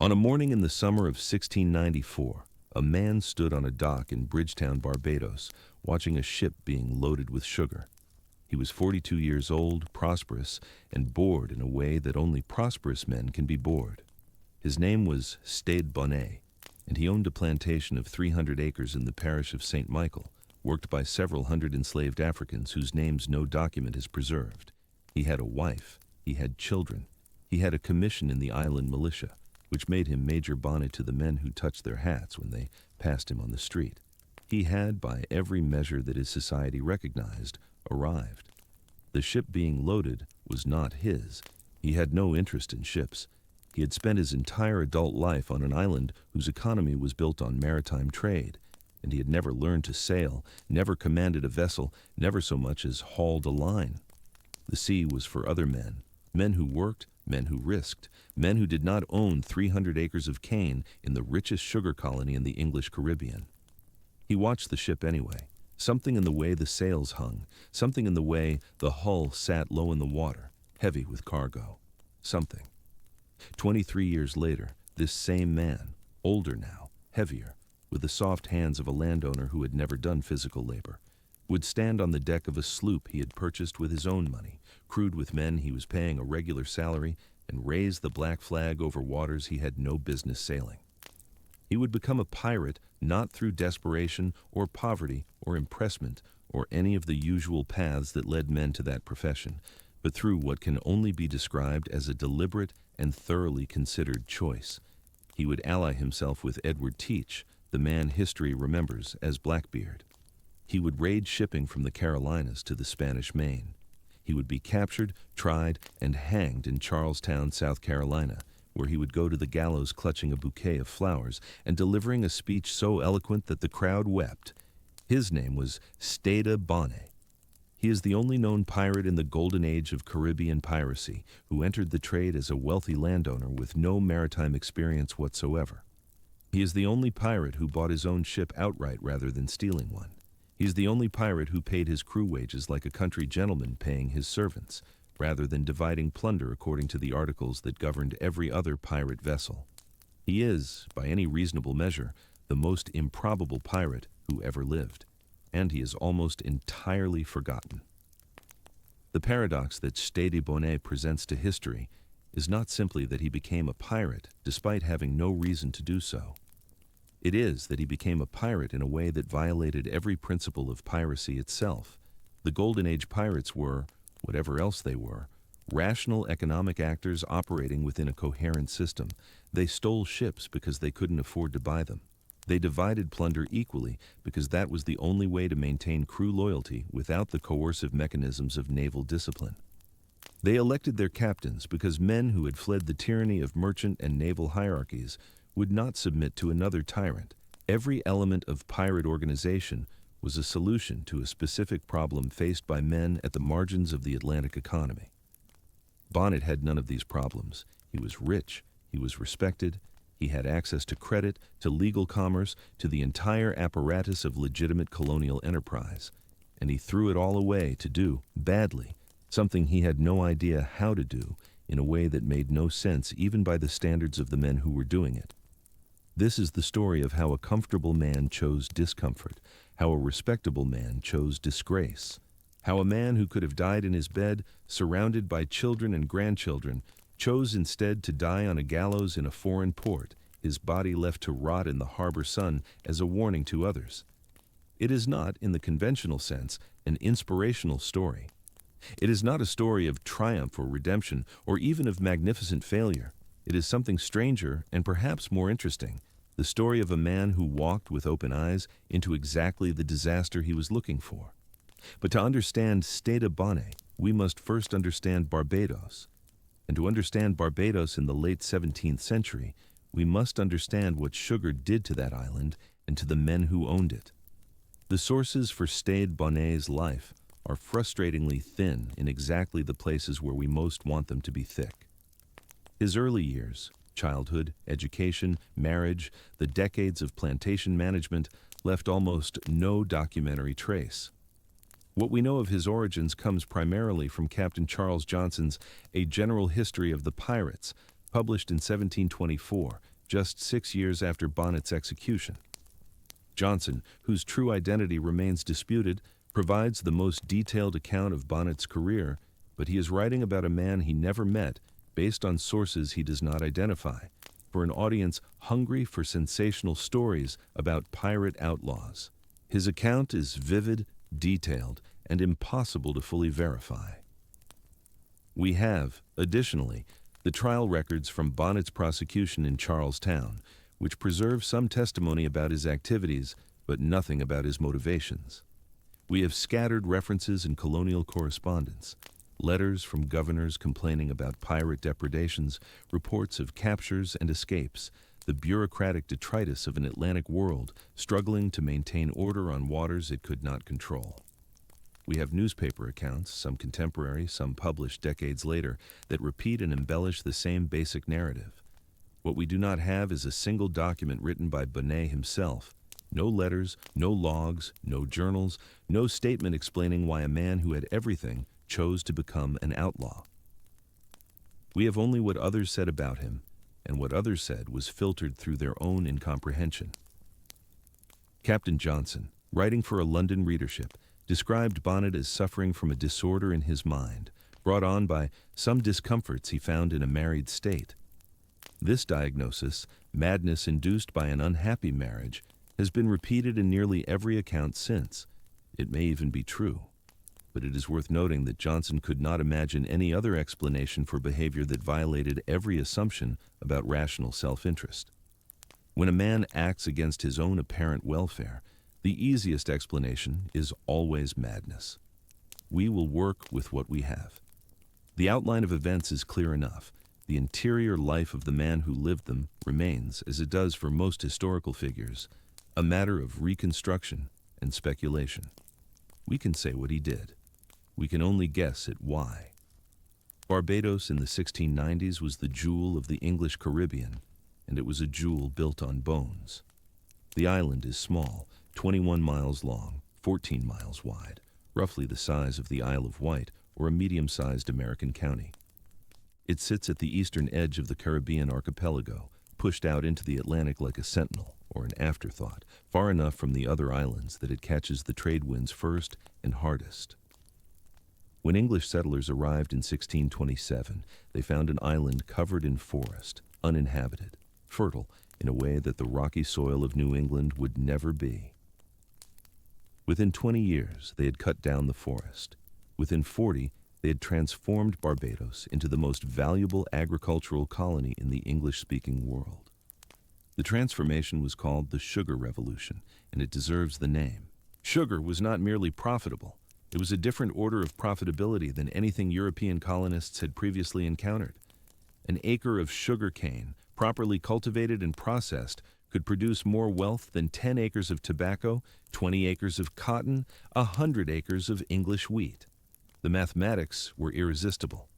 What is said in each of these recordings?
On a morning in the summer of 1694, a man stood on a dock in Bridgetown, Barbados, watching a ship being loaded with sugar. He was 42 years old, prosperous, and bored in a way that only prosperous men can be bored. His name was Stede Bonnet, and he owned a plantation of 300 acres in the parish of St. Michael, worked by several hundred enslaved Africans whose names no document has preserved. He had a wife, he had children, he had a commission in the island militia, which made him Major Bonnet to the men who touched their hats when they passed him on the street. He had, by every measure that his society recognized, arrived. The ship being loaded was not his. He had no interest in ships. He had spent his entire adult life on an island whose economy was built on maritime trade, and he had never learned to sail, never commanded a vessel, never so much as hauled a line. The sea was for other men, men who worked, men who risked, men who did not own 300 acres of cane in the richest sugar colony in the English Caribbean. He watched the ship anyway. Something in the way the sails hung, something in the way the hull sat low in the water, heavy with cargo. Something. 23 years later, this same man, older now, heavier, with the soft hands of a landowner who had never done physical labor, would stand on the deck of a sloop he had purchased with his own money, crewed with men he was paying a regular salary, and raise the black flag over waters he had no business sailing. He would become a pirate not through desperation or poverty or impressment or any of the usual paths that led men to that profession, but through what can only be described as a deliberate and thoroughly considered choice. He would ally himself with Edward Teach, the man history remembers as Blackbeard. He would raid shipping from the Carolinas to the Spanish Main. He would be captured, tried, and hanged in Charlestown, South Carolina, where he would go to the gallows clutching a bouquet of flowers and delivering a speech so eloquent that the crowd wept. His name was Stede Bonnet. He is the only known pirate in the Golden Age of Caribbean piracy who entered the trade as a wealthy landowner with no maritime experience whatsoever. He is the only pirate who bought his own ship outright rather than stealing one. He is the only pirate who paid his crew wages like a country gentleman paying his servants, rather than dividing plunder according to the articles that governed every other pirate vessel. He is, by any reasonable measure, the most improbable pirate who ever lived, and he is almost entirely forgotten. The paradox that Stede Bonnet presents to history is not simply that he became a pirate despite having no reason to do so. It is that he became a pirate in a way that violated every principle of piracy itself. The Golden Age pirates were, whatever else they were, rational economic actors operating within a coherent system. They stole ships because they couldn't afford to buy them. They divided plunder equally because that was the only way to maintain crew loyalty without the coercive mechanisms of naval discipline. They elected their captains because men who had fled the tyranny of merchant and naval hierarchies would not submit to another tyrant. Every element of pirate organization was a solution to a specific problem faced by men at the margins of the Atlantic economy. Bonnet had none of these problems. He was rich, he was respected, he had access to credit, to legal commerce, to the entire apparatus of legitimate colonial enterprise, and he threw it all away to do, badly, something he had no idea how to do in a way that made no sense even by the standards of the men who were doing it. This is the story of how a comfortable man chose discomfort, how a respectable man chose disgrace, how a man who could have died in his bed, surrounded by children and grandchildren, chose instead to die on a gallows in a foreign port, his body left to rot in the harbor sun as a warning to others. It is not, in the conventional sense, an inspirational story. It is not a story of triumph or redemption, or even of magnificent failure. It is something stranger and perhaps more interesting, the story of a man who walked with open eyes into exactly the disaster he was looking for. But to understand Stede Bonnet, we must first understand Barbados. And to understand Barbados in the late 17th century, we must understand what sugar did to that island and to the men who owned it. The sources for Stede Bonnet's life are frustratingly thin in exactly the places where we most want them to be thick. His early years, childhood, education, marriage, the decades of plantation management left almost no documentary trace. What we know of his origins comes primarily from Captain Charles Johnson's A General History of the Pirates, published in 1724, just 6 years after Bonnet's execution. Johnson, whose true identity remains disputed, provides the most detailed account of Bonnet's career, but he is writing about a man he never met based on sources he does not identify, for an audience hungry for sensational stories about pirate outlaws. His account is vivid, detailed, and impossible to fully verify. We have, additionally, the trial records from Bonnet's prosecution in Charlestown, which preserve some testimony about his activities, but nothing about his motivations. We have scattered references in colonial correspondence, letters from governors complaining about pirate depredations, reports of captures and escapes, the bureaucratic detritus of an Atlantic world struggling to maintain order on waters it could not control. We have newspaper accounts, some contemporary, some published decades later, that repeat and embellish the same basic narrative. What we do not have is a single document written by Bonnet himself. No letters, no logs, no journals, no statement explaining why a man who had everything chose to become an outlaw. We have only what others said about him, and what others said was filtered through their own incomprehension. Captain Johnson, writing for a London readership, described Bonnet as suffering from a disorder in his mind, brought on by some discomforts he found in a married state. This diagnosis, madness induced by an unhappy marriage, has been repeated in nearly every account since. It may even be true. But it is worth noting that Johnson could not imagine any other explanation for behavior that violated every assumption about rational self-interest. When a man acts against his own apparent welfare, the easiest explanation is always madness. We will work with what we have. The outline of events is clear enough. The interior life of the man who lived them remains, as it does for most historical figures, a matter of reconstruction and speculation. We can say what he did. We can only guess at why. Barbados in the 1690s was the jewel of the English Caribbean, and it was a jewel built on bones. The island is small, 21 miles long, 14 miles wide, roughly the size of the Isle of Wight or a medium-sized American county. It sits at the eastern edge of the Caribbean archipelago, pushed out into the Atlantic like a sentinel, or an afterthought, far enough from the other islands that it catches the trade winds first and hardest. When English settlers arrived in 1627, they found an island covered in forest, uninhabited, fertile in a way that the rocky soil of New England would never be. Within 20 years, they had cut down the forest. Within 40, they had transformed Barbados into the most valuable agricultural colony in the English-speaking world. The transformation was called the Sugar Revolution, and it deserves the name. Sugar was not merely profitable. It was a different order of profitability than anything European colonists had previously encountered. An acre of sugar cane, properly cultivated and processed, could produce more wealth than 10 acres of tobacco, 20 acres of cotton, 100 acres of English wheat. The mathematics were irresistible.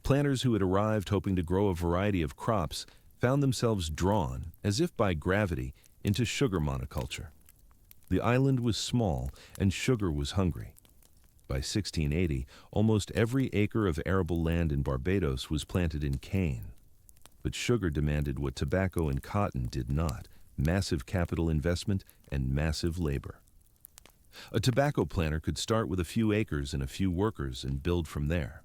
Planters who had arrived hoping to grow a variety of crops found themselves drawn, as if by gravity, into sugar monoculture. The island was small, and sugar was hungry. By 1680, almost every acre of arable land in Barbados was planted in cane. But sugar demanded what tobacco and cotton did not: massive capital investment and massive labor. A tobacco planter could start with a few acres and a few workers and build from there.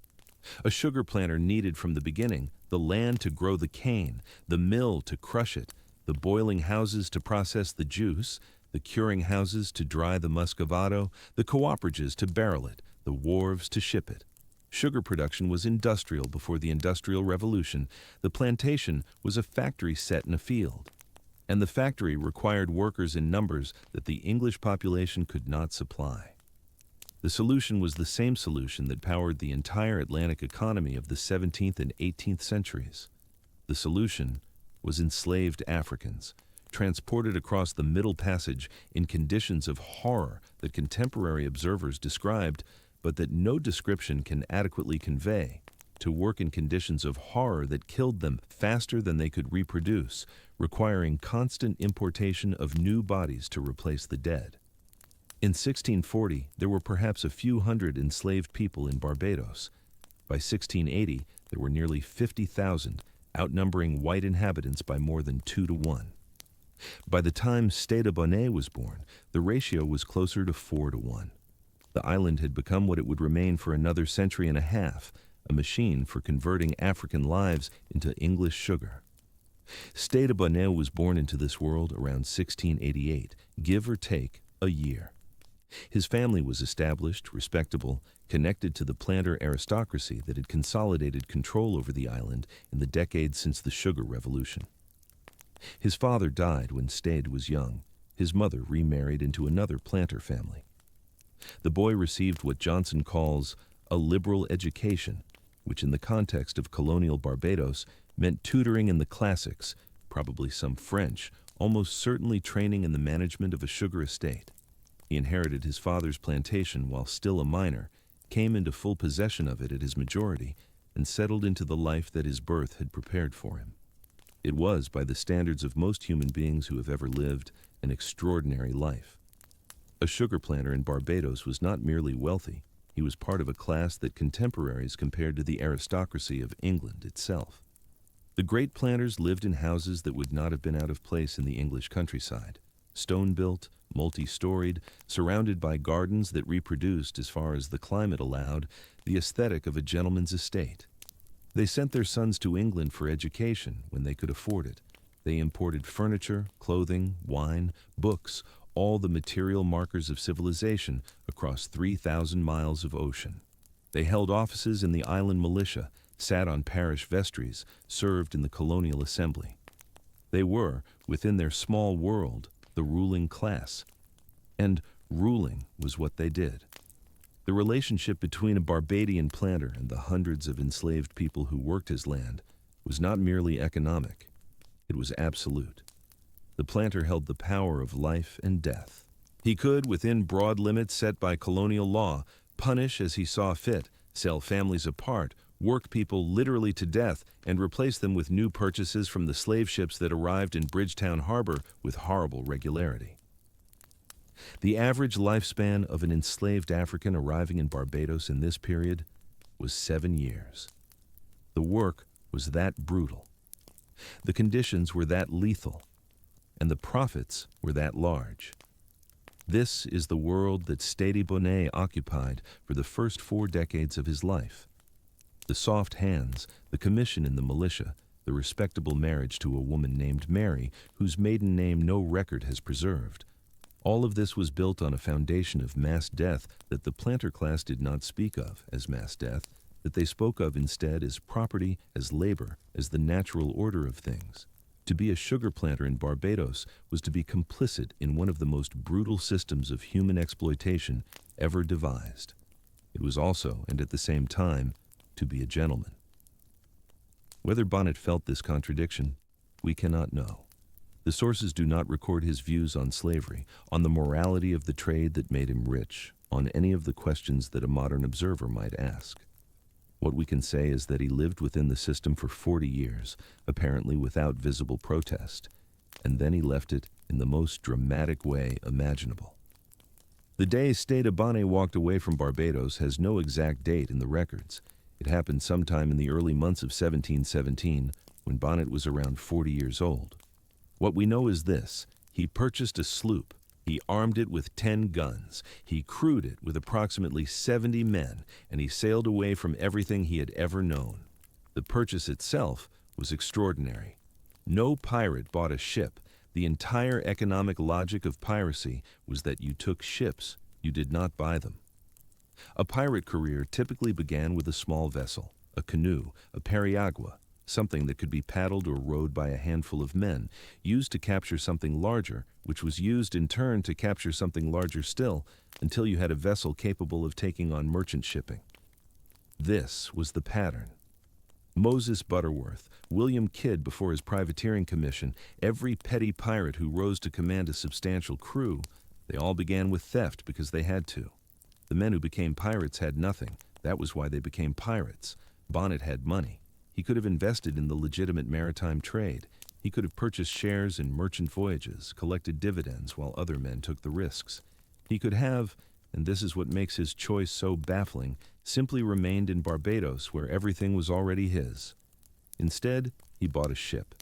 A sugar planter needed from the beginning the land to grow the cane, the mill to crush it, the boiling houses to process the juice, the curing houses to dry the muscovado, the cooperatives to barrel it, the wharves to ship it. Sugar production was industrial before the Industrial Revolution. The plantation was a factory set in a field. And the factory required workers in numbers that the English population could not supply. The solution was the same solution that powered the entire Atlantic economy of the 17th and 18th centuries. The solution was enslaved Africans, transported across the Middle Passage in conditions of horror that contemporary observers described, but that no description can adequately convey, to work in conditions of horror that killed them faster than they could reproduce, requiring constant importation of new bodies to replace the dead. In 1640, there were perhaps a few hundred enslaved people in Barbados. By 1680, there were nearly 50,000, outnumbering white inhabitants by more than 2 to 1. By the time Stede Bonnet was born, the ratio was closer to 4 to 1. The island had become what it would remain for another century and a half, a machine for converting African lives into English sugar. Stede Bonnet was born into this world around 1688, give or take a year. His family was established, respectable, connected to the planter aristocracy that had consolidated control over the island in the decades since the Sugar Revolution. His father died when Stede was young. His mother remarried into another planter family. The boy received what Johnson calls a liberal education, which in the context of colonial Barbados meant tutoring in the classics, probably some French, almost certainly training in the management of a sugar estate. He inherited his father's plantation while still a minor, came into full possession of it at his majority, and settled into the life that his birth had prepared for him. It was, by the standards of most human beings who have ever lived, an extraordinary life. A sugar planter in Barbados was not merely wealthy, he was part of a class that contemporaries compared to the aristocracy of England itself. The great planters lived in houses that would not have been out of place in the English countryside, stone-built, multi-storied, surrounded by gardens that reproduced, as far as the climate allowed, the aesthetic of a gentleman's estate. They sent their sons to England for education when they could afford it. They imported furniture, clothing, wine, books, all the material markers of civilization across 3,000 miles of ocean. They held offices in the island militia, sat on parish vestries, served in the colonial assembly. They were, within their small world, the ruling class. And ruling was what they did. The relationship between a Barbadian planter and the hundreds of enslaved people who worked his land was not merely economic. It was absolute. The planter held the power of life and death. He could, within broad limits set by colonial law, punish as he saw fit, sell families apart, work people literally to death, and replace them with new purchases from the slave ships that arrived in Bridgetown Harbor with horrible regularity. The average lifespan of an enslaved African arriving in Barbados in this period was 7 years. The work was that brutal. The conditions were that lethal, and the profits were that large. This is the world that Stede Bonnet occupied for the first 4 decades of his life. The soft hands, the commission in the militia, the respectable marriage to a woman named Mary, whose maiden name no record has preserved. All of this was built on a foundation of mass death that the planter class did not speak of as mass death, that they spoke of instead as property, as labor, as the natural order of things. To be a sugar planter in Barbados was to be complicit in one of the most brutal systems of human exploitation ever devised. It was also, and at the same time, to be a gentleman. Whether Bonnet felt this contradiction, we cannot know. The sources do not record his views on slavery, on the morality of the trade that made him rich, on any of the questions that a modern observer might ask. What we can say is that he lived within the system for 40 years, apparently without visible protest, and then he left it in the most dramatic way imaginable. The day Stede Bonnet walked away from Barbados has no exact date in the records. It happened sometime in the early months of 1717, when Bonnet was around 40 years old. What we know is this: he purchased a sloop. He armed it with 10 guns. He crewed it with approximately 70 men, and he sailed away from everything he had ever known. The purchase itself was extraordinary. No pirate bought a ship. The entire economic logic of piracy was that you took ships, you did not buy them. A pirate career typically began with a small vessel, a canoe, a periagua, something that could be paddled or rowed by a handful of men, used to capture something larger, which was used in turn to capture something larger still, until you had a vessel capable of taking on merchant shipping. This was the pattern. Moses Butterworth, William Kidd before his privateering commission, every petty pirate who rose to command a substantial crew, they all began with theft because they had to. The men who became pirates had nothing. That was why they became pirates. Bonnet had money. He could have invested in the legitimate maritime trade. He could have purchased shares in merchant voyages, collected dividends while other men took the risks. He could have, and this is what makes his choice so baffling, simply remained in Barbados where everything was already his. Instead, he bought a ship.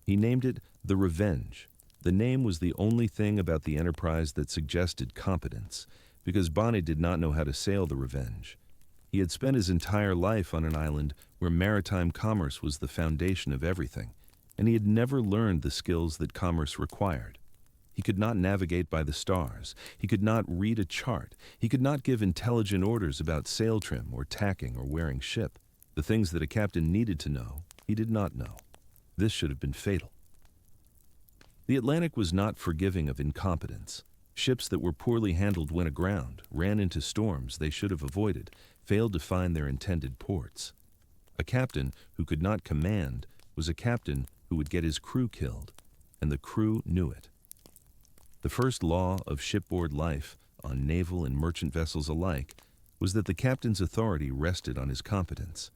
He named it the Revenge. The name was the only thing about the enterprise that suggested competence, because Bonnet did not know how to sail the Revenge. He had spent his entire life on an island where maritime commerce was the foundation of everything, and he had never learned the skills that commerce required. He could not navigate by the stars. He could not read a chart. He could not give intelligent orders about sail trim or tacking or wearing ship. The things that a captain needed to know, he did not know. This should have been fatal. The Atlantic was not forgiving of incompetence. Ships that were poorly handled went aground, ran into storms they should have avoided, failed to find their intended ports. A captain who could not command was a captain who would get his crew killed, and the crew knew it. The first law of shipboard life, on naval and merchant vessels alike, was that the captain's authority rested on his competence.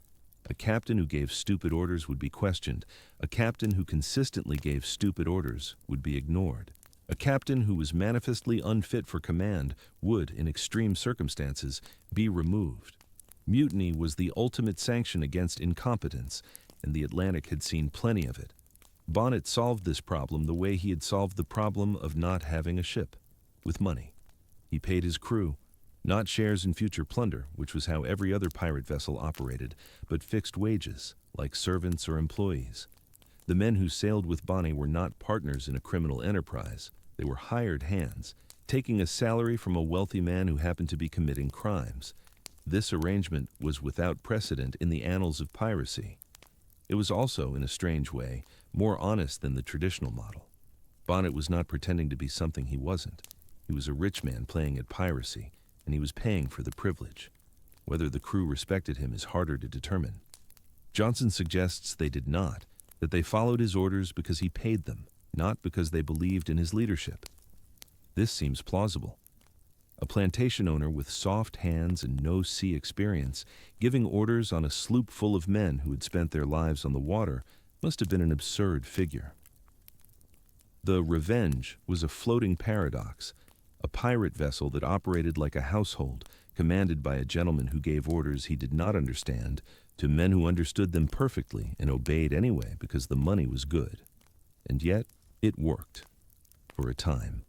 A captain who gave stupid orders would be questioned. A captain who consistently gave stupid orders would be ignored. A captain who was manifestly unfit for command would, in extreme circumstances, be removed. Mutiny was the ultimate sanction against incompetence, and the Atlantic had seen plenty of it. Bonnet solved this problem the way he had solved the problem of not having a ship, with money. He paid his crew, not shares in future plunder, which was how every other pirate vessel operated, but fixed wages, like servants or employees. The men who sailed with Bonnet were not partners in a criminal enterprise. They were hired hands, taking a salary from a wealthy man who happened to be committing crimes. This arrangement was without precedent in the annals of piracy. It was also, in a strange way, more honest than the traditional model. Bonnet was not pretending to be something he wasn't. He was a rich man playing at piracy, and he was paying for the privilege. Whether the crew respected him is harder to determine. Johnson suggests they did not, that they followed his orders because he paid them, not because they believed in his leadership. This seems plausible. A plantation owner with soft hands and no sea experience, giving orders on a sloop full of men who had spent their lives on the water, must have been an absurd figure. The Revenge was a floating paradox, a pirate vessel that operated like a household, commanded by a gentleman who gave orders he did not understand to men who understood them perfectly and obeyed anyway because the money was good. And yet, it worked. For a time.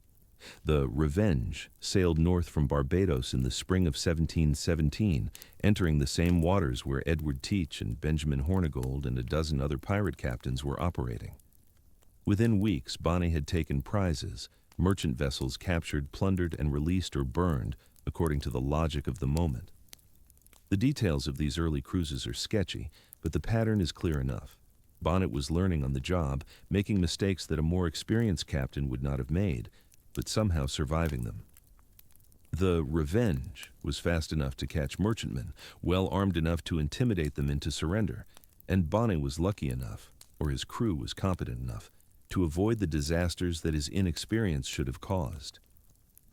The Revenge sailed north from Barbados in the spring of 1717, entering the same waters where Edward Teach and Benjamin Hornigold and a dozen other pirate captains were operating. Within weeks, Bonnet had taken prizes, merchant vessels captured, plundered, and released or burned, according to the logic of the moment. The details of these early cruises are sketchy, but the pattern is clear enough. Bonnet was learning on the job, making mistakes that a more experienced captain would not have made, but somehow surviving them. The Revenge was fast enough to catch merchantmen, well armed enough to intimidate them into surrender, and Bonnet was lucky enough, or his crew was competent enough, to avoid the disasters that his inexperience should have caused.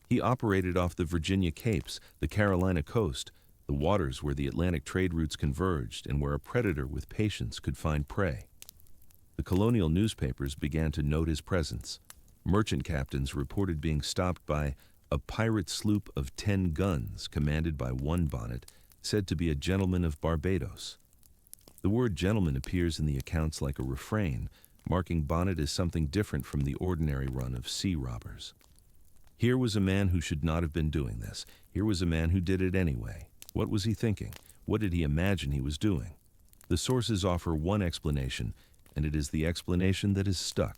He operated off the Virginia Capes, the Carolina coast, the waters where the Atlantic trade routes converged and where a predator with patience could find prey. The colonial newspapers began to note his presence. Merchant captains reported being stopped by a pirate sloop of 10 guns commanded by one Bonnet, said to be a gentleman of Barbados. The word gentleman appears in the accounts like a refrain, marking Bonnet as something different from the ordinary run of sea robbers. Here was a man who should not have been doing this. Here was a man who did it anyway. What was he thinking? What did he imagine he was doing? The sources offer one explanation, and it is the explanation that is stuck.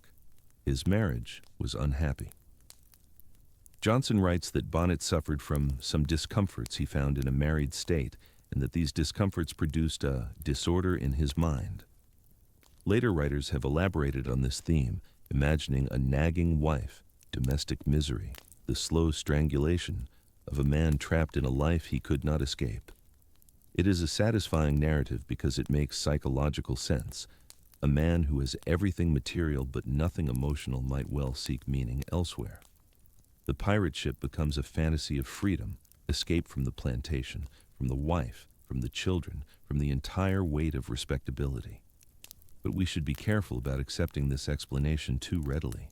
His marriage was unhappy. Johnson writes that Bonnet suffered from some discomforts he found in a married state, and that these discomforts produced a disorder in his mind. Later writers have elaborated on this theme, imagining a nagging wife, domestic misery, the slow strangulation of a man trapped in a life he could not escape. It is a satisfying narrative because it makes psychological sense. A man who has everything material but nothing emotional might well seek meaning elsewhere. The pirate ship becomes a fantasy of freedom, escape from the plantation, from the wife, from the children, from the entire weight of respectability. But we should be careful about accepting this explanation too readily.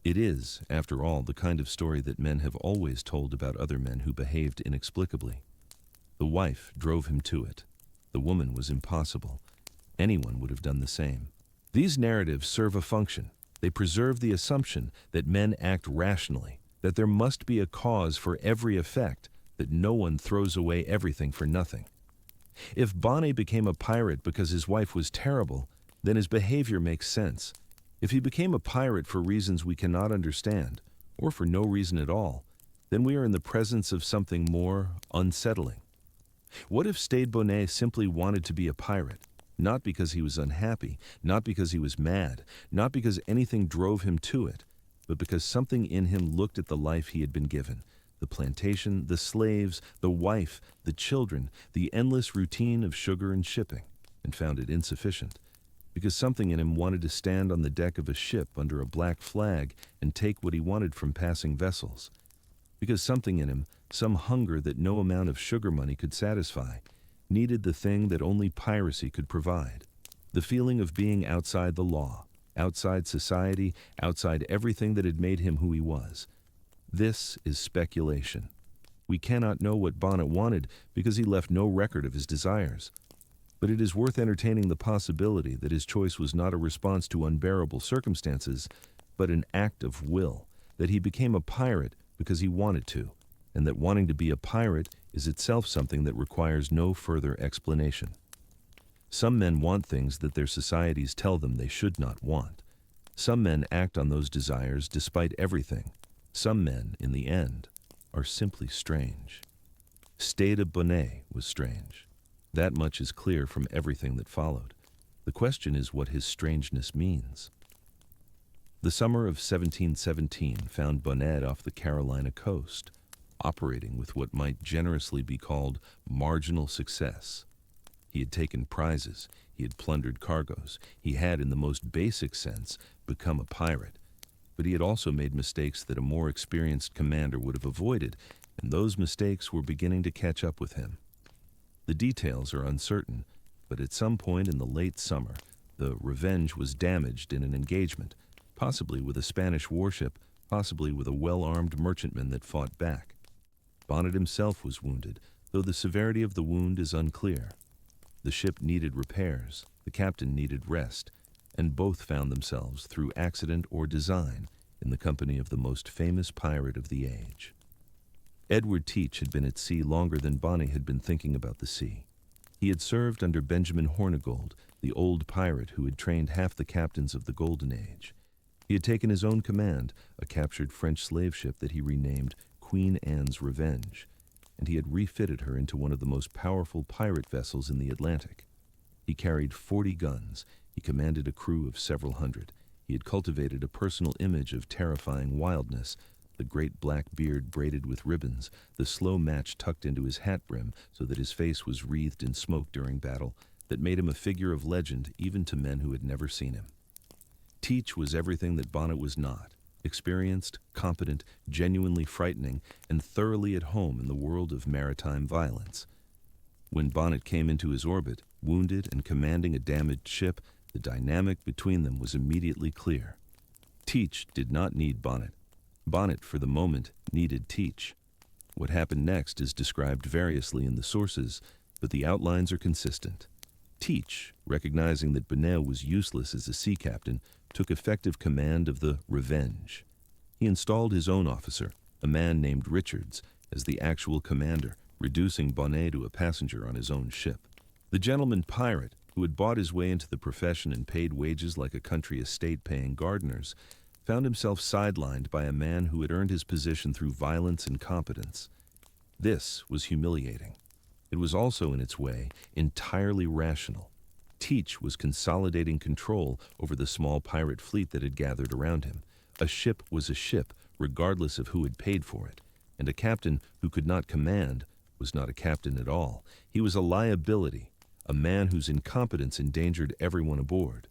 It is, after all, the kind of story that men have always told about other men who behaved inexplicably. The wife drove him to it. The woman was impossible. Anyone would have done the same. These narratives serve a function. They preserve the assumption that men act rationally, that there must be a cause for every effect, that no one throws away everything for nothing. If Bonnet became a pirate because his wife was terrible, then his behavior makes sense. If he became a pirate for reasons we cannot understand, or for no reason at all, then we are in the presence of something more unsettling. What if Stede Bonnet simply wanted to be a pirate, not because he was unhappy, not because he was mad, not because anything drove him to it, but because something in him looked at the life he had been given, the plantation, the slaves, the wife, the children, the endless routine of sugar and shipping, and found it insufficient, because something in him wanted to stand on the deck of a ship under a black flag and take what he wanted from passing vessels, because something in him, some hunger that no amount of sugar money could satisfy, needed the thing that only piracy could provide, the feeling of being outside the law, outside society, outside everything that had made him who he was. This is speculation. We cannot know what Bonnet wanted because he left no record of his desires. But it is worth entertaining the possibility that his choice was not a response to unbearable circumstances, but an act of will, that he became a pirate because he wanted to, and that wanting to be a pirate is itself something that requires no further explanation. Some men want things that their societies tell them they should not want. Some men act on those desires despite everything. Some men, in the end, are simply strange. Stede Bonnet was strange. That much is clear from everything that followed. The question is what his strangeness means. The summer of 1717 found Bonnet off the Carolina coast, operating with what might generously be called marginal success. He had taken prizes, he had plundered cargoes, he had, in the most basic sense, become a pirate. But he had also made mistakes that a more experienced commander would have avoided, and those mistakes were beginning to catch up with him. The details are uncertain, but at some point in the late summer, the Revenge was damaged in an engagement, possibly with a Spanish warship, possibly with a well-armed merchantman that fought back. Bonnet himself was wounded, though the severity of the wound is unclear. The ship needed repairs, the captain needed rest, and both found themselves, through accident or design, in the company of the most famous pirate of the age. Edward Teach had been at sea longer than Bonnet had been thinking about the sea. He had served under Benjamin Hornigold, the old pirate who had trained half the captains of the Golden Age. He had taken his own command, a captured French slave ship that he renamed Queen Anne's Revenge, and he had refitted her into one of the most powerful pirate vessels in the Atlantic. He carried 40 guns. He commanded a crew of several hundred. He had cultivated a personal image of terrifying wildness, the great black beard braided with ribbons, the slow match tucked into his hat brim so that his face was wreathed in smoke during battle, that made him a figure of legend even to men who had never seen him. Teach was everything that Bonnet was not: experienced, competent, genuinely frightening, and thoroughly at home in the world of maritime violence. When Bonnet came into his orbit, wounded and commanding a damaged ship, the dynamic between them was immediately clear. Teach did not need Bonnet. Bonnet, for the moment, needed Teach. What happened next is described variously in the sources, but the outlines are consistent. Teach, recognizing that Bonnet was useless as a sea captain, took effective command of the Revenge. He installed his own officer, a man named Richards, as the actual commander, reducing Bonnet to a passenger on his own ship. The gentleman pirate, who had bought his way into the profession and paid wages like a country estate paying gardeners, found himself sidelined by a man who had earned his position through violence and competence. This was humiliating. It was also, in its way, entirely rational. Teach was consolidating control over the small pirate fleet that had gathered around him. A ship was a ship, regardless of who had paid for it, and a captain who could not command was not a captain at all. He was a liability, a man whose incompetence endangered everyone aboard.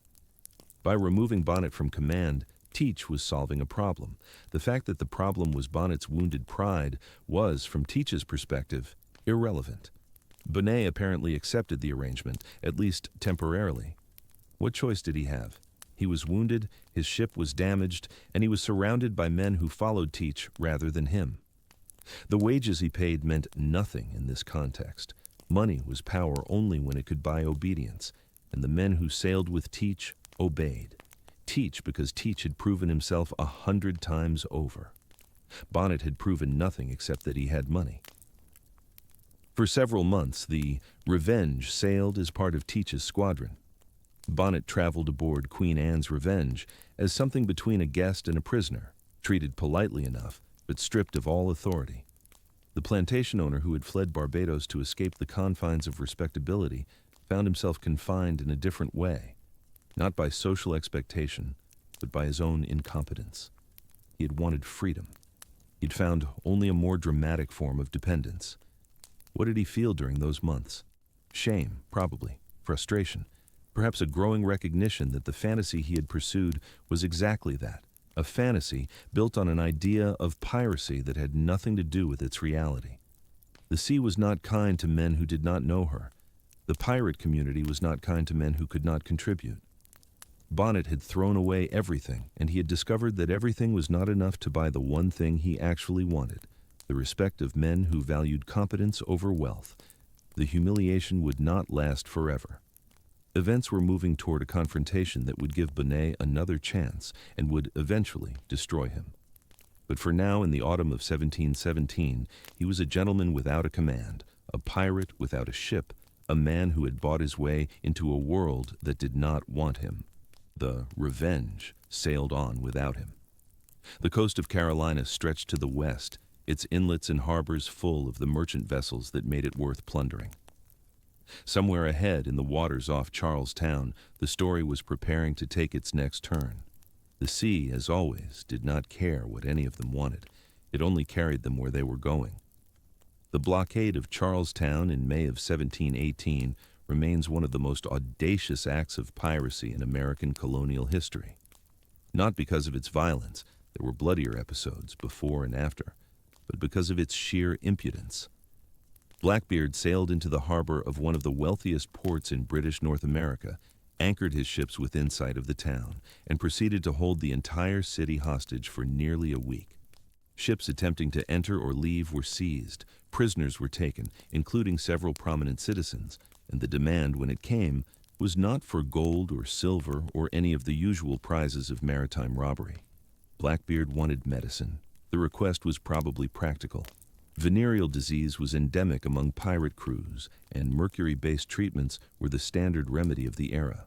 By removing Bonnet from command, Teach was solving a problem. The fact that the problem was Bonnet's wounded pride was, from Teach's perspective, irrelevant. Bonnet apparently accepted the arrangement, at least temporarily. What choice did he have? He was wounded, his ship was damaged, and he was surrounded by men who followed Teach rather than him. The wages he paid meant nothing in this context. Money was power only when it could buy obedience, and the men who sailed with Teach obeyed. Teach because Teach had proven himself 100 times over. Bonnet had proven nothing except that he had money. For several months, the Revenge sailed as part of Teach's squadron. Bonnet traveled aboard Queen Anne's Revenge as something between a guest and a prisoner, treated politely enough, but stripped of all authority. The plantation owner who had fled Barbados to escape the confines of respectability found himself confined in a different way, not by social expectation, but by his own incompetence. He had wanted freedom. He'd found only a more dramatic form of dependence. What did he feel during those months? Shame, probably. Frustration. Perhaps a growing recognition that the fantasy he had pursued was exactly that, a fantasy built on an idea of piracy that had nothing to do with its reality. The sea was not kind to men who did not know her. The pirate community was not kind to men who could not contribute. Bonnet had thrown away everything, and he had discovered that everything was not enough to buy the one thing he actually wanted, the respect of men who valued competence over wealth. The humiliation would not last forever. Events were moving toward a confrontation that would give Bonnet another chance and would eventually destroy him. But for now, in the autumn of 1717, he was a gentleman without a command, a pirate without a ship, a man who had bought his way into a world that did not want him. The Revenge sailed on without him. The coast of Carolina stretched to the west, its inlets and harbors full of the merchant vessels that made it worth plundering. Somewhere ahead in the waters off Charlestown, the story was preparing to take its next turn. The sea, as always, did not care what any of them wanted. It only carried them where they were going. The blockade of Charlestown in May of 1718 remains one of the most audacious acts of piracy in American colonial history. Not because of its violence, there were bloodier episodes before and after, but because of its sheer impudence. Blackbeard sailed into the harbor of one of the wealthiest ports in British North America, anchored his ships within sight of the town, and proceeded to hold the entire city hostage for nearly a week. Ships attempting to enter or leave were seized, prisoners were taken, including several prominent citizens, and the demand, when it came, was not for gold or silver or any of the usual prizes of maritime robbery. Blackbeard wanted medicine. The request was probably practical. Venereal disease was endemic among pirate crews, and mercury-based treatments were the standard remedy of the era.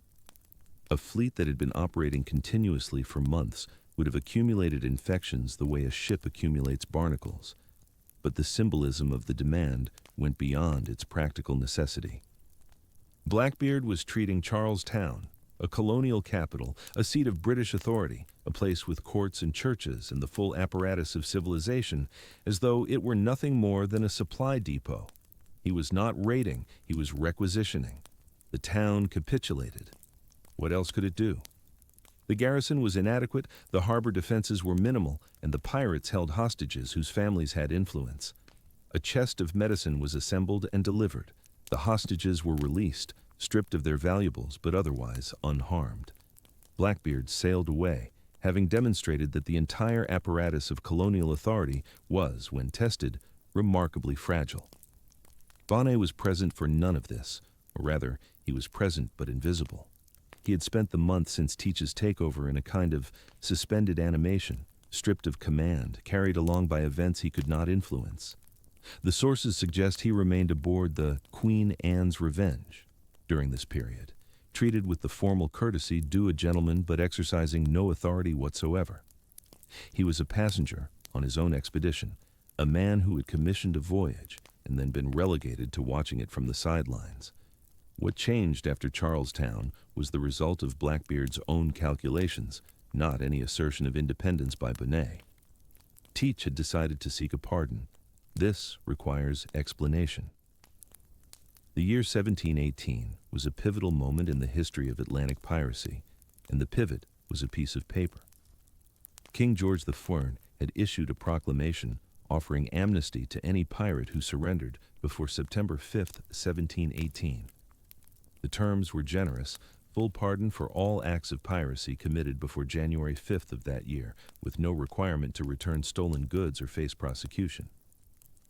A fleet that had been operating continuously for months would have accumulated infections the way a ship accumulates barnacles, but the symbolism of the demand went beyond its practical necessity. Blackbeard was treating Charlestown, a colonial capital, a seat of British authority, a place with courts and churches and the full apparatus of civilization, as though it were nothing more than a supply depot. He was not raiding, he was requisitioning. The town capitulated. What else could it do? The garrison was inadequate, the harbor defenses were minimal, and the pirates held hostages whose families had influence. A chest of medicine was assembled and delivered. The hostages were released, stripped of their valuables but otherwise unharmed. Blackbeard sailed away, having demonstrated that the entire apparatus of colonial authority was, when tested, remarkably fragile. Bonnet was present for none of this, or rather, he was present but invisible. He had spent the month since Teach's takeover in a kind of suspended animation, stripped of command, carried along by events he could not influence. The sources suggest he remained aboard the Queen Anne's Revenge during this period, treated with the formal courtesy due a gentleman but exercising no authority whatsoever. He was a passenger on his own expedition, a man who had commissioned a voyage and then been relegated to watching it from the sidelines. What changed after Charlestown was the result of Blackbeard's own calculations, not any assertion of independence by Bonnet. Teach had decided to seek a pardon. This requires explanation. The year 1718 was a pivotal moment in the history of Atlantic piracy, and the pivot was a piece of paper. King George IV had issued a proclamation offering amnesty to any pirate who surrendered before September 5, 1718. The terms were generous, full pardon for all acts of piracy committed before January 5th of that year, with no requirement to return stolen goods or face prosecution.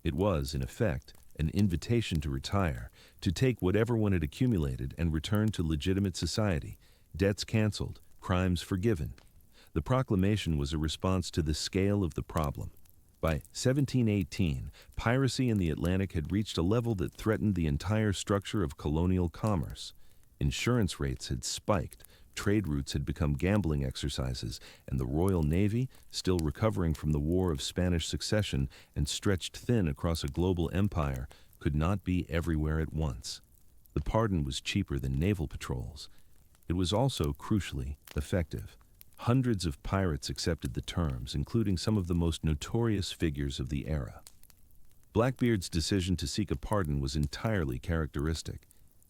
It was, in effect, an invitation to retire, to take whatever one had accumulated and return to legitimate society, debts canceled, crimes forgiven. The proclamation was a response to the scale of the problem. By 1718, piracy in the Atlantic had reached a level that threatened the entire structure of colonial commerce. Insurance rates had spiked, trade routes had become gambling exercises, and the Royal Navy, still recovering from the War of Spanish Succession and stretched thin across a global empire, could not be everywhere at once. The pardon was cheaper than naval patrols. It was also, crucially, effective. Hundreds of pirates accepted the terms, including some of the most notorious figures of the era. Blackbeard's decision to seek a pardon was entirely characteristic.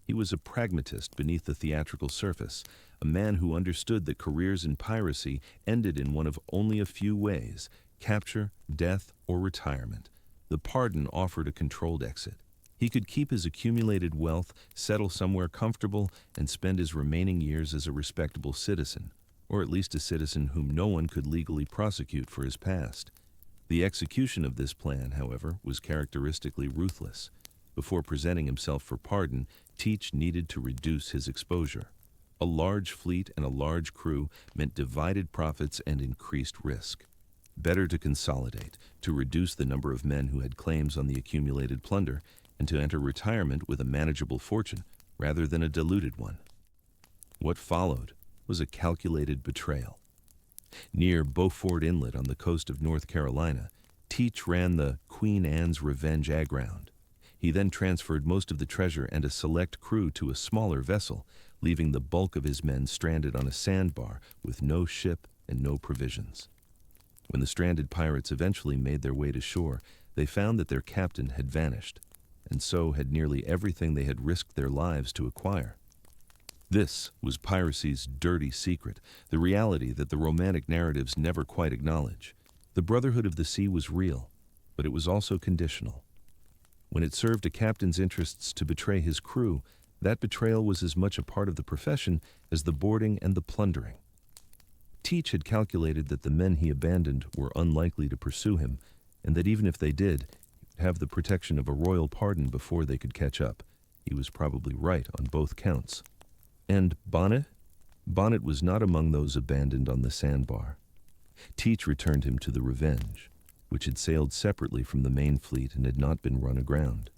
He was a pragmatist beneath the theatrical surface, a man who understood that careers in piracy ended in one of only a few ways: capture, death, or retirement. The pardon offered a controlled exit. He could keep his accumulated wealth, settle somewhere comfortable, and spend his remaining years as a respectable citizen, or at least a citizen whom no one could legally prosecute for his past. The execution of this plan, however, was characteristically ruthless. Before presenting himself for pardon, Teach needed to reduce his exposure. A large fleet and a large crew meant divided profits and increased risk. Better to consolidate, to reduce the number of men who had claims on the accumulated plunder, and to enter retirement with a manageable fortune, rather than a diluted one. What followed was a calculated betrayal. Near Beaufort Inlet on the coast of North Carolina, Teach ran the Queen Anne's Revenge aground. He then transferred most of the treasure and a select crew to a smaller vessel, leaving the bulk of his men stranded on a sandbar with no ship and no provisions. When the stranded pirates eventually made their way to shore, they found that their captain had vanished, and so had nearly everything they had risked their lives to acquire. This was piracy's dirty secret, the reality that the romantic narratives never quite acknowledge. The Brotherhood of the Sea was real, but it was also conditional. When it served a captain's interests to betray his crew, that betrayal was as much a part of the profession as the boarding and the plundering. Teach had calculated that the men he abandoned were unlikely to pursue him, and that even if they did, he would have the protection of a royal pardon before they could catch up. He was probably right on both counts. And Bonnet? Bonnet was not among those abandoned on the sandbar. Teach returned him to the Revenge, which had sailed separately from the main fleet and had not been run aground.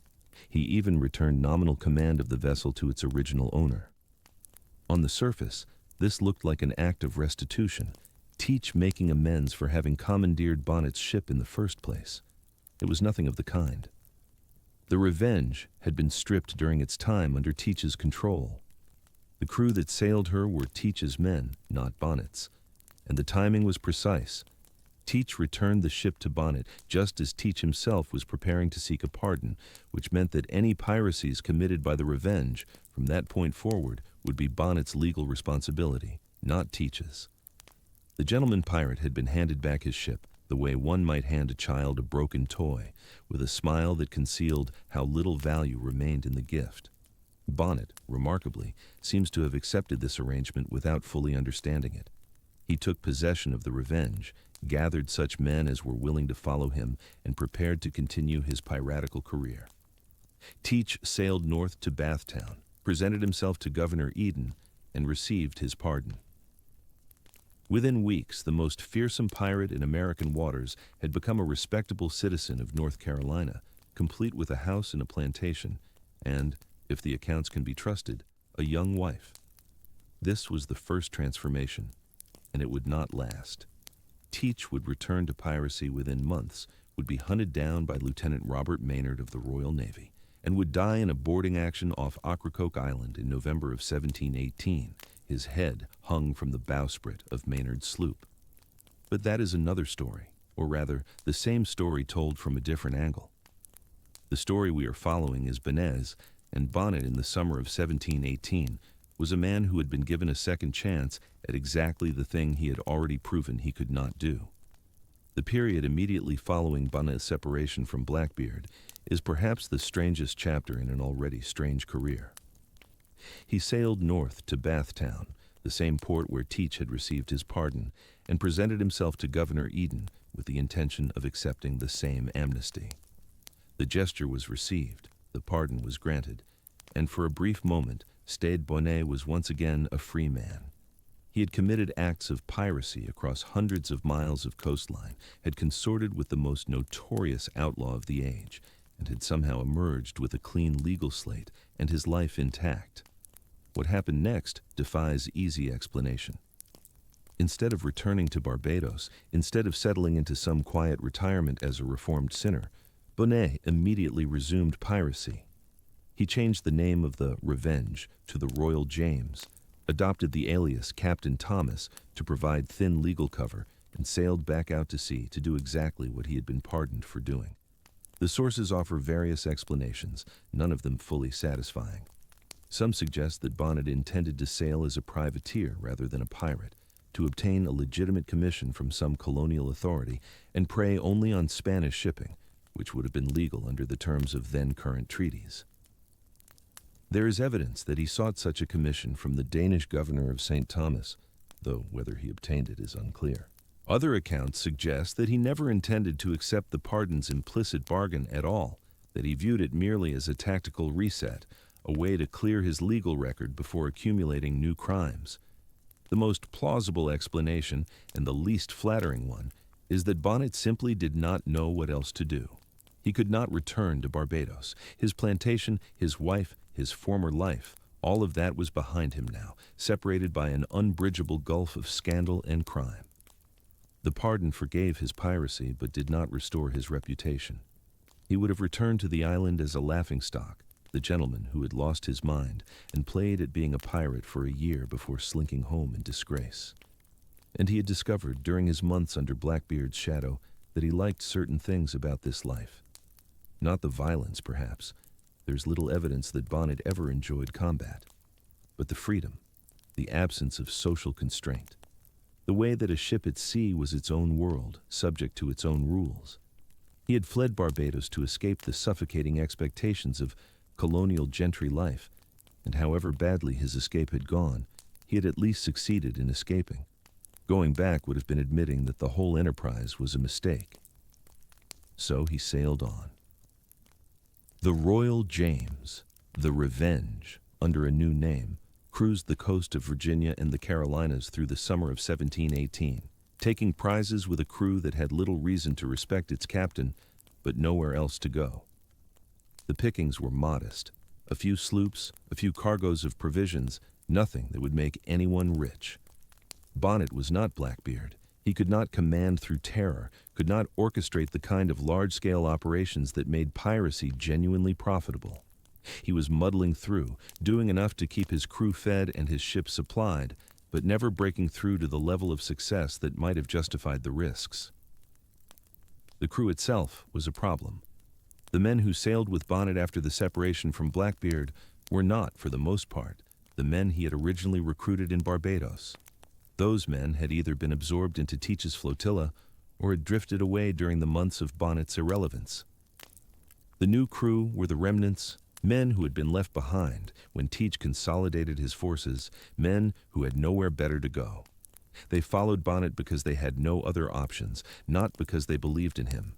He even returned nominal command of the vessel to its original owner. On the surface, this looked like an act of restitution, Teach making amends for having commandeered Bonnet's ship in the first place. It was nothing of the kind. The Revenge had been stripped during its time under Teach's control. The crew that sailed her were Teach's men, not Bonnet's, and the timing was precise. Teach returned the ship to Bonnet just as Teach himself was preparing to seek a pardon, which meant that any piracies committed by the Revenge from that point forward would be Bonnet's legal responsibility, not Teach's. The gentleman pirate had been handed back his ship the way one might hand a child a broken toy, with a smile that concealed how little value remained in the gift. Bonnet, remarkably, seems to have accepted this arrangement without fully understanding it. He took possession of the Revenge, gathered such men as were willing to follow him, and prepared to continue his piratical career. Teach sailed north to Bathtown, presented himself to Governor Eden, and received his pardon. Within weeks, the most fearsome pirate in American waters had become a respectable citizen of North Carolina, complete with a house and a plantation, and, if the accounts can be trusted, a young wife. This was the first transformation, and it would not last. Teach would return to piracy within months, would be hunted down by Lieutenant Robert Maynard of the Royal Navy, and would die in a boarding action off Ocracoke Island in November of 1718, his head hung from the bowsprit of Maynard's sloop. But that is another story, or rather, the same story told from a different angle. The story we are following is Bonnet's, and Bonnet in the summer of 1718 was a man who had been given a second chance at exactly the thing he had already proven he could not do. The period immediately following Bonnet's separation from Blackbeard is perhaps the strangest chapter in an already strange career. He sailed north to Bathtown, the same port where Teach had received his pardon, and presented himself to Governor Eden with the intention of accepting the same amnesty. The gesture was received, the pardon was granted, and for a brief moment, Stede Bonnet was once again a free man. He had committed acts of piracy across hundreds of miles of coastline, had consorted with the most notorious outlaw of the age, and had somehow emerged with a clean legal slate and his life intact. What happened next defies easy explanation. Instead of returning to Barbados, instead of settling into some quiet retirement as a reformed sinner, Bonnet immediately resumed piracy. He changed the name of the Revenge to the Royal James, adopted the alias Captain Thomas to provide thin legal cover, and sailed back out to sea to do exactly what he had been pardoned for doing. The sources offer various explanations, none of them fully satisfying. Some suggest that Bonnet intended to sail as a privateer rather than a pirate, to obtain a legitimate commission from some colonial authority and prey only on Spanish shipping, which would have been legal under the terms of then-current treaties. There is evidence that he sought such a commission from the Danish governor of St. Thomas, though whether he obtained it is unclear. Other accounts suggest that he never intended to accept the pardon's implicit bargain at all, that he viewed it merely as a tactical reset, a way to clear his legal record before accumulating new crimes. The most plausible explanation, and the least flattering one, is that Bonnet simply did not know what else to do. He could not return to Barbados. His plantation, his wife, his former life, all of that was behind him now, separated by an unbridgeable gulf of scandal and crime. The pardon forgave his piracy but did not restore his reputation. He would have returned to the island as a laughingstock, the gentleman who had lost his mind and played at being a pirate for a year before slinking home in disgrace. And he had discovered during his months under Blackbeard's shadow that he liked certain things about this life. Not the violence, perhaps. There's little evidence that Bonnet ever enjoyed combat. But the freedom, the absence of social constraint, the way that a ship at sea was its own world, subject to its own rules. He had fled Barbados to escape the suffocating expectations of colonial gentry life, and however badly his escape had gone, he had at least succeeded in escaping. Going back would have been admitting that the whole enterprise was a mistake. So he sailed on. The Royal James, the Revenge, under a new name, cruised the coast of Virginia and the Carolinas through the summer of 1718, taking prizes with a crew that had little reason to respect its captain, but nowhere else to go. The pickings were modest. A few sloops, a few cargoes of provisions, nothing that would make anyone rich. Bonnet was not Blackbeard. He could not command through terror, could not orchestrate the kind of large-scale operations that made piracy genuinely profitable. He was muddling through, doing enough to keep his crew fed and his ship supplied, but never breaking through to the level of success that might have justified the risks. The crew itself was a problem. The men who sailed with Bonnet after the separation from Blackbeard were not, for the most part, the men he had originally recruited in Barbados. Those men had either been absorbed into Teach's flotilla or had drifted away during the months of Bonnet's irrelevance. The new crew were the remnants, men who had been left behind when Teach consolidated his forces, men who had nowhere better to go. They followed Bonnet because they had no other options, not because they believed in him.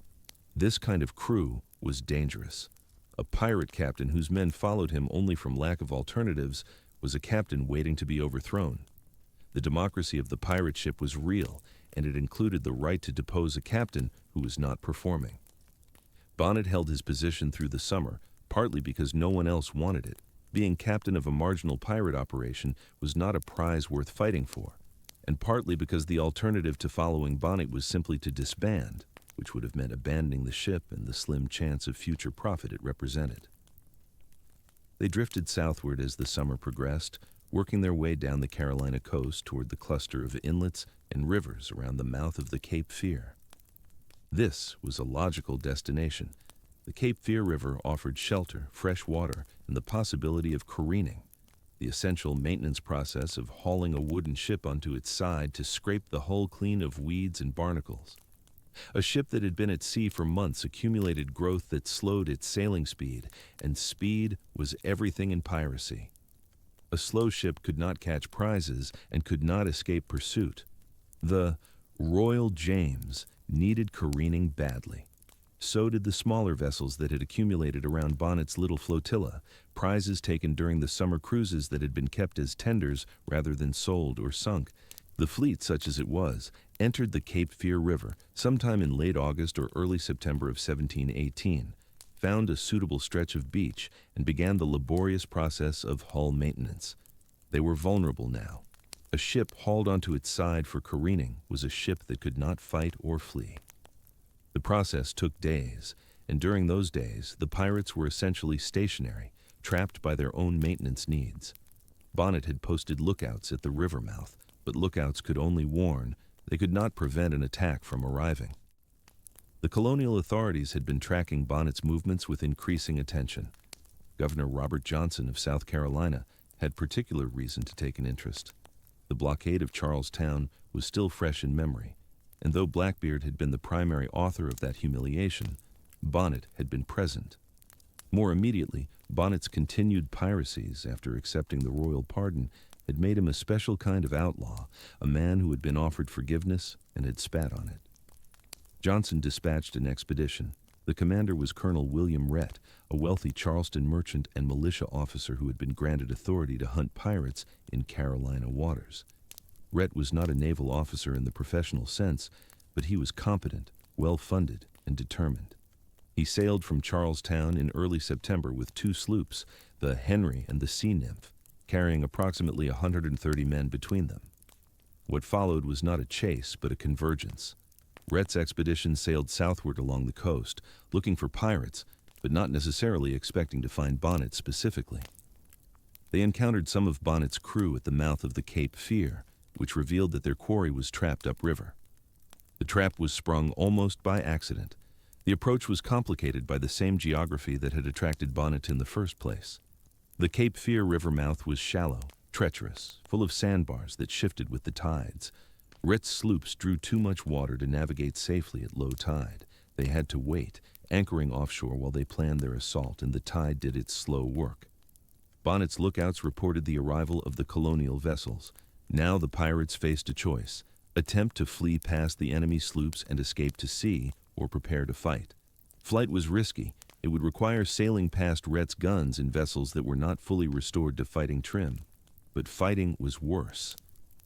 This kind of crew was dangerous. A pirate captain whose men followed him only from lack of alternatives was a captain waiting to be overthrown. The democracy of the pirate ship was real, and it included the right to depose a captain who was not performing. Bonnet held his position through the summer, partly because no one else wanted it. Being captain of a marginal pirate operation was not a prize worth fighting for, and partly because the alternative to following Bonnet was simply to disband, which would have meant abandoning the ship and the slim chance of future profit it represented. They drifted southward as the summer progressed, working their way down the Carolina coast toward the cluster of inlets and rivers around the mouth of the Cape Fear. This was a logical destination. The Cape Fear River offered shelter, fresh water, and the possibility of careening, the essential maintenance process of hauling a wooden ship onto its side to scrape the hull clean of weeds and barnacles. A ship that had been at sea for months accumulated growth that slowed its sailing speed, and speed was everything in piracy. A slow ship could not catch prizes and could not escape pursuit. The Royal James needed careening badly. So did the smaller vessels that had accumulated around Bonnet's little flotilla, prizes taken during the summer cruises that had been kept as tenders rather than sold or sunk. The fleet, such as it was, entered the Cape Fear River sometime in late August or early September of 1718, found a suitable stretch of beach, and began the laborious process of hull maintenance. They were vulnerable now. A ship hauled onto its side for careening was a ship that could not fight or flee. The process took days, and during those days, the pirates were essentially stationary, trapped by their own maintenance needs. Bonnet had posted lookouts at the river mouth, but lookouts could only warn. They could not prevent an attack from arriving. The colonial authorities had been tracking Bonnet's movements with increasing attention. Governor Robert Johnson of South Carolina had particular reason to take an interest. The blockade of Charlestown was still fresh in memory, and though Blackbeard had been the primary author of that humiliation, Bonnet had been present. More immediately, Bonnet's continued piracies after accepting the royal pardon had made him a special kind of outlaw, a man who had been offered forgiveness and had spat on it. Johnson dispatched an expedition. The commander was Colonel William Rhett, a wealthy Charleston merchant and militia officer who had been granted authority to hunt pirates in Carolina waters. Rhett was not a naval officer in the professional sense, but he was competent, well-funded, and determined. He sailed from Charlestown in early September with 2 sloops, the Henry and the Sea Nymph, carrying approximately 130 men between them. What followed was not a chase, but a convergence. Rhett's expedition sailed southward along the coast, looking for pirates, but not necessarily expecting to find Bonnet specifically. They encountered some of Bonnet's crew at the mouth of the Cape Fear, which revealed that their quarry was trapped upriver. The trap was sprung almost by accident. The approach was complicated by the same geography that had attracted Bonnet in the first place. The Cape Fear river mouth was shallow, treacherous, full of sandbars that shifted with the tides. Rhett's sloops drew too much water to navigate safely at low tide. They had to wait, anchoring offshore while they planned their assault, and the tide did its slow work. Bonnet's lookouts reported the arrival of the colonial vessels. Now the pirates faced a choice: attempt to flee past the enemy sloops and escape to sea, or prepare to fight. Flight was risky. It would require sailing past Rhett's guns in vessels that were not fully restored to fighting trim. But fighting was worse.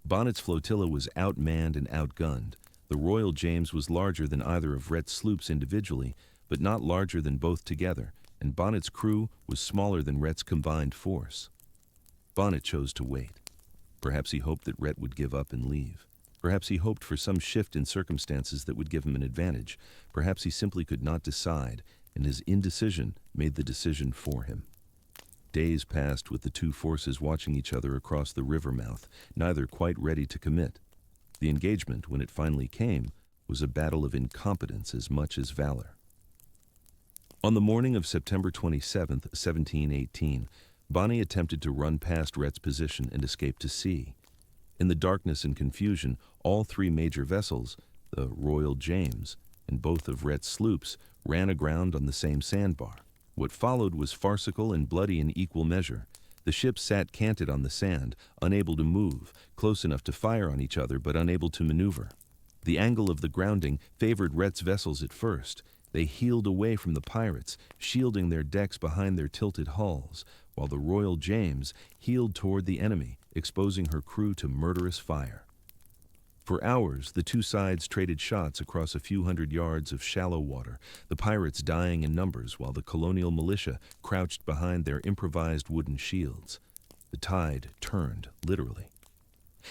Bonnet's flotilla was outmanned and outgunned. The Royal James was larger than either of Rhett's sloops individually, but not larger than both together, and Bonnet's crew was smaller than Rhett's combined force. Bonnet chose to wait. Perhaps he hoped that Rhett would give up and leave. Perhaps he hoped for some shift in circumstances that would give him an advantage. Perhaps he simply could not decide, and his indecision made the decision for him. Days passed with the 2 forces watching each other across the river mouth, neither quite ready to commit. The engagement, when it finally came, was a battle of incompetence as much as valor. On the morning of September 27, 1718, Bonnet attempted to run past Rhett's position and escape to sea. In the darkness and confusion, all 3 major vessels, the Royal James and both of Rhett's sloops, ran aground on the same sandbar. What followed was farcical and bloody in equal measure. The ships sat canted on the sand, unable to move, close enough to fire on each other but unable to maneuver. The angle of the grounding favored Rhett's vessels at first. They heeled away from the pirates, shielding their decks behind their tilted hulls, while the Royal James heeled toward the enemy, exposing her crew to murderous fire. For hours, the 2 sides traded shots across a few hundred yards of shallow water, the pirates dying in numbers while the colonial militia crouched behind their improvised wooden shields. The tide turned, literally.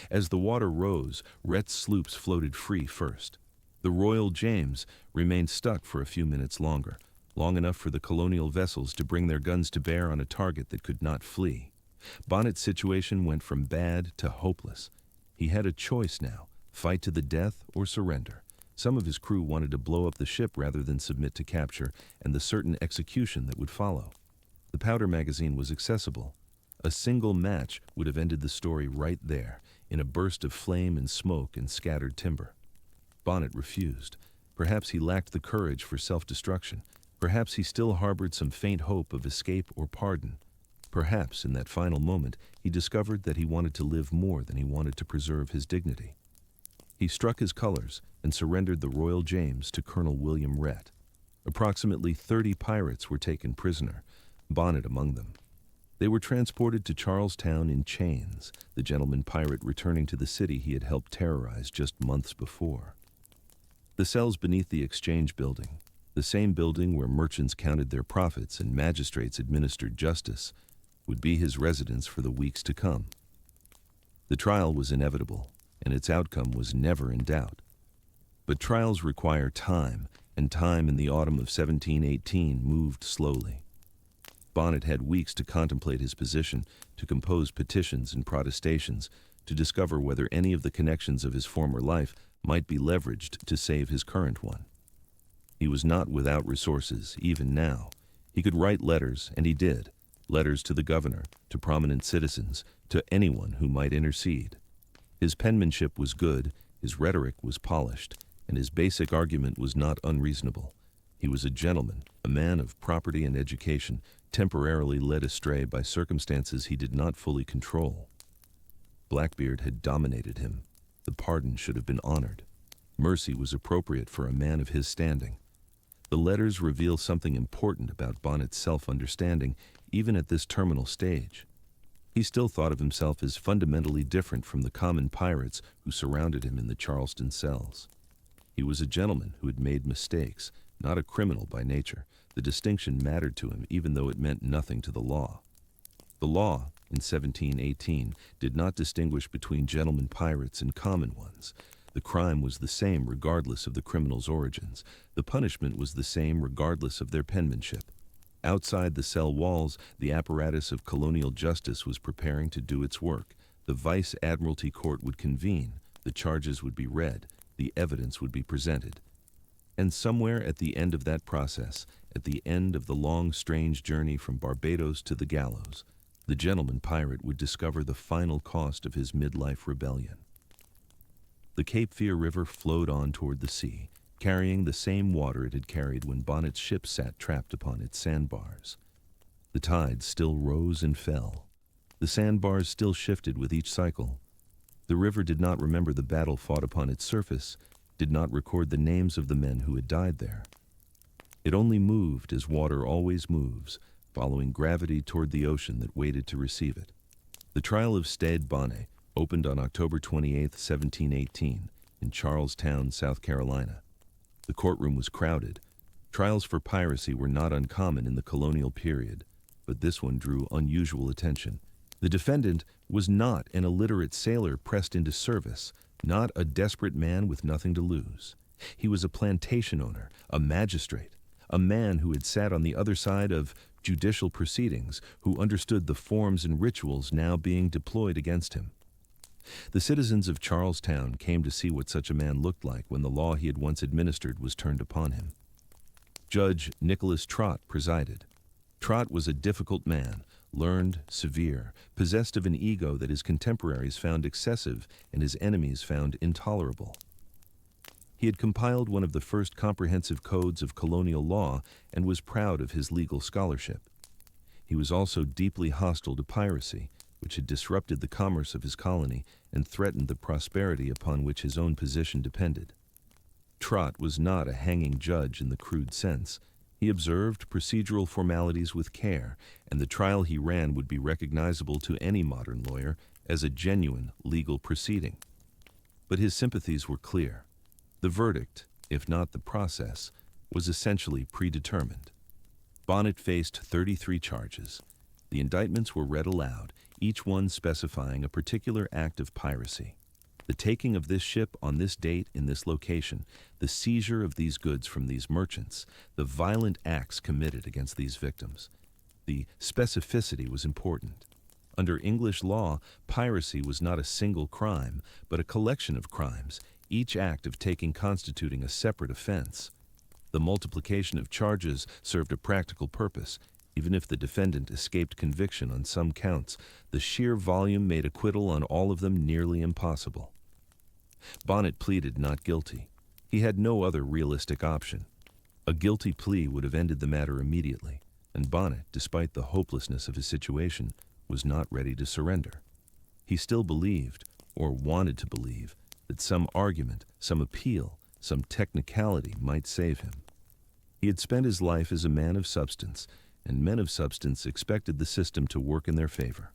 As the water rose, Rhett's sloops floated free first. The Royal James remained stuck for a few minutes longer, long enough for the colonial vessels to bring their guns to bear on a target that could not flee. Bonnet's situation went from bad to hopeless. He had a choice now: fight to the death or surrender. Some of his crew wanted to blow up the ship rather than submit to capture and the certain execution that would follow. The powder magazine was accessible. A single match would have ended the story right there, in a burst of flame and smoke and scattered timber. Bonnet refused. Perhaps he lacked the courage for self-destruction. Perhaps he still harbored some faint hope of escape or pardon. Perhaps, in that final moment, he discovered that he wanted to live more than he wanted to preserve his dignity. He struck his colors and surrendered the Royal James to Colonel William Rhett. Approximately 30 pirates were taken prisoner, Bonnet among them. They were transported to Charlestown in chains, the gentleman pirate returning to the city he had helped terrorize just months before. The cells beneath the exchange building, the same building where merchants counted their profits and magistrates administered justice, would be his residence for the weeks to come. The trial was inevitable, and its outcome was never in doubt. But trials require time, and time in the autumn of 1718 moved slowly. Bonnet had weeks to contemplate his position, to compose petitions and protestations, to discover whether any of the connections of his former life might be leveraged to save his current one. He was not without resources, even now. He could write letters, and he did. Letters to the governor, to prominent citizens, to anyone who might intercede. His penmanship was good, his rhetoric was polished, and his basic argument was not unreasonable. He was a gentleman, a man of property and education, temporarily led astray by circumstances he did not fully control. Blackbeard had dominated him. The pardon should have been honored. Mercy was appropriate for a man of his standing. The letters reveal something important about Bonnet's self-understanding, even at this terminal stage. He still thought of himself as fundamentally different from the common pirates who surrounded him in the Charleston cells. He was a gentleman who had made mistakes, not a criminal by nature. The distinction mattered to him, even though it meant nothing to the law. The law, in 1718, did not distinguish between gentlemen pirates and common ones. The crime was the same regardless of the criminal's origins. The punishment was the same regardless of their penmanship. Outside the cell walls, the apparatus of colonial justice was preparing to do its work. The Vice Admiralty Court would convene, the charges would be read, the evidence would be presented. And somewhere at the end of that process, at the end of the long, strange journey from Barbados to the gallows, the gentleman pirate would discover the final cost of his midlife rebellion. The Cape Fear River flowed on toward the sea, carrying the same water it had carried when Bonnet's ship sat trapped upon its sandbars. The tides still rose and fell. The sandbars still shifted with each cycle. The river did not remember the battle fought upon its surface, did not record the names of the men who had died there. It only moved as water always moves, following gravity toward the ocean that waited to receive it. The trial of Stede Bonnet opened on October 28, 1718, in Charlestown, South Carolina. The courtroom was crowded. Trials for piracy were not uncommon in the colonial period, but this one drew unusual attention. The defendant was not an illiterate sailor pressed into service, not a desperate man with nothing to lose. He was a plantation owner, a magistrate, a man who had sat on the other side of judicial proceedings, who understood the forms and rituals now being deployed against him. The citizens of Charlestown came to see what such a man looked like when the law he had once administered was turned upon him. Judge Nicholas Trott presided. Trott was a difficult man, learned, severe, possessed of an ego that his contemporaries found excessive and his enemies found intolerable. He had compiled one of the first comprehensive codes of colonial law and was proud of his legal scholarship. He was also deeply hostile to piracy, which had disrupted the commerce of his colony and threatened the prosperity upon which his own position depended. Trott was not a hanging judge in the crude sense. He observed procedural formalities with care, and the trial he ran would be recognizable to any modern lawyer as a genuine legal proceeding. But his sympathies were clear. The verdict, if not the process, was essentially predetermined. Bonnet faced 33 charges. The indictments were read aloud, each one specifying a particular act of piracy. The taking of this ship on this date in this location, the seizure of these goods from these merchants, the violent acts committed against these victims. The specificity was important. Under English law, piracy was not a single crime, but a collection of crimes, each act of taking constituting a separate offense. The multiplication of charges served a practical purpose. Even if the defendant escaped conviction on some counts, the sheer volume made acquittal on all of them nearly impossible. Bonnet pleaded not guilty. He had no other realistic option. A guilty plea would have ended the matter immediately, and Bonnet, despite the hopelessness of his situation, was not ready to surrender. He still believed, or wanted to believe, that some argument, some appeal, some technicality might save him. He had spent his life as a man of substance, and men of substance expected the system to work in their favor.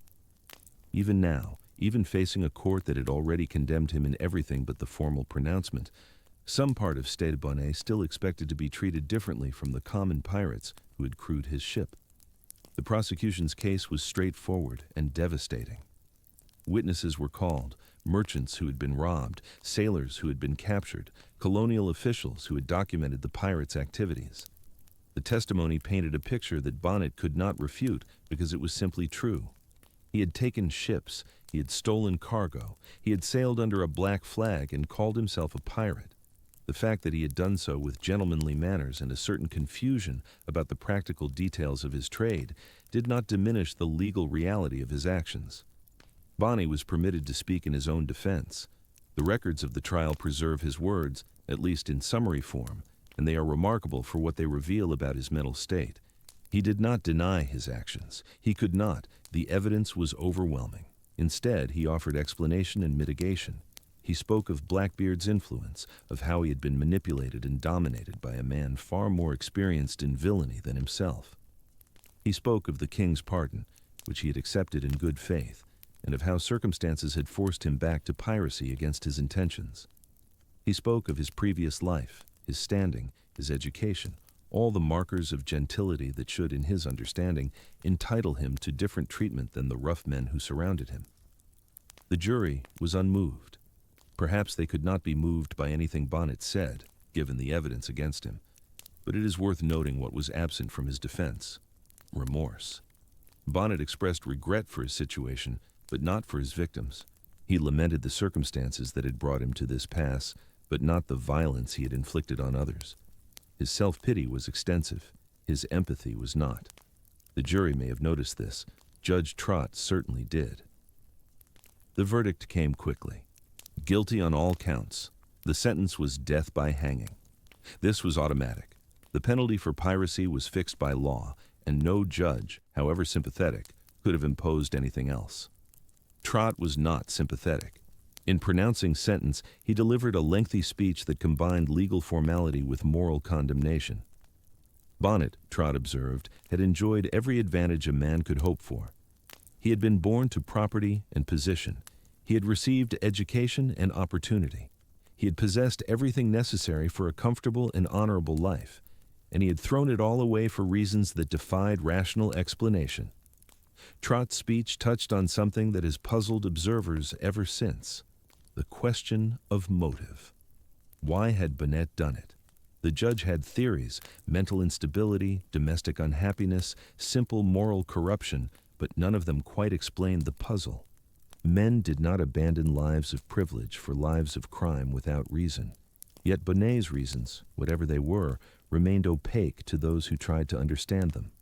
Even now, even facing a court that had already condemned him in everything but the formal pronouncement, some part of Stede Bonnet still expected to be treated differently from the common pirates who had crewed his ship. The prosecution's case was straightforward and devastating. Witnesses were called, merchants who had been robbed, sailors who had been captured, colonial officials who had documented the pirates' activities. The testimony painted a picture that Bonnet could not refute because it was simply true. He had taken ships, he had stolen cargo, he had sailed under a black flag and called himself a pirate. The fact that he had done so with gentlemanly manners and a certain confusion about the practical details of his trade did not diminish the legal reality of his actions. Bonnet was permitted to speak in his own defense. The records of the trial preserve his words, at least in summary form, and they are remarkable for what they reveal about his mental state. He did not deny his actions. He could not. The evidence was overwhelming. Instead, he offered explanation and mitigation. He spoke of Blackbeard's influence, of how he had been manipulated and dominated by a man far more experienced in villainy than himself. He spoke of the king's pardon, which he had accepted in good faith, and of how circumstances had forced him back to piracy against his intentions. He spoke of his previous life, his standing, his education, all the markers of gentility that should, in his understanding, entitle him to different treatment than the rough men who surrounded him. The jury was unmoved. Perhaps they could not be moved by anything Bonnet said, given the evidence against him, but it is worth noting what was absent from his defense: remorse. Bonnet expressed regret for his situation, but not for his victims. He lamented the circumstances that had brought him to this pass, but not the violence he had inflicted on others. His self-pity was extensive. His empathy was not. The jury may have noticed this. Judge Trott certainly did. The verdict came quickly. Guilty on all counts. The sentence was death by hanging. This was automatic. The penalty for piracy was fixed by law, and no judge, however sympathetic, could have imposed anything else. Trott was not sympathetic. In pronouncing sentence, he delivered a lengthy speech that combined legal formality with moral condemnation. Bonnet, Trott observed, had enjoyed every advantage a man could hope for. He had been born to property and position. He had received education and opportunity. He had possessed everything necessary for a comfortable and honorable life, and he had thrown it all away for reasons that defied rational explanation. Trott's speech touched on something that has puzzled observers ever since: the question of motive. Why had Bonnet done it? The judge had theories: mental instability, domestic unhappiness, simple moral corruption, but none of them quite explained the puzzle. Men did not abandon lives of privilege for lives of crime without reason. Yet Bonnet's reasons, whatever they were, remained opaque to those who tried to understand them.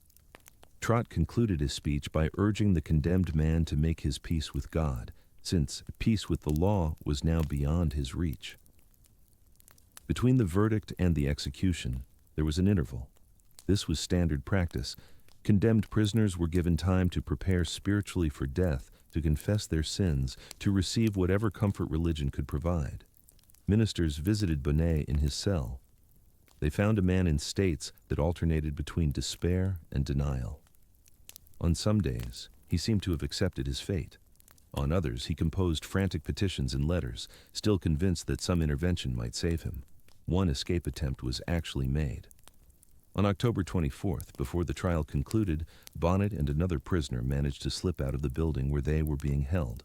Trott concluded his speech by urging the condemned man to make his peace with God, since peace with the law was now beyond his reach. Between the verdict and the execution, there was an interval. This was standard practice. Condemned prisoners were given time to prepare spiritually for death, to confess their sins, to receive whatever comfort religion could provide. Ministers visited Bonnet in his cell. They found a man in states that alternated between despair and denial. On some days, he seemed to have accepted his fate. On others, he composed frantic petitions and letters, still convinced that some intervention might save him. One escape attempt was actually made. On October 24th, before the trial concluded, Bonnet and another prisoner managed to slip out of the building where they were being held.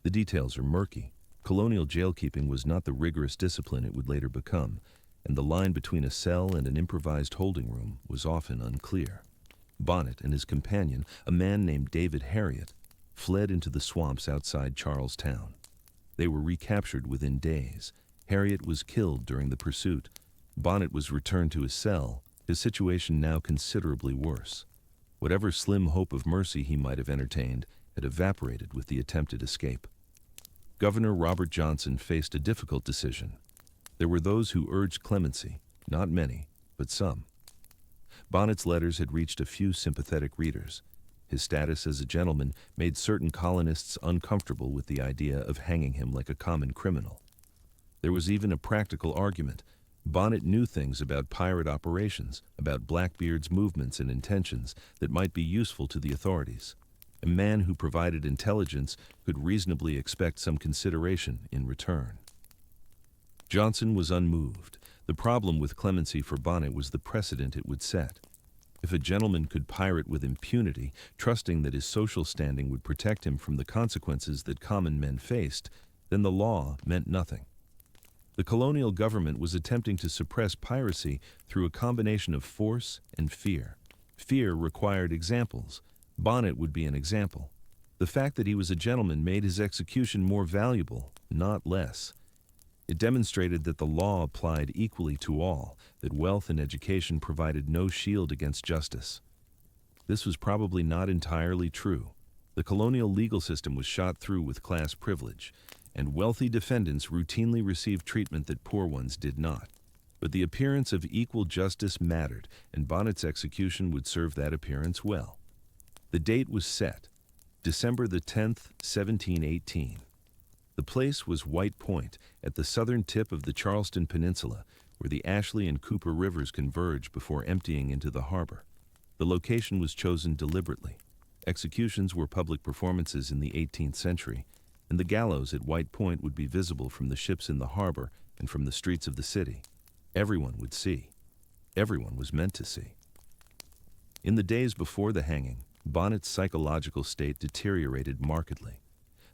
The details are murky. Colonial jailkeeping was not the rigorous discipline it would later become, and the line between a cell and an improvised holding room was often unclear. Bonnet and his companion, a man named David Harriet, fled into the swamps outside Charlestown. They were recaptured within days. Harriet was killed during the pursuit. Bonnet was returned to his cell, his situation now considerably worse. Whatever slim hope of mercy he might have entertained had evaporated with the attempted escape. Governor Robert Johnson faced a difficult decision. There were those who urged clemency, not many, but some. Bonnet's letters had reached a few sympathetic readers. His status as a gentleman made certain colonists uncomfortable with the idea of hanging him like a common criminal. There was even a practical argument. Bonnet knew things about pirate operations, about Blackbeard's movements and intentions that might be useful to the authorities. A man who provided intelligence could reasonably expect some consideration in return. Johnson was unmoved. The problem with clemency for Bonnet was the precedent it would set. If a gentleman could pirate with impunity, trusting that his social standing would protect him from the consequences that common men faced, then the law meant nothing. The colonial government was attempting to suppress piracy through a combination of force and fear. Fear required examples. Bonnet would be an example. The fact that he was a gentleman made his execution more valuable, not less. It demonstrated that the law applied equally to all, that wealth and education provided no shield against justice. This was probably not entirely true. The colonial legal system was shot through with class privilege, and wealthy defendants routinely received treatment that poor ones did not. But the appearance of equal justice mattered, and Bonnet's execution would serve that appearance well. The date was set, December the 10th, 1718. The place was White Point, at the southern tip of the Charleston Peninsula, where the Ashley and Cooper rivers converge before emptying into the harbor. The location was chosen deliberately. Executions were public performances in the 18th century, and the gallows at White Point would be visible from the ships in the harbor and from the streets of the city. Everyone would see. Everyone was meant to see. In the days before the hanging, Bonnet's psychological state deteriorated markedly.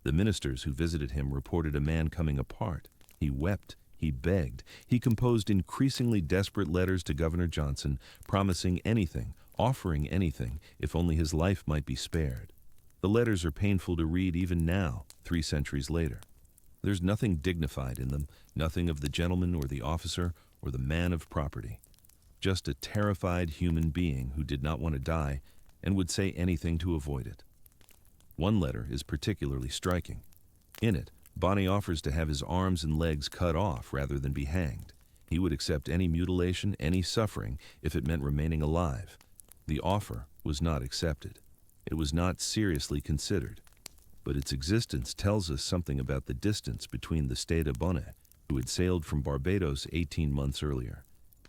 The ministers who visited him reported a man coming apart. He wept, he begged, he composed increasingly desperate letters to Governor Johnson, promising anything, offering anything, if only his life might be spared. The letters are painful to read even now, 3 centuries later. There's nothing dignified in them, nothing of the gentleman or the officer or the man of property. Just a terrified human being who did not want to die and would say anything to avoid it. One letter is particularly striking. In it, Bonnet offers to have his arms and legs cut off rather than be hanged. He would accept any mutilation, any suffering, if it meant remaining alive. The offer was not accepted. It was not seriously considered. But its existence tells us something about the distance between the Stede Bonnet, who had sailed from Barbados 18 months earlier,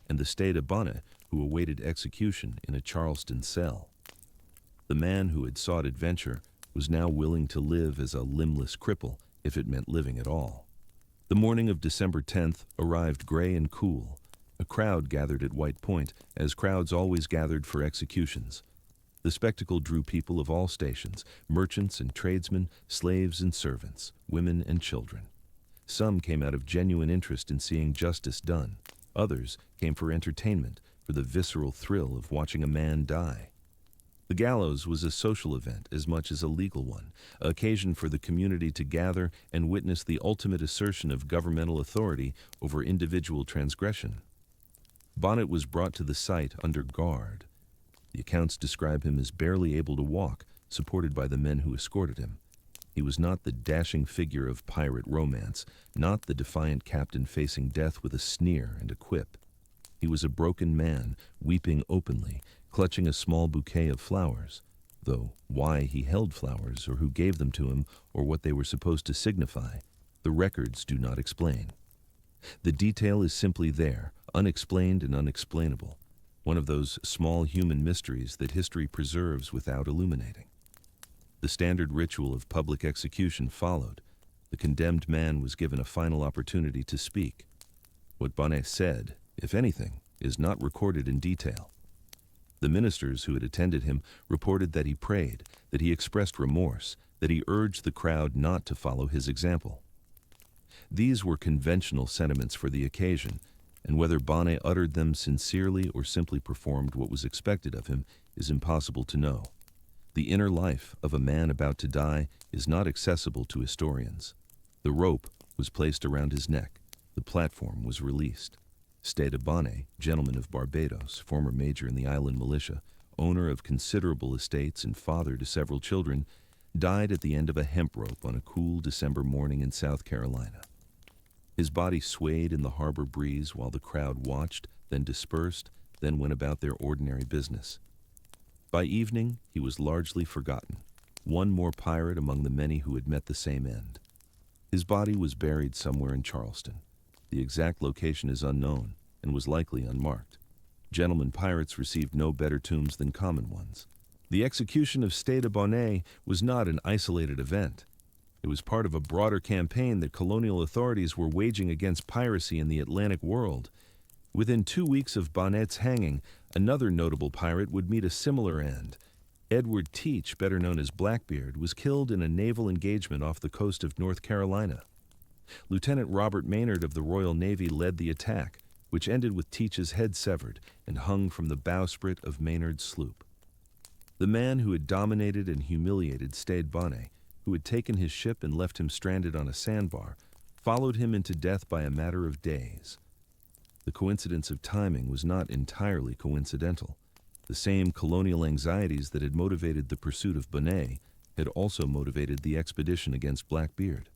and the Stede Bonnet, who awaited execution in a Charleston cell. The man who had sought adventure was now willing to live as a limbless cripple, if it meant living at all. The morning of December 10th arrived gray and cool. A crowd gathered at White Point, as crowds always gathered for executions. The spectacle drew people of all stations, merchants and tradesmen, slaves and servants, women and children. Some came out of genuine interest in seeing justice done. Others came for entertainment, for the visceral thrill of watching a man die. The gallows was a social event as much as a legal one, an occasion for the community to gather and witness the ultimate assertion of governmental authority over individual transgression. Bonnet was brought to the site under guard. The accounts describe him as barely able to walk, supported by the men who escorted him. He was not the dashing figure of pirate romance, not the defiant captain facing death with a sneer and a quip. He was a broken man, weeping openly, clutching a small bouquet of flowers, though why he held flowers, or who gave them to him, or what they were supposed to signify, the records do not explain. The detail is simply there, unexplained and unexplainable, one of those small human mysteries that history preserves without illuminating. The standard ritual of public execution followed. The condemned man was given a final opportunity to speak. What Bonnet said, if anything, is not recorded in detail. The ministers who had attended him reported that he prayed, that he expressed remorse, that he urged the crowd not to follow his example. These were conventional sentiments for the occasion, and whether Bonnet uttered them sincerely or simply performed what was expected of him is impossible to know. The inner life of a man about to die is not accessible to historians. The rope was placed around his neck. The platform was released. Stede Bonnet, gentleman of Barbados, former major in the island militia, owner of considerable estates and father to several children, died at the end of a hemp rope on a cool December morning in South Carolina. His body swayed in the harbor breeze while the crowd watched, then dispersed, then went about their ordinary business. By evening, he was largely forgotten, one more pirate among the many who had met the same end. His body was buried somewhere in Charleston. The exact location is unknown. and was likely unmarked. Gentlemen pirates received no better tombs than common ones. The execution of Stede Bonnet was not an isolated event. It was part of a broader campaign that colonial authorities were waging against piracy in the Atlantic world. Within 2 weeks of Bonnet's hanging, another notable pirate would meet a similar end. Edward Teach, better known as Blackbeard, was killed in a naval engagement off the coast of North Carolina. Lieutenant Robert Maynard of the Royal Navy led the attack, which ended with Teach's head severed and hung from the bowsprit of Maynard's sloop. The man who had dominated and humiliated Stede Bonnet, who had taken his ship and left him stranded on a sandbar, followed him into death by a matter of days. The coincidence of timing was not entirely coincidental. The same colonial anxieties that had motivated the pursuit of Bonnet had also motivated the expedition against Blackbeard.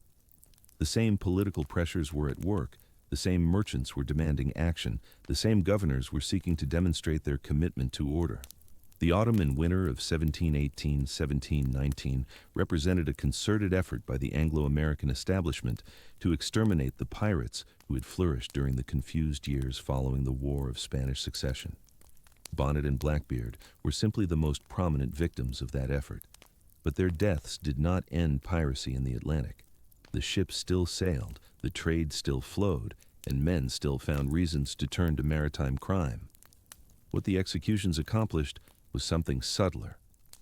The same political pressures were at work, the same merchants were demanding action, the same governors were seeking to demonstrate their commitment to order. The autumn and winter of 1718-1719 represented a concerted effort by the Anglo-American establishment to exterminate the pirates who had flourished during the confused years following the War of Spanish Succession. Bonnet and Blackbeard were simply the most prominent victims of that effort. But their deaths did not end piracy in the Atlantic. The ships still sailed, the trade still flowed, and men still found reasons to turn to maritime crime. What the executions accomplished was something subtler.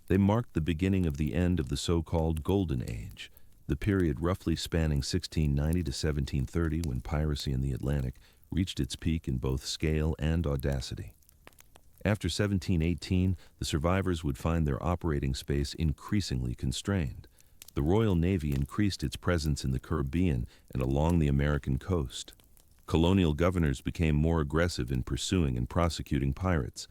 They marked the beginning of the end of the so-called Golden Age, the period roughly spanning 1690 to 1730 when piracy in the Atlantic reached its peak in both scale and audacity. After 1718, the survivors would find their operating space increasingly constrained. The Royal Navy increased its presence in the Caribbean and along the American coast. Colonial governors became more aggressive in pursuing and prosecuting pirates.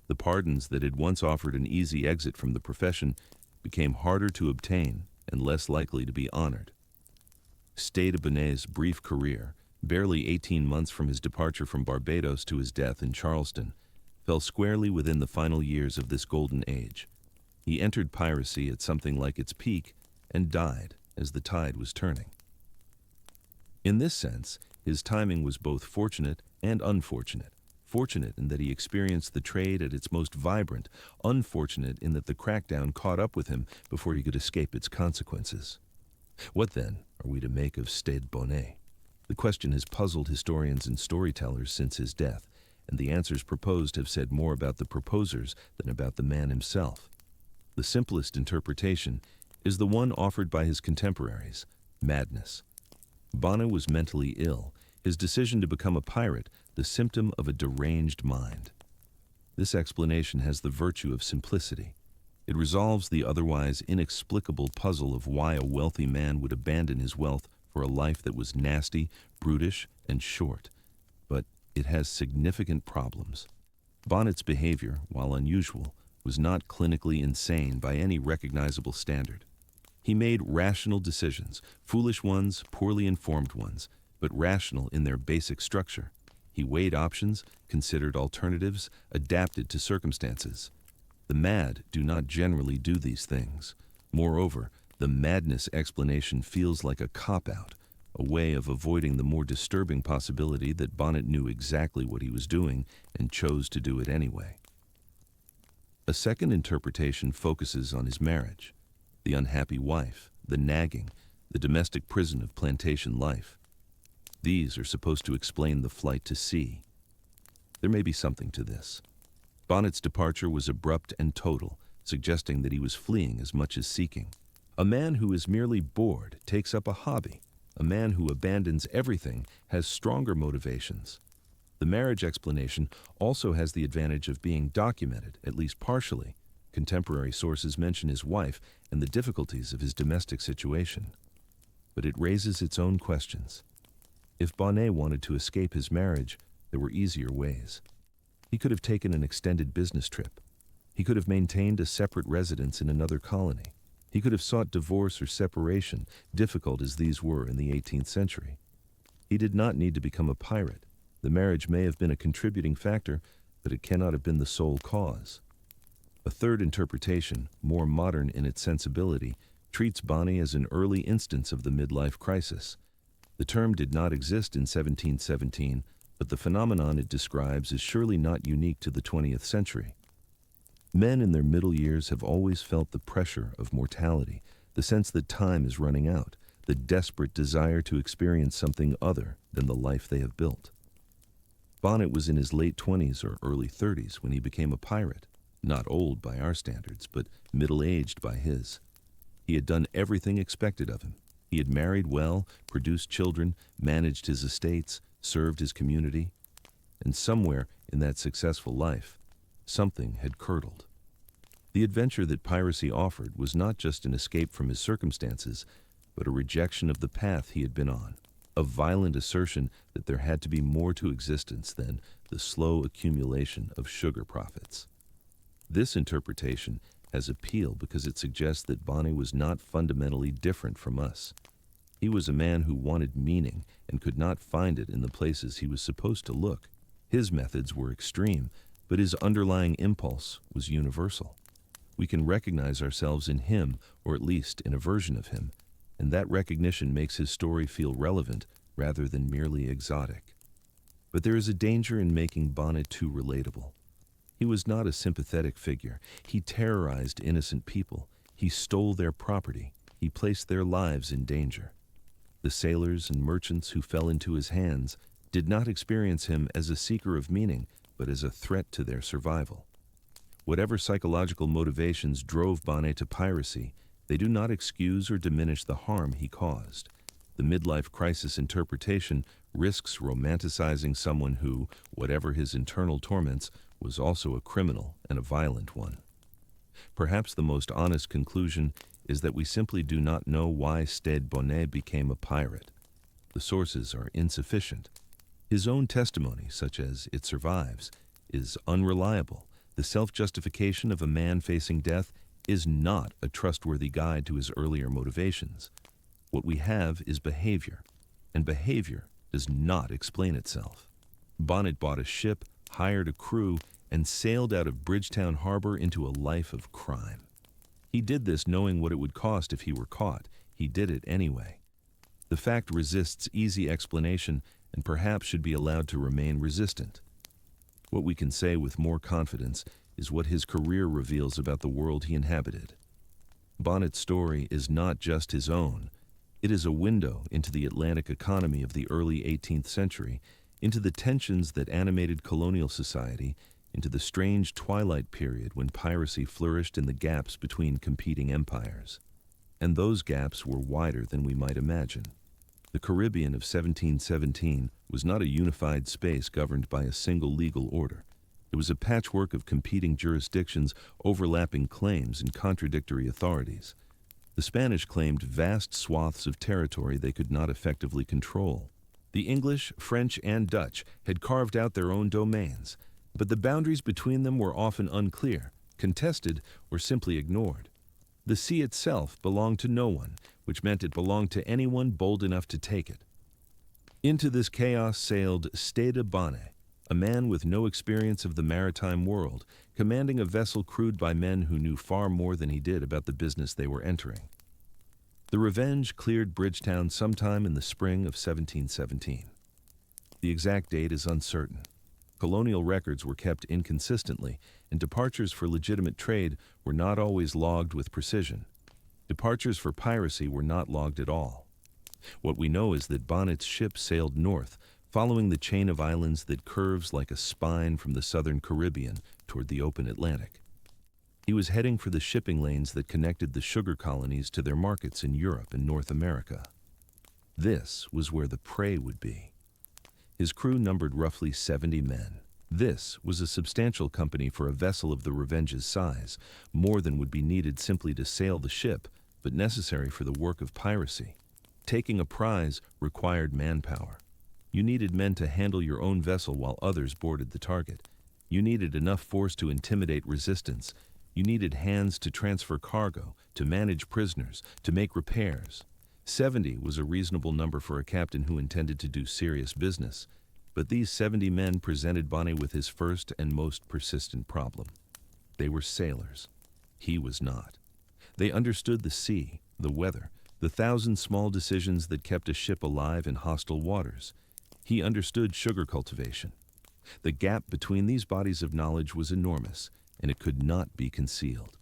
The pardons that had once offered an easy exit from the profession became harder to obtain and less likely to be honored. Stede Bonnet's brief career, barely 18 months from his departure from Barbados to his death in Charleston, fell squarely within the final years of this golden age. He entered piracy at something like its peak and died as the tide was turning. In this sense, his timing was both fortunate and unfortunate. Fortunate in that he experienced the trade at its most vibrant, unfortunate in that the crackdown caught up with him before he could escape its consequences. What, then, are we to make of Stede Bonnet? The question has puzzled historians and storytellers since his death, and the answers proposed have said more about the proposers than about the man himself. The simplest interpretation is the one offered by his contemporaries: madness. Bonnet was mentally ill, his decision to become a pirate the symptom of a deranged mind. This explanation has the virtue of simplicity. It resolves the otherwise inexplicable puzzle of why a wealthy man would abandon his wealth for a life that was nasty, brutish, and short. But it has significant problems. Bonnet's behavior, while unusual, was not clinically insane by any recognizable standard. He made rational decisions, foolish ones, poorly informed ones, but rational in their basic structure. He weighed options, considered alternatives, adapted to circumstances. The mad do not generally do these things. Moreover, the madness explanation feels like a cop-out, a way of avoiding the more disturbing possibility that Bonnet knew exactly what he was doing and chose to do it anyway. A second interpretation focuses on his marriage, the unhappy wife, the nagging, the domestic prison of plantation life. These are supposed to explain the flight to sea. There may be something to this. Bonnet's departure was abrupt and total, suggesting that he was fleeing as much as seeking. A man who is merely bored takes up a hobby. A man who abandons everything has stronger motivations. The marriage explanation also has the advantage of being documented, at least partially. Contemporary sources mention his wife and the difficulties of his domestic situation. But it raises its own questions. If Bonnet wanted to escape his marriage, there were easier ways. He could have taken an extended business trip. He could have maintained a separate residence in another colony. He could have sought divorce or separation, difficult as these were in the 18th century. He did not need to become a pirate. The marriage may have been a contributing factor, but it cannot have been the sole cause. A third interpretation, more modern in its sensibility, treats Bonnet as an early instance of the midlife crisis. The term did not exist in 1717, But the phenomenon it describes is surely not unique to the 20th century. Men in their middle years have always felt the pressure of mortality, the sense that time is running out, the desperate desire to experience something other than the life they have built. Bonnet was in his late 20s or early 30s when he became a pirate, not old by our standards, but middle-aged by his. He had done everything expected of him. He had married well, produced children, managed his estates, served his community, and somewhere in that successful life, something had curdled. The adventure that piracy offered was not just an escape from his circumstances, but a rejection of the path he had been on, a violent assertion that there had to be more to existence than the slow accumulation of sugar profits. This interpretation has appeal because it suggests that Bonnet was not fundamentally different from us. He was a man who wanted meaning and could not find it in the places he was supposed to look. His methods were extreme, but his underlying impulse was universal. We can recognize ourselves in him, or at least in a version of him, and that recognition makes his story feel relevant rather than merely exotic. But there is a danger in making Bonnet too relatable. He was not a sympathetic figure. He terrorized innocent people. He stole their property. He placed their lives in danger. The sailors and merchants who fell into his hands did not experience him as a seeker of meaning, but as a threat to their survival. Whatever psychological motivations drove Bonnet to piracy, they do not excuse or diminish the harm he caused. The midlife crisis interpretation risks romanticizing someone who, whatever his internal torments, was also a criminal and a violent one. Perhaps the most honest conclusion is that we simply do not know why Stede Bonnet became a pirate. The sources are insufficient. His own testimony, such as it survives, is unreliable. The self-justification of a man facing death is not a trustworthy guide to his earlier motivations. What we have is behavior, and behavior does not explain itself. Bonnet bought a ship, hired a crew, and sailed out of Bridgetown Harbor into a life of crime. He did this knowing what it would cost if he were caught. He did it anyway. The fact resists easy explanation and perhaps should be allowed to remain resistant. What we can say with more confidence is what his career reveals about the world he inhabited. Bonnet's story is not just his own. It is a window into the Atlantic economy of the early 18th century, into the tensions that animated colonial society, into the strange twilight period when piracy flourished in the gaps between competing empires. And those gaps were wider than we might imagine. The Caribbean of 1717 was not a unified space governed by a single legal order. It was a patchwork of competing jurisdictions, overlapping claims, and contradictory authorities. The Spanish claimed vast swaths of territory they could not effectively control. The English, French, and Dutch had carved out their own domains, but the boundaries between them were often unclear, contested, or simply ignored. The sea itself belonged to no one, which meant it belonged to anyone bold enough to take it. Into this chaos sailed Stede Bonnet, a man with no experience of the maritime world, commanding a vessel crewed by men who knew far more than he did about the business they were entering. The Revenge cleared Bridgetown sometime in the spring of 1717. The exact date is uncertain. Colonial records were kept inconsistently, and departures for legitimate trade were not always logged with precision. Departures for piracy were not logged at all. What we know is that Bonnet's ship sailed north, following the chain of islands that curves like a spine from the southern Caribbean toward the open Atlantic. He was heading for the shipping lanes that connected the sugar colonies to their markets in Europe and North America. This was where the prey would be. His crew numbered roughly 70 men. This was a substantial company for a vessel of the Revenge's size, more than would be needed simply to sail the ship, but necessary for the work of piracy. Taking a prize required manpower. You needed men to handle your own vessel while others boarded the target. You needed enough force to intimidate resistance. You needed hands to transfer cargo, to manage prisoners, to make repairs. 70 was a reasonable number for a captain who intended to do serious business, but these 70 men presented Bonnet with his first and most persistent problem. They were sailors. He was not. They understood the sea, the weather, the thousand small decisions that kept a ship alive in hostile waters. He understood sugar cultivation. The gap between these bodies of knowledge was enormous, and it could not be concealed.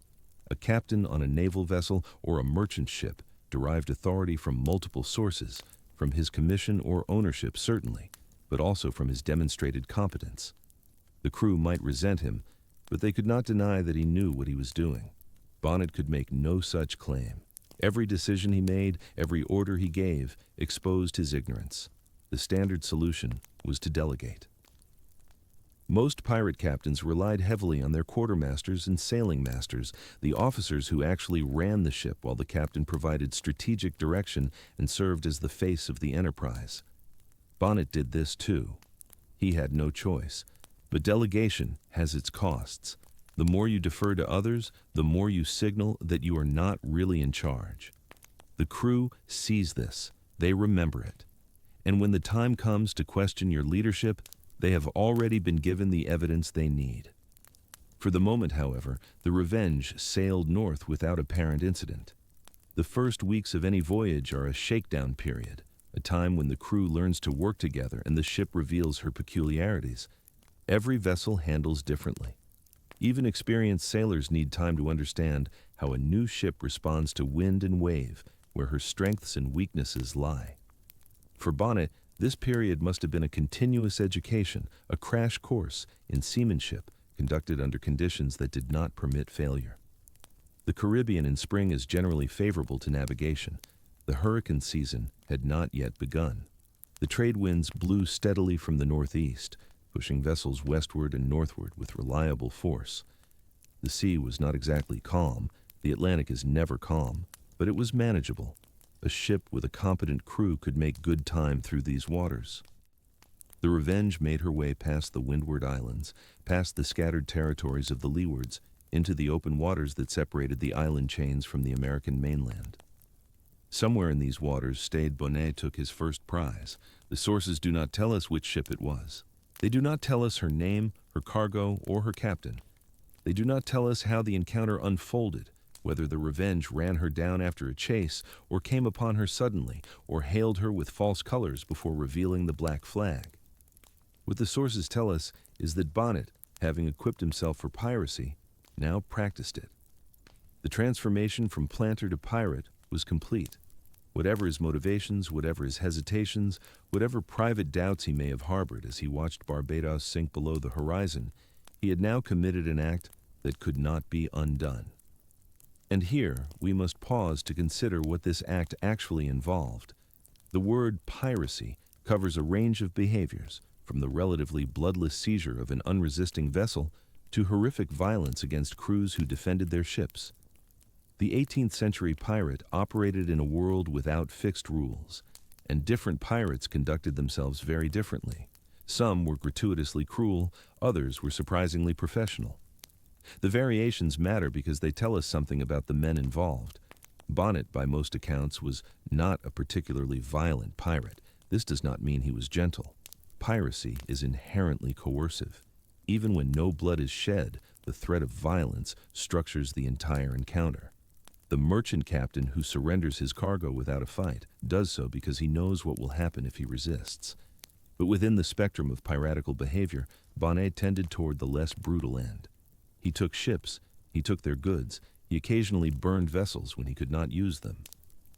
A captain on a naval vessel or a merchant ship derived authority from multiple sources, from his commission or ownership certainly, but also from his demonstrated competence. The crew might resent him, but they could not deny that he knew what he was doing. Bonnet could make no such claim. Every decision he made, every order he gave, exposed his ignorance. The standard solution was to delegate. Most pirate captains relied heavily on their quartermasters and sailing masters, the officers who actually ran the ship while the captain provided strategic direction and served as the face of the enterprise. Bonnet did this too. He had no choice. But delegation has its costs. The more you defer to others, the more you signal that you are not really in charge. The crew sees this. They remember it. And when the time comes to question your leadership, they have already been given the evidence they need. For the moment, however, the Revenge sailed north without apparent incident. The first weeks of any voyage are a shakedown period, a time when the crew learns to work together and the ship reveals her peculiarities. Every vessel handles differently. Even experienced sailors need time to understand how a new ship responds to wind and wave, where her strengths and weaknesses lie. For Bonnet, this period must have been a continuous education, a crash course in seamanship conducted under conditions that did not permit failure. The Caribbean in spring is generally favorable to navigation. The hurricane season had not yet begun. The trade winds blew steadily from the northeast, pushing vessels westward and northward with reliable force. The sea was not exactly calm. The Atlantic is never calm, but it was manageable. A ship with a competent crew could make good time through these waters. The Revenge made her way past the Windward Islands, past the scattered territories of the Leewards, into the open waters that separated the island chains from the American mainland. Somewhere in these waters, Stede Bonnet took his first prize. The sources do not tell us which ship it was. They do not tell us her name, her cargo, or her captain. They do not tell us how the encounter unfolded, whether the Revenge ran her down after a chase, or came upon her suddenly, or hailed her with false colors before revealing the black flag. What the sources tell us is that Bonnet, having equipped himself for piracy, now practiced it. The transformation from planter to pirate was complete. Whatever his motivations, whatever his hesitations, whatever private doubts he may have harbored as he watched Barbados sink below the horizon, he had now committed an act that could not be undone. And here we must pause to consider what this act actually involved. The word piracy covers a range of behaviors, from the relatively bloodless seizure of an unresisting vessel to horrific violence against crews who defended their ships. The 18th century pirate operated in a world without fixed rules, and different pirates conducted themselves very differently. Some were gratuitously cruel, others were surprisingly professional. The variations matter because they tell us something about the men involved. Bonnet, by most accounts, was not a particularly violent pirate. This does not mean he was gentle. Piracy is inherently coercive. Even when no blood is shed, the threat of violence structures the entire encounter. The merchant captain who surrenders his cargo without a fight does so because he knows what will happen if he resists. But within the spectrum of piratical behavior, Bonnet tended toward the less brutal end. He took ships, he took their goods, he occasionally burned vessels when he could not use them.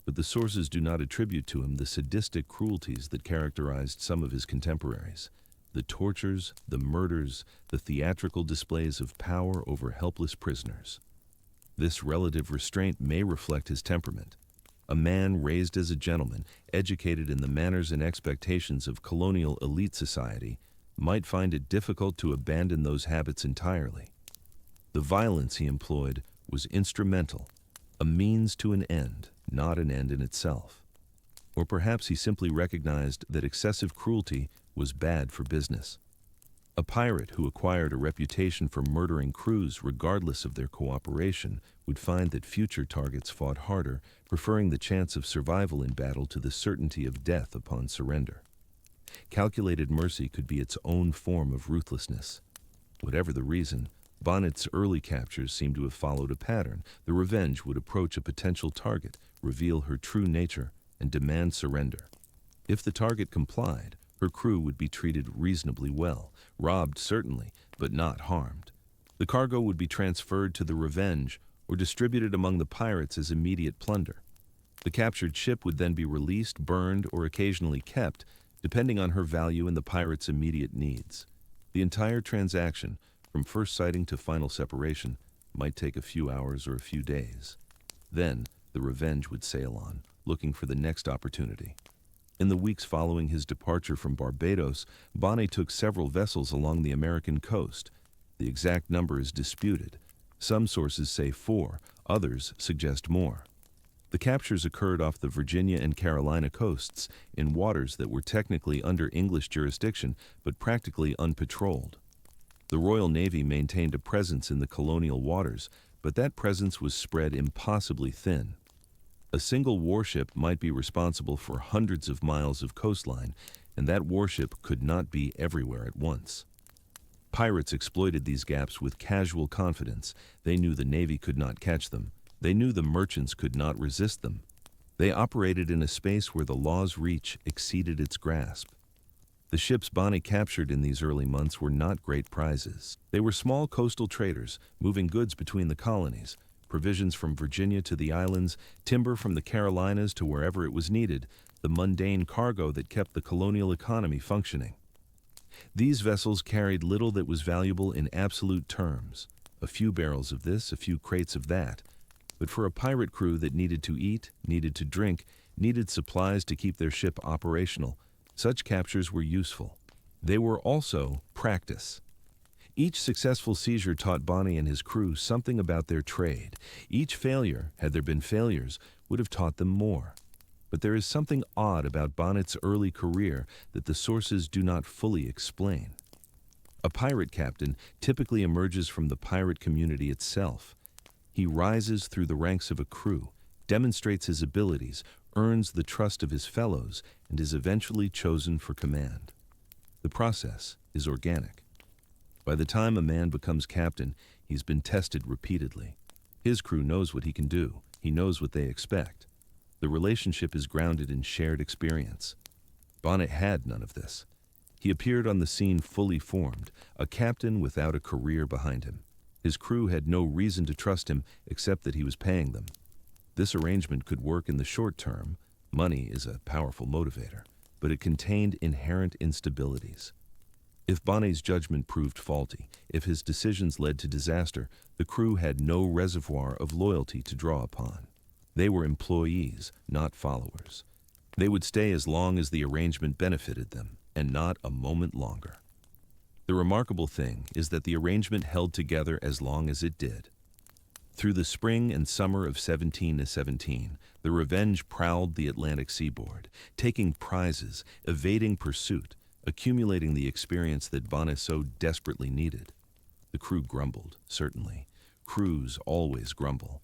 But the sources do not attribute to him the sadistic cruelties that characterized some of his contemporaries. The tortures, the murders, the theatrical displays of power over helpless prisoners. This relative restraint may reflect his temperament. A man raised as a gentleman, educated in the manners and expectations of colonial elite society, might find it difficult to abandon those habits entirely. The violence he employed was instrumental, a means to an end, not an end in itself. Or perhaps he simply recognized that excessive cruelty was bad for business. A pirate who acquired a reputation for murdering crews regardless of their cooperation would find that future targets fought harder, preferring the chance of survival in battle to the certainty of death upon surrender. Calculated mercy could be its own form of ruthlessness. Whatever the reason, Bonnet's early captures seem to have followed a pattern. The Revenge would approach a potential target, reveal her true nature, and demand surrender. If the target complied, Her crew would be treated reasonably well, robbed certainly, but not harmed. The cargo would be transferred to the Revenge or distributed among the pirates as immediate plunder. The captured ship would then be released, burned, or occasionally kept, depending on her value and the pirates' immediate needs. The entire transaction, from first sighting to final separation, might take a few hours or a few days. Then, the Revenge would sail on, looking for the next opportunity. In the weeks following his departure from Barbados, Bonnet took several vessels along the American coast. The exact number is disputed. Some sources say 4, others suggest more. The captures occurred off the Virginia and Carolina coasts, in waters that were technically under English jurisdiction but practically unpatrolled. The Royal Navy maintained a presence in the colonial waters, but that presence was spread impossibly thin. A single warship might be responsible for hundreds of miles of coastline, and that warship could not be everywhere at once. Pirates exploited these gaps with casual confidence. They knew the Navy could not catch them. They knew the merchants could not resist them. They operated in a space where the law's reach exceeded its grasp. The ships Bonnet captured in these early months were not great prizes. They were small coastal traders, moving goods between the colonies, provisions from Virginia to the islands, timber from the Carolinas to wherever it was needed, the mundane cargo that kept the colonial economy functioning. These vessels carried little that was valuable in absolute terms, a few barrels of this, a few crates of that. But for a pirate crew that needed to eat, needed to drink, needed supplies to keep their ship operational, such captures were useful. They were also practice. Each successful seizure taught Bonnet and his crew something about their trade. Each failure, had there been failures, would have taught them more. But there is something odd about Bonnet's early career that the sources do not fully explain. A pirate captain typically emerges from the pirate community itself. He rises through the ranks of a crew, demonstrates his abilities, earns the trust of his fellows, and is eventually chosen for command. The process is organic. By the time a man becomes captain, he's been tested repeatedly. His crew knows what he can do. He knows what they expect. The relationship is grounded in shared experience. Bonnet had none of this. He appeared on the scene fully formed, a captain without a career behind him. His crew had no reason to trust him except that he was paying them. This arrangement could work in the short term. Money is a powerful motivator, but it contained inherent instabilities. If Bonnet's judgment proved faulty, if his decisions led to disaster, the crew had no reservoir of loyalty to draw upon. They were employees, not followers. They would stay as long as the arrangement benefited them, and not a moment longer. The remarkable thing is that the arrangement held together as long as it did. Through the spring and summer of 1717, the Revenge prowled the Atlantic seaboard, taking prizes, evading pursuit, accumulating the experience that Bonnet so desperately needed. The crew grumbled, certainly. Crews always grumble.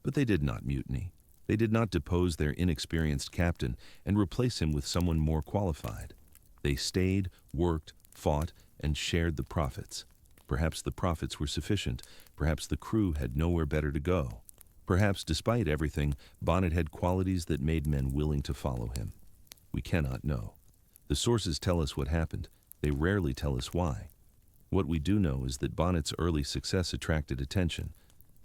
But they did not mutiny. They did not depose their inexperienced captain and replace him with someone more qualified. They stayed, worked, fought, and shared the profits. Perhaps the profits were sufficient. Perhaps the crew had nowhere better to go. Perhaps, despite everything, Bonnet had qualities that made men willing to follow him. We cannot know. The sources tell us what happened. They rarely tell us why. What we do know is that Bonnet's early success attracted attention.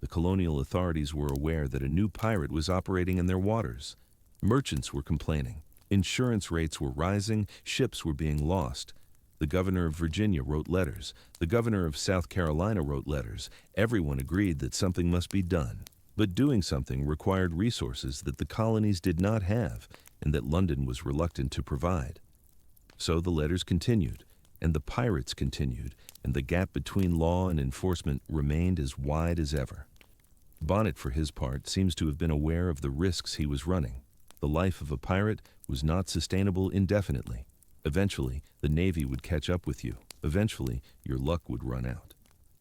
The colonial authorities were aware that a new pirate was operating in their waters. Merchants were complaining. Insurance rates were rising. Ships were being lost. The governor of Virginia wrote letters. The governor of South Carolina wrote letters. Everyone agreed that something must be done. But doing something required resources that the colonies did not have and that London was reluctant to provide. So the letters continued, and the pirates continued, and the gap between law and enforcement remained as wide as ever. Bonnet, for his part, seems to have been aware of the risks he was running. The life of a pirate was not sustainable indefinitely. Eventually, the Navy would catch up with you. Eventually, your luck would run out.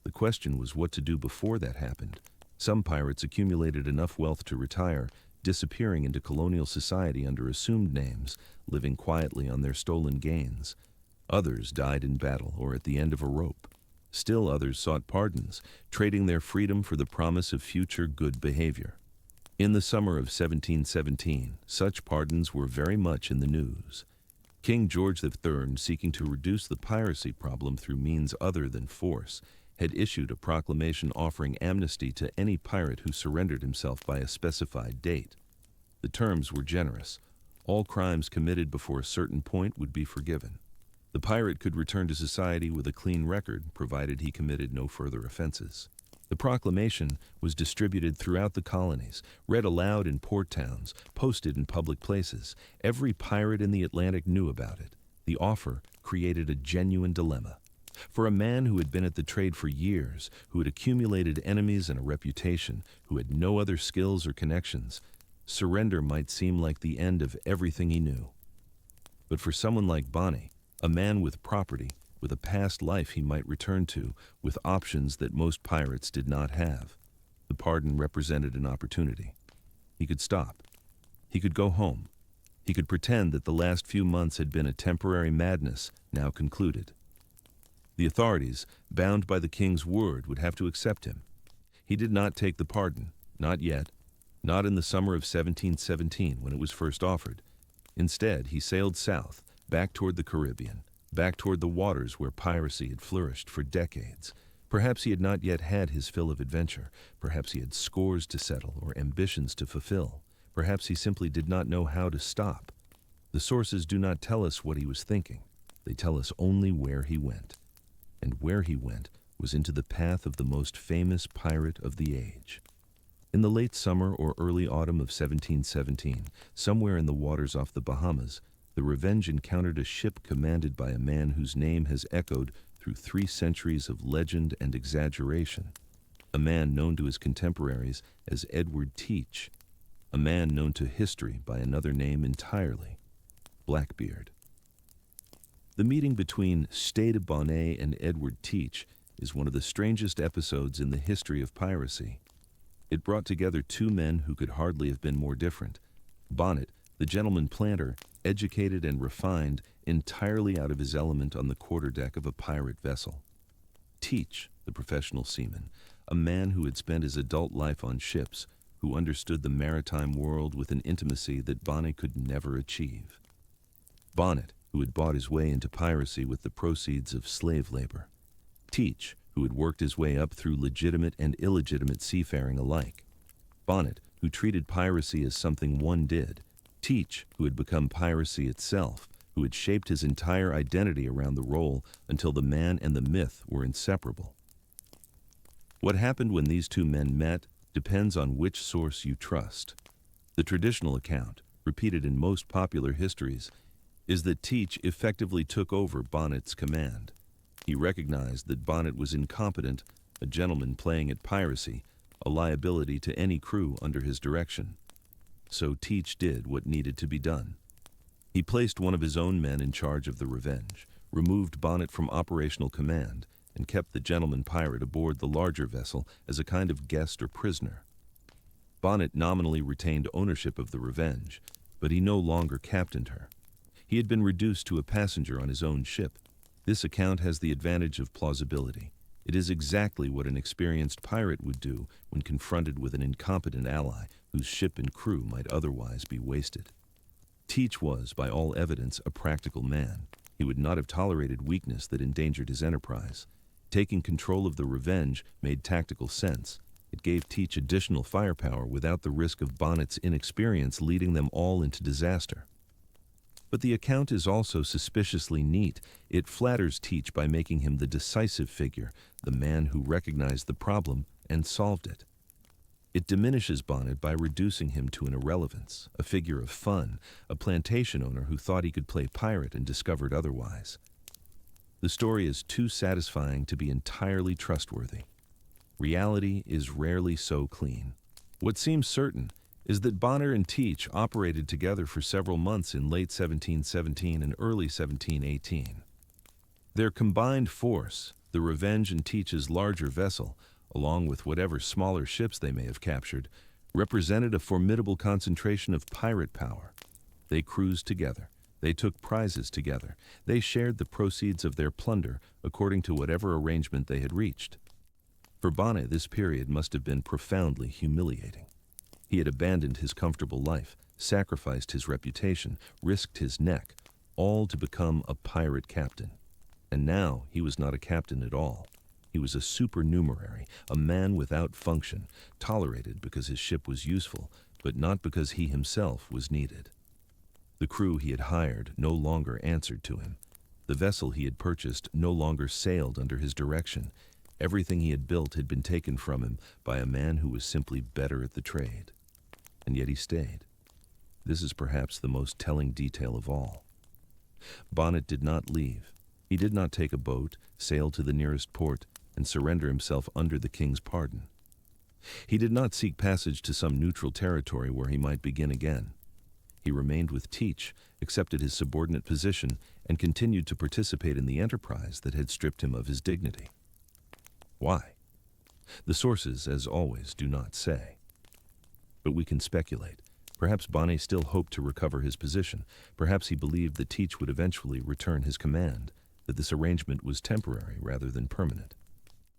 The question was what to do before that happened. Some pirates accumulated enough wealth to retire, disappearing into colonial society under assumed names, living quietly on their stolen gains. Others died in battle or at the end of a rope. Still others sought pardons, trading their freedom for the promise of future good behavior. In the summer of 1717, such pardons were very much in the news. King George III, seeking to reduce the piracy problem through means other than force, had issued a proclamation offering amnesty to any pirate who surrendered himself by a specified date. The terms were generous. All crimes committed before a certain point would be forgiven. The pirate could return to society with a clean record, provided he committed no further offenses. The proclamation was distributed throughout the colonies, read aloud in port towns, posted in public places. Every pirate in the Atlantic knew about it. The offer created a genuine dilemma. For a man who had been at the trade for years, who had accumulated enemies and a reputation, who had no other skills or connections, surrender might seem like the end of everything he knew. But for someone like Bonnet, a man with property, with a past life he might return to, with options that most pirates did not have, the pardon represented an opportunity. He could stop. He could go home. He could pretend that the last few months had been a temporary madness, now concluded. The authorities, bound by the king's word, would have to accept him. He did not take the pardon, not yet, not in the summer of 1717 when it was first offered. Instead, he sailed south, back toward the Caribbean, back toward the waters where piracy had flourished for decades. Perhaps he had not yet had his fill of adventure. Perhaps he had scores to settle or ambitions to fulfill. Perhaps he simply did not know how to stop. The sources do not tell us what he was thinking. They tell us only where he went. And where he went was into the path of the most famous pirate of the age. In the late summer or early autumn of 1717, somewhere in the waters off the Bahamas, the Revenge encountered a ship commanded by a man whose name has echoed through 3 centuries of legend and exaggeration, a man known to his contemporaries as Edward Teach, a man known to history by another name entirely, Blackbeard. The meeting between Stede Bonnet and Edward Teach is one of the strangest episodes in the history of piracy. It brought together 2 men who could hardly have been more different. Bonnet, the gentleman planter, educated and refined, entirely out of his element on the quarterdeck of a pirate vessel. Teach, the professional seaman, a man who had spent his adult life on ships, who understood the maritime world with an intimacy that Bonnet could never achieve. Bonnet, who had bought his way into piracy with the proceeds of slave labor. Teach, who had worked his way up through legitimate and illegitimate seafaring alike. Bonnet, who treated piracy as something one did. Teach, who had become piracy itself, who had shaped his entire identity around the role until the man and the myth were inseparable. What happened when these 2 men met depends on which source you trust. The traditional account, repeated in most popular histories, is that Teach effectively took over Bonnet's command. He recognized that Bonnet was incompetent, a gentleman playing at piracy, a liability to any crew under his direction. So Teach did what needed to be done. He placed one of his own men in charge of the Revenge, removed Bonnet from operational command, and kept the gentleman pirate aboard the larger vessel as a kind of guest or prisoner. Bonnet nominally retained ownership of the Revenge, but he no longer captained her. He had been reduced to a passenger on his own ship. This account has the advantage of plausibility. It is exactly what an experienced pirate would do when confronted with an incompetent ally whose ship and crew might otherwise be wasted. Teach was, by all evidence, a practical man. He would not have tolerated weakness that endangered his enterprise. Taking control of the Revenge made tactical sense. It gave Teach additional firepower without the risk of Bonnet's inexperience leading them all into disaster. But the account is also suspiciously neat. It flatters Teach by making him the decisive figure, the man who recognized the problem and solved it. It diminishes Bonnet by reducing him to an irrelevance, a figure of fun, a plantation owner who thought he could play pirate and discovered otherwise. The story is too satisfying to be entirely trustworthy. Reality is rarely so clean. What seems certain is that Bonnet and Teach operated together for several months in late 1717 and early 1718. Their combined force, the Revenge and Teach's larger vessel, along with whatever smaller ships they may have captured, represented a formidable concentration of pirate power. They cruised together. They took prizes together. They shared the proceeds of their plunder according to whatever arrangement they had reached. For Bonnet, this period must have been profoundly humiliating. He had abandoned his comfortable life, sacrificed his reputation, risked his neck, all to become a pirate captain. And now he was not a captain at all. He was a supernumerary, a man without function, tolerated because his ship was useful, but not because he himself was needed. The crew he had hired no longer answered to him. The vessel he had purchased no longer sailed under his direction. Everything he had built had been taken from him by a man who was simply better at the trade. And yet he stayed. This is perhaps the most telling detail of all. Bonnet did not leave. He did not take a boat, sail to the nearest port, and surrender himself under the king's pardon. He did not seek passage to some neutral territory where he might begin again. He remained with Teach, accepted his subordinate position, and continued to participate in the enterprise that had stripped him of his dignity. Why? The sources, as always, do not say. But we can speculate. Perhaps Bonnet still hoped to recover his position. Perhaps he believed that Teach would eventually return his command, that this arrangement was temporary rather than permanent.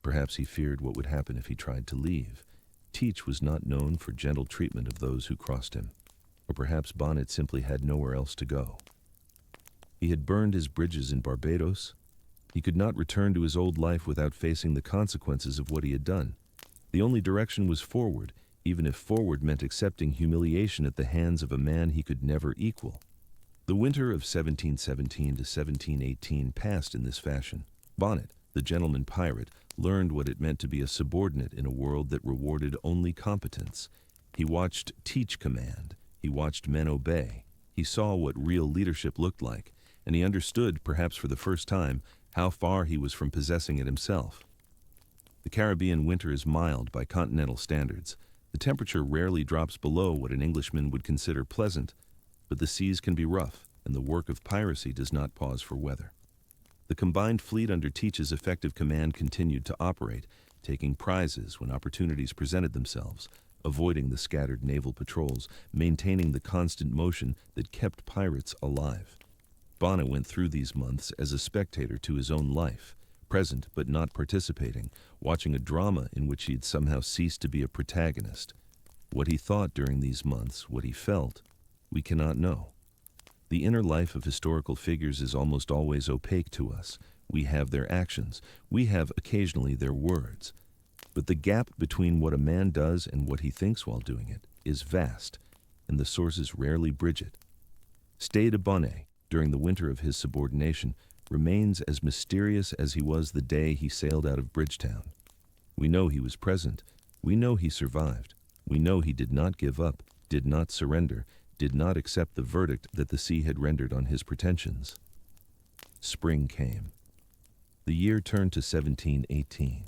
Perhaps he feared what would happen if he tried to leave. Teach was not known for gentle treatment of those who crossed him. Or perhaps Bonnet simply had nowhere else to go. He had burned his bridges in Barbados. He could not return to his old life without facing the consequences of what he had done. The only direction was forward, even if forward meant accepting humiliation at the hands of a man he could never equal. The winter of 1717 to 1718 passed in this fashion. Bonnet, the gentleman pirate, learned what it meant to be a subordinate in a world that rewarded only competence. He watched Teach command. He watched men obey. He saw what real leadership looked like, and he understood, perhaps for the first time, how far he was from possessing it himself. The Caribbean winter is mild by continental standards. The temperature rarely drops below what an Englishman would consider pleasant, but the seas can be rough, and the work of piracy does not pause for weather. The combined fleet under Teach's effective command continued to operate, taking prizes when opportunities presented themselves, avoiding the scattered naval patrols, maintaining the constant motion that kept pirates alive. Bonnet went through these months as a spectator to his own life, present but not participating, watching a drama in which he had somehow ceased to be a protagonist. What he thought during these months, what he felt, we cannot know. The inner life of historical figures is almost always opaque to us. We have their actions. We have occasionally their words. But the gap between what a man does and what he thinks while doing it is vast, and the sources rarely bridge it. Stede Bonnet, during the winter of his subordination, remains as mysterious as he was the day he sailed out of Bridgetown. We know he was present. We know he survived. We know he did not give up, did not surrender, did not accept the verdict that the sea had rendered on his pretensions. Spring came. The year turned to 1718.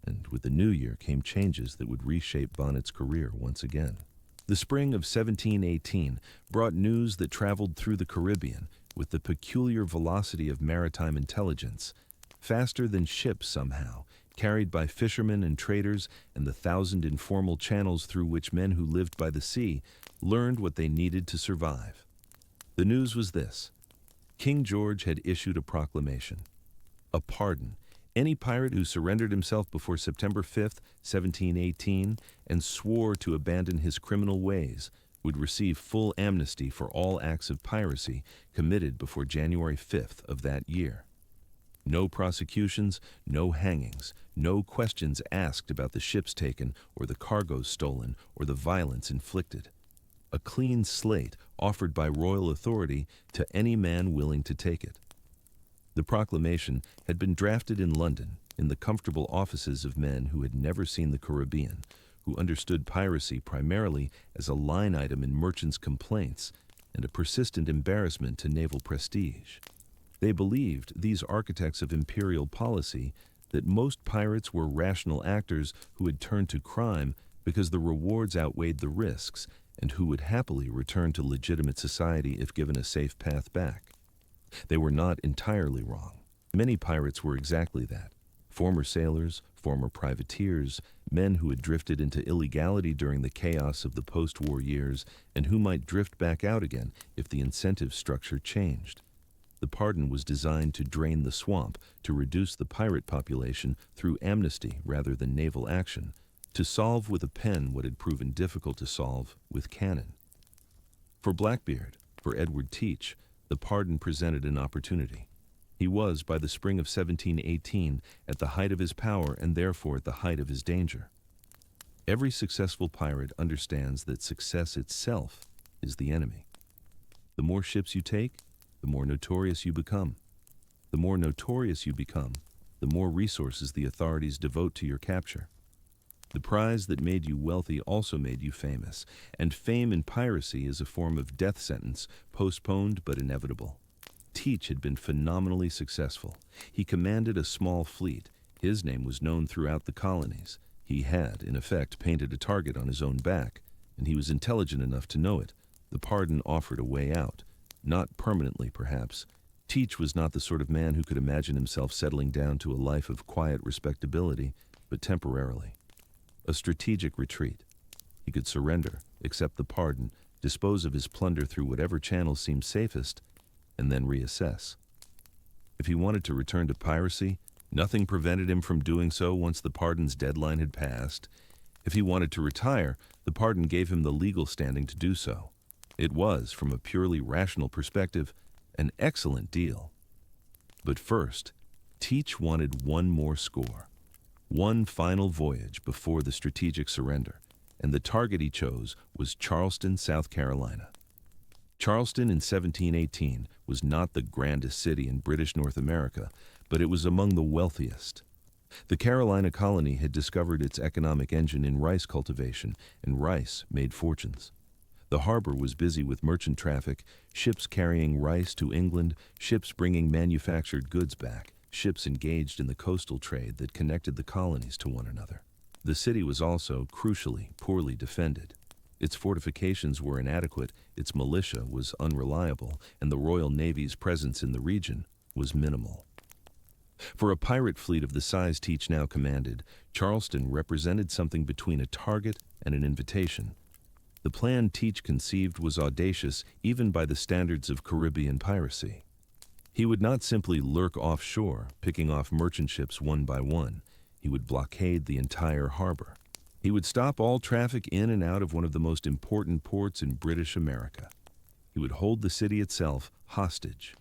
And with the new year came changes that would reshape Bonnet's career once again. The spring of 1718 brought news that traveled through the Caribbean with the peculiar velocity of maritime intelligence, faster than ships somehow, carried by fishermen and traders and the thousand informal channels through which men who lived by the sea learned what they needed to survive. The news was this: King George had issued a proclamation, a pardon. Any pirate who surrendered himself before September 5th, 1718, and swore to abandon his criminal ways would receive full amnesty for all acts of piracy committed before January 5th of that year. No prosecutions, no hangings, no questions asked about the ships taken or the cargoes stolen or the violence inflicted. A clean slate offered by royal authority to any man willing to take it. The proclamation had been drafted in London, in the comfortable offices of men who had never seen the Caribbean, who understood piracy primarily as a line item in merchants' complaints and a persistent embarrassment to naval prestige. They believed, these architects of imperial policy, that most pirates were rational actors who had turned to crime because the rewards outweighed the risks, and who would happily return to legitimate society if given a safe path back. They were not entirely wrong. Many pirates were exactly that. Former sailors, former privateers, men who had drifted into illegality during the chaos of the post-war years and who might drift back out again if the incentive structure changed. The pardon was designed to drain the swamp, to reduce the pirate population through amnesty rather than naval action, to solve with a pen what had proven difficult to solve with cannon. For Blackbeard, for Edward Teach, the pardon presented an opportunity. He was, by the spring of 1718, at the height of his power and therefore at the height of his danger. Every successful pirate understands that success itself is the enemy. The more ships you take, the more notorious you become. The more notorious you become, the more resources the authorities devote to your capture. The prize that made you wealthy also made you famous, and fame in piracy is a form of death sentence, postponed but inevitable. Teach had been phenomenally successful. He commanded a small fleet. His name was known throughout the colonies. He had, in effect, painted a target on his own back, and he was intelligent enough to know it. The pardon offered a way out. Not permanently, perhaps. Teach was not the sort of man who could imagine himself settling down to a life of quiet respectability, but temporarily. A strategic retreat. He could surrender, accept the pardon, dispose of his plunder through whatever channel seemed safest, and then reassess. If he wanted to return to piracy, nothing prevented him from doing so once the pardon's deadline had passed. If he wanted to retire, the pardon gave him the legal standing to do so. It was, from a purely rational perspective, an excellent deal. But first, Teach wanted one more score. One final voyage before the strategic surrender, and the target he chose was Charleston, South Carolina. Charleston in 1718 was not the grandest city in British North America, but it was among the wealthiest. The Carolina colony had discovered its economic engine in rice cultivation, and rice made fortunes. The harbor was busy with merchant traffic, ships carrying rice to England, ships bringing manufactured goods back, ships engaged in the coastal trade that connected the colonies to one another. The city was also, crucially, poorly defended. Its fortifications were inadequate, its militia was unreliable, and the Royal Navy's presence in the region was minimal. For a pirate fleet of the size Teach now commanded, Charleston represented something between a target and an invitation. The plan Teach conceived was audacious even by the standards of Caribbean piracy. He would not simply lurk offshore, picking off merchant ships one by one. He would blockade the entire harbor. He would stop all traffic in and out of one of the most important ports in British America. He would hold the city itself hostage.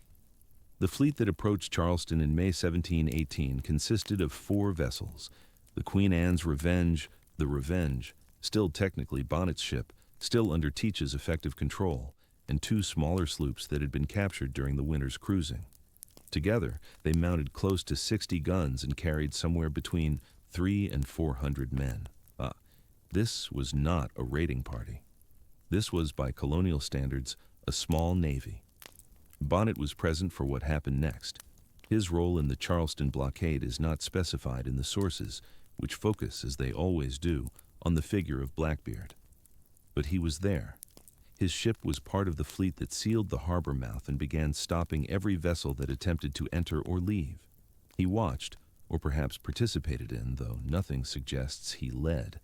The fleet that approached Charleston in May 1718 consisted of 4 vessels: the Queen Anne's Revenge, the Revenge, still technically Bonnet's ship, still under Teach's effective control, and 2 smaller sloops that had been captured during the winter's cruising. Together, they mounted close to 60 guns and carried somewhere between 300 and 400 men. This was not a raiding party. This was, by colonial standards, a small navy. Bonnet was present for what happened next. His role in the Charleston blockade is not specified in the sources, which focus, as they always do, on the figure of Blackbeard. But he was there. His ship was part of the fleet that sealed the harbor mouth and began stopping every vessel that attempted to enter or leave. He watched, or perhaps participated in, though nothing suggests he led,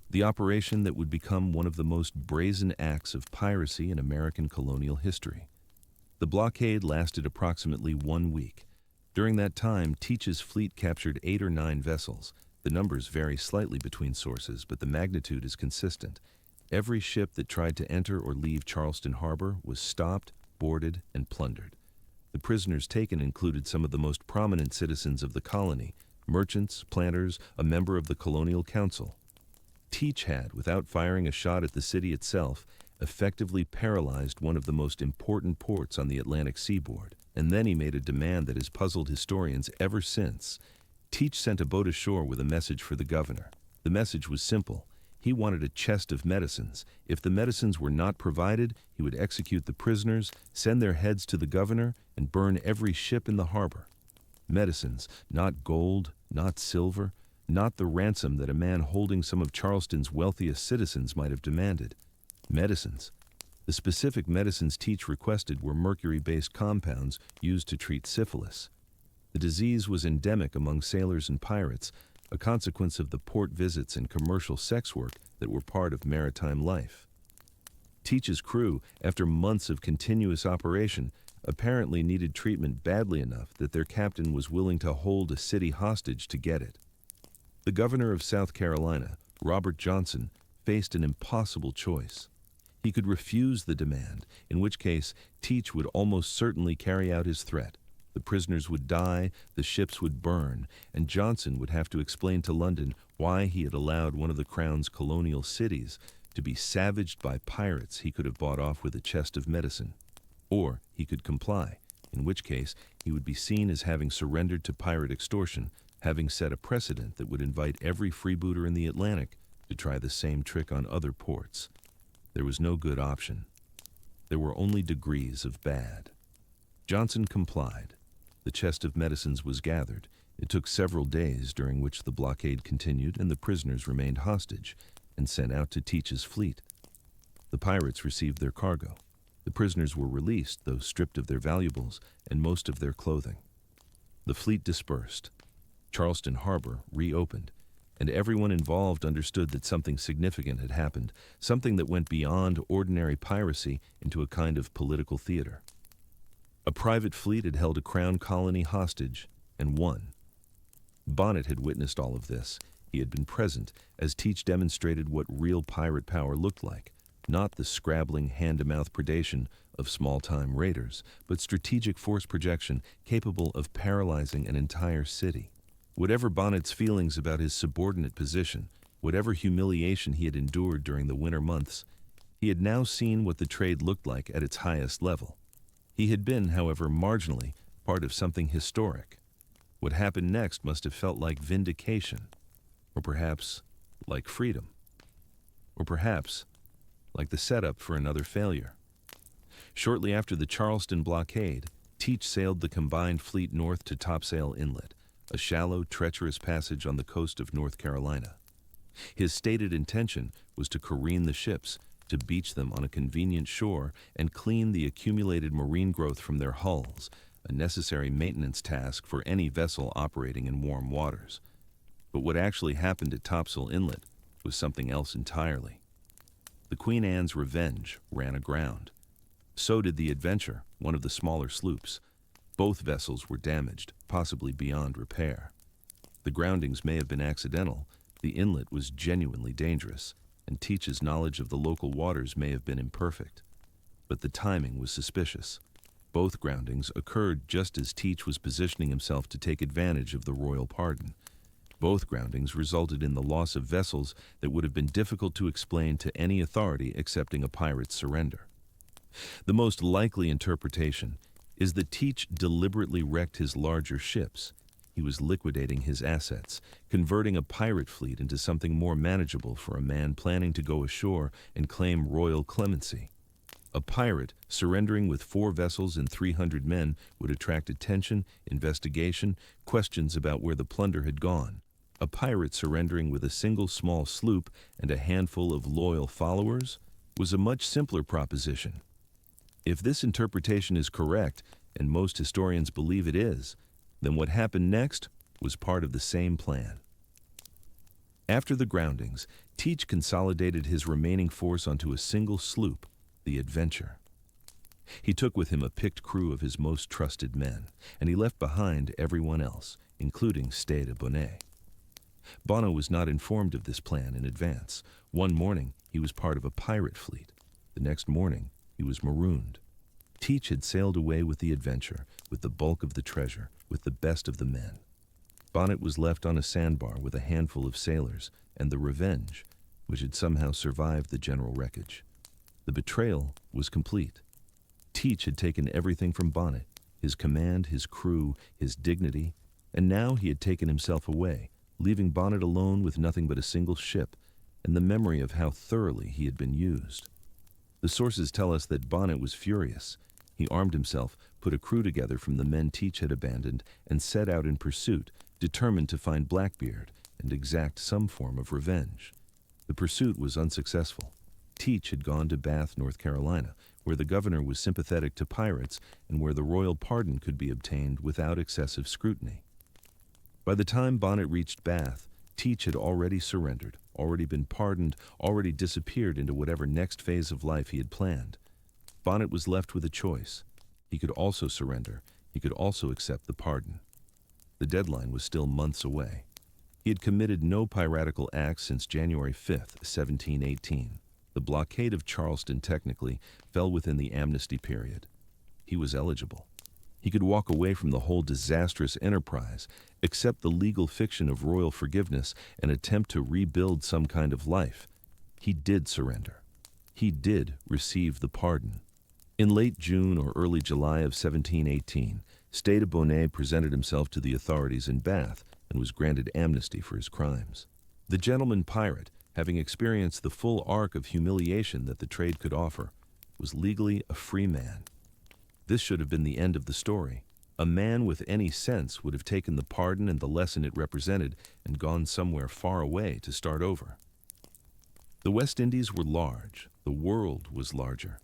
the operation that would become one of the most brazen acts of piracy in American colonial history. The blockade lasted approximately 1 week. During that time, Teach's fleet captured 8 or 9 vessels. The numbers vary slightly between sources, but the magnitude is consistent. Every ship that tried to enter or leave Charleston Harbor was stopped, boarded, and plundered. The prisoners taken included some of the most prominent citizens of the colony, merchants, planters, a member of the Colonial Council. Teach had, without firing a shot at the city itself, effectively paralyzed one of the most important ports on the Atlantic seaboard, and then he made a demand that has puzzled historians ever since. Teach sent a boat ashore with a message for the governor. The message was simple. He wanted a chest of medicines. If the medicines were not provided, he would execute the prisoners, send their heads to the governor, and burn every ship in the harbor. Medicines, not gold, not silver, not the ransom that a man holding some of Charleston's wealthiest citizens might have demanded. Medicines. The specific medicines Teach requested were mercury-based compounds used to treat syphilis. The disease was endemic among sailors and pirates, a consequence of the port visits and commercial sex work that were part of maritime life. Teach's crew, after months of continuous operation, apparently needed treatment badly enough that their captain was willing to hold a city hostage to get it. The governor of South Carolina, Robert Johnson, faced an impossible choice. He could refuse the demand, in which case Teach would almost certainly carry out his threat. The prisoners would die, the ships would burn, and Johnson would have to explain to London why he had allowed one of the Crown's colonial cities to be savaged by pirates he could have bought off with a chest of medicine. Or he could comply, in which case he would be seen as having surrendered to pirate extortion, having set a precedent that would invite every freebooter in the Atlantic to try the same trick on other ports. There was no good option. There were only degrees of bad. Johnson complied. The chest of medicines was gathered. It took several days, during which the blockade continued and the prisoners remained hostage and sent out to Teach's fleet. The pirates received their cargo. The prisoners were released, though stripped of their valuables and most of their clothing. The fleet dispersed. Charleston Harbor reopened, and everyone involved understood that something significant had happened, something that went beyond ordinary piracy into a kind of political theater. A private fleet had held a crown colony hostage and won. Bonnet had witnessed all of this. He had been present as Teach demonstrated what real pirate power looked like, not the scrabbling hand-to-mouth predation of small-time raiders, but strategic force projection capable of paralyzing an entire city. Whatever Bonnet's feelings about his subordinate position, whatever humiliation he had endured during the winter months, he had now seen what the trade looked like at its highest level. He had been, however, marginally part of something historic. What happened next must have felt like vindication, or perhaps like freedom, or perhaps like the setup for another failure. Shortly after the Charleston blockade, Teach sailed the combined fleet north to Topsail Inlet, a shallow, treacherous passage on the coast of North Carolina. His stated intention was to careen the ships, to beach them on a convenient shore and clean the accumulated marine growth from their hulls, a necessary maintenance task for any vessel operating in warm waters. But what actually happened at Topsail Inlet was something else entirely. The Queen Anne's Revenge ran aground. So did the Adventure, one of the smaller sloops. Both vessels were damaged, possibly beyond repair. The groundings may have been accidental. The inlet was genuinely dangerous, and Teach's knowledge of the local waters may have been imperfect. But the timing was suspicious. Both groundings occurred just as Teach was positioning himself to take advantage of the royal pardon. Both groundings resulted in the loss of vessels that would have been difficult to explain to any authority accepting a pirate's surrender. The most likely interpretation is that Teach deliberately wrecked his larger ships. He was liquidating his assets, converting a pirate fleet into something more manageable for a man planning to go ashore and claim royal clemency. A pirate surrendering with 4 vessels and 300 men would attract attention, investigation, questions about where the plunder had gone. A pirate surrendering with a single small sloop and a handful of loyal followers was a much simpler proposition. If this interpretation is correct, and most historians believe it is, then what happened next was part of the same plan. After the groundings, Teach consolidated his remaining force onto a single sloop, the Adventure. He took with him a picked crew of his most trusted men, and he left behind everyone else, including Stede Bonnet. Bonnet was not informed of this plan in advance. One morning, he was part of a pirate fleet. The next morning, he was marooned. Teach had sailed away with the Adventure, with the bulk of the treasure, with the best of the men. Bonnet was left on a sandbar with a handful of sailors and the Revenge, which had somehow survived the general wreckage. The betrayal was complete. Teach had taken everything from Bonnet, his command, his crew, his dignity, and now he had taken himself away, leaving Bonnet alone with nothing but a single ship and the memory of how thoroughly he had been used. The sources tell us that Bonnet was furious. He armed himself, put a crew together from the men Teach had abandoned, and set out in pursuit, determined to find Blackbeard and exact some form of revenge. The pursuit was unsuccessful. Teach had gone to Bath, North Carolina, where the governor was sympathetic to pirates and where the royal pardon could be obtained without excessive scrutiny. By the time Bonnet reached Bath, Teach had already surrendered, already been pardoned, already disappeared into whatever next phase of life he had planned. Bonnet was left with a choice. He could also surrender. He could also accept the pardon. The deadline was still months away. He had committed no piratical acts since January 5th, 1718. The blockade of Charleston technically fell within the amnesty period. He was eligible. He could walk away from the whole disastrous enterprise, accept the legal fiction of royal forgiveness, and attempt to rebuild some kind of life. He did surrender. He did receive the pardon. In late June or early July of 1718, Stede Bonnet presented himself to the authorities in Bath and was granted amnesty for his crimes. The gentleman pirate, having experienced the full arc of humiliation that the trade could offer, was legally a free man. This should have been the end of the story. A man with any sense would have taken the pardon and the lesson it represented and gone somewhere far away to start over. The West Indies were large. The world was larger.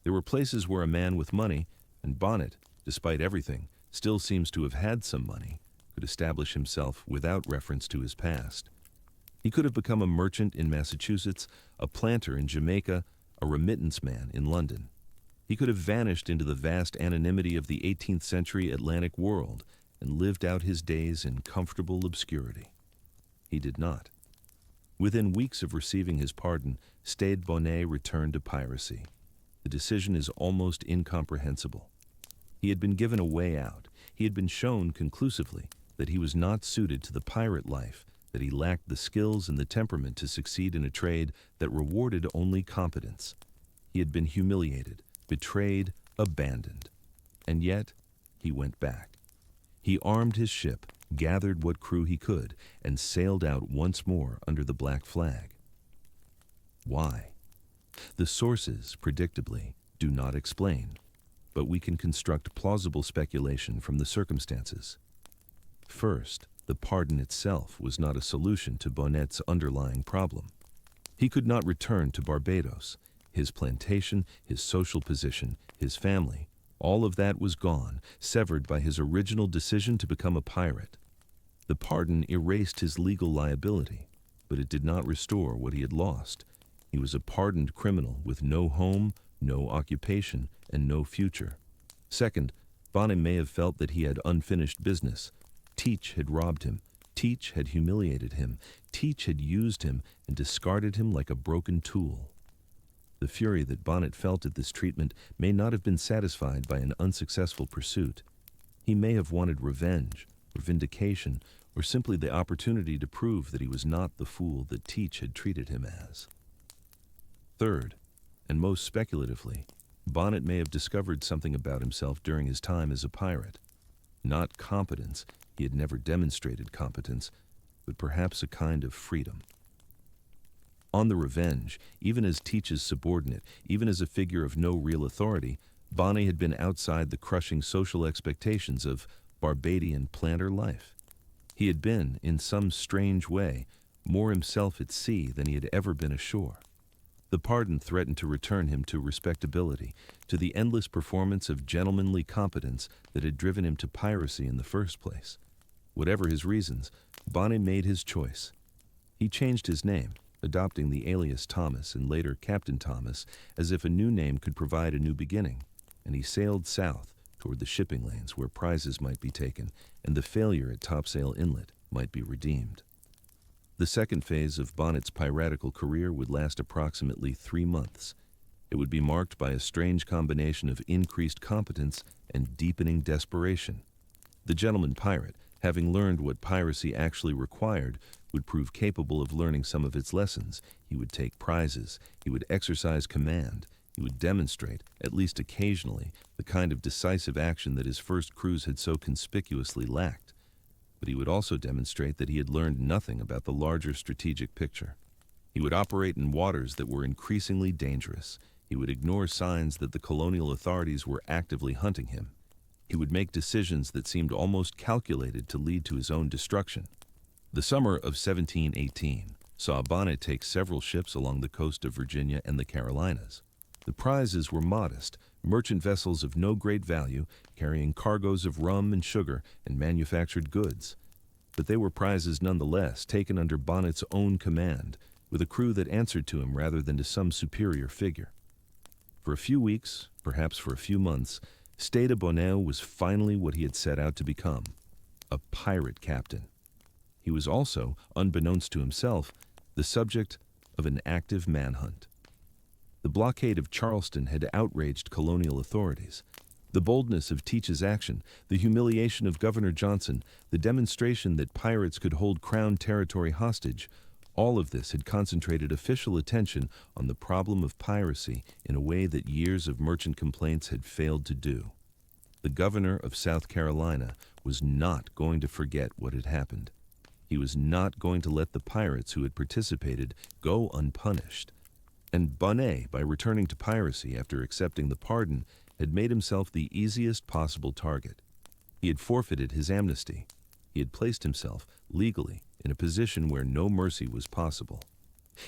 There were places where a man with money, and Bonnet, despite everything, still seems to have had some money, could establish himself without reference to his past. He could have become a merchant in Massachusetts, a planter in Jamaica, a remittance man in London. He could have vanished into the vast anonymity of the 18th century Atlantic world and lived out his days in comfortable obscurity. He did not. Within weeks of receiving his pardon, Stede Bonnet returned to piracy. The decision is almost incomprehensible. He had been given a way out. He had been shown conclusively that he was not suited to the pirate life, that he lacked the skills and the temperament to succeed in a trade that rewarded only competence. He had been humiliated, betrayed, abandoned. And yet, he went back. He armed his ship, gathered what crew he could, and sailed out once more under the black flag. Why? The sources, predictably, do not explain, but we can construct plausible speculation from the circumstances. First, the pardon itself was not a solution to Bonnet's underlying problem. He could not return to Barbados. His plantation, his social position, his family, all of that was gone, severed by his original decision to become a pirate. The pardon erased his legal liability, but it did not restore what he had lost. He was a pardoned criminal with no home, no occupation, and no future. Second, Bonnet may have felt that he had unfinished business. Teach had robbed him. Teach had humiliated him. Teach had used him and discarded him like a broken tool. The fury that Bonnet felt at this treatment may not have been satisfied by an unsuccessful pursuit. He may have wanted revenge, or vindication, or simply the opportunity to prove that he was not the fool that Teach had treated him as. Third, and most speculatively, Bonnet may have discovered something about himself during his time as a pirate. Not competence, he had never demonstrated competence, but perhaps a kind of freedom. On the Revenge, even as Teach's subordinate, even as a figure of no real authority, Bonnet had been outside the crushing social expectations of Barbadian planter life. He had been, in some strange way, more himself at sea than he had ever been ashore. The pardon threatened to return him to respectability, to the endless performance of gentlemanly competence that had driven him to piracy in the first place. Whatever his reasons, Bonnet made his choice. He changed his name, adopting the alias Thomas and later Captain Thomas, as if a new name could provide a new beginning, and he sailed south toward the shipping lanes where prizes might be taken and the failure at Topsail Inlet might be redeemed. The second phase of Bonnet's piratical career would last approximately 3 months. It would be marked by a strange combination of increased competence and deepening desperation. The gentleman pirate, having learned what piracy actually required, would prove capable of learning some of its lessons. He would take prizes. He would exercise command. He would demonstrate, at least occasionally, the kind of decisive action that his first cruise had so conspicuously lacked. But he would also demonstrate that he had learned nothing about the larger strategic picture. He would operate in waters that were increasingly dangerous. He would ignore signs that the colonial authorities were actively hunting him. He would make decisions that seemed almost calculated to lead to his own destruction. The summer of 1718 saw Bonnet take several ships along the coast of Virginia and the Carolinas. The prizes were modest, merchant vessels of no great value, carrying cargoes of rum and sugar and manufactured goods. But they were prizes nonetheless, taken under Bonnet's own command, with a crew that answered to him rather than to some superior figure. For a few weeks, perhaps for a few months, Stede Bonnet was finally what he had set out to become, a pirate captain. He was also, unbeknownst to himself, the subject of an active manhunt. The blockade of Charleston had outraged colonial authorities. The boldness of Teach's action, the humiliation of Governor Johnson, the demonstration that pirates could hold Crown territory hostage, all of this had concentrated official attention on the problem of piracy in a way that years of merchant complaints had failed to do. The governor of South Carolina was not going to forget what had happened. He was not going to let the pirates who had participated go unpunished. And Bonnet, by returning to piracy after accepting the pardon, had made himself the easiest possible target. He had forfeited his amnesty. He had placed himself, legally, in a position where no mercy was possible.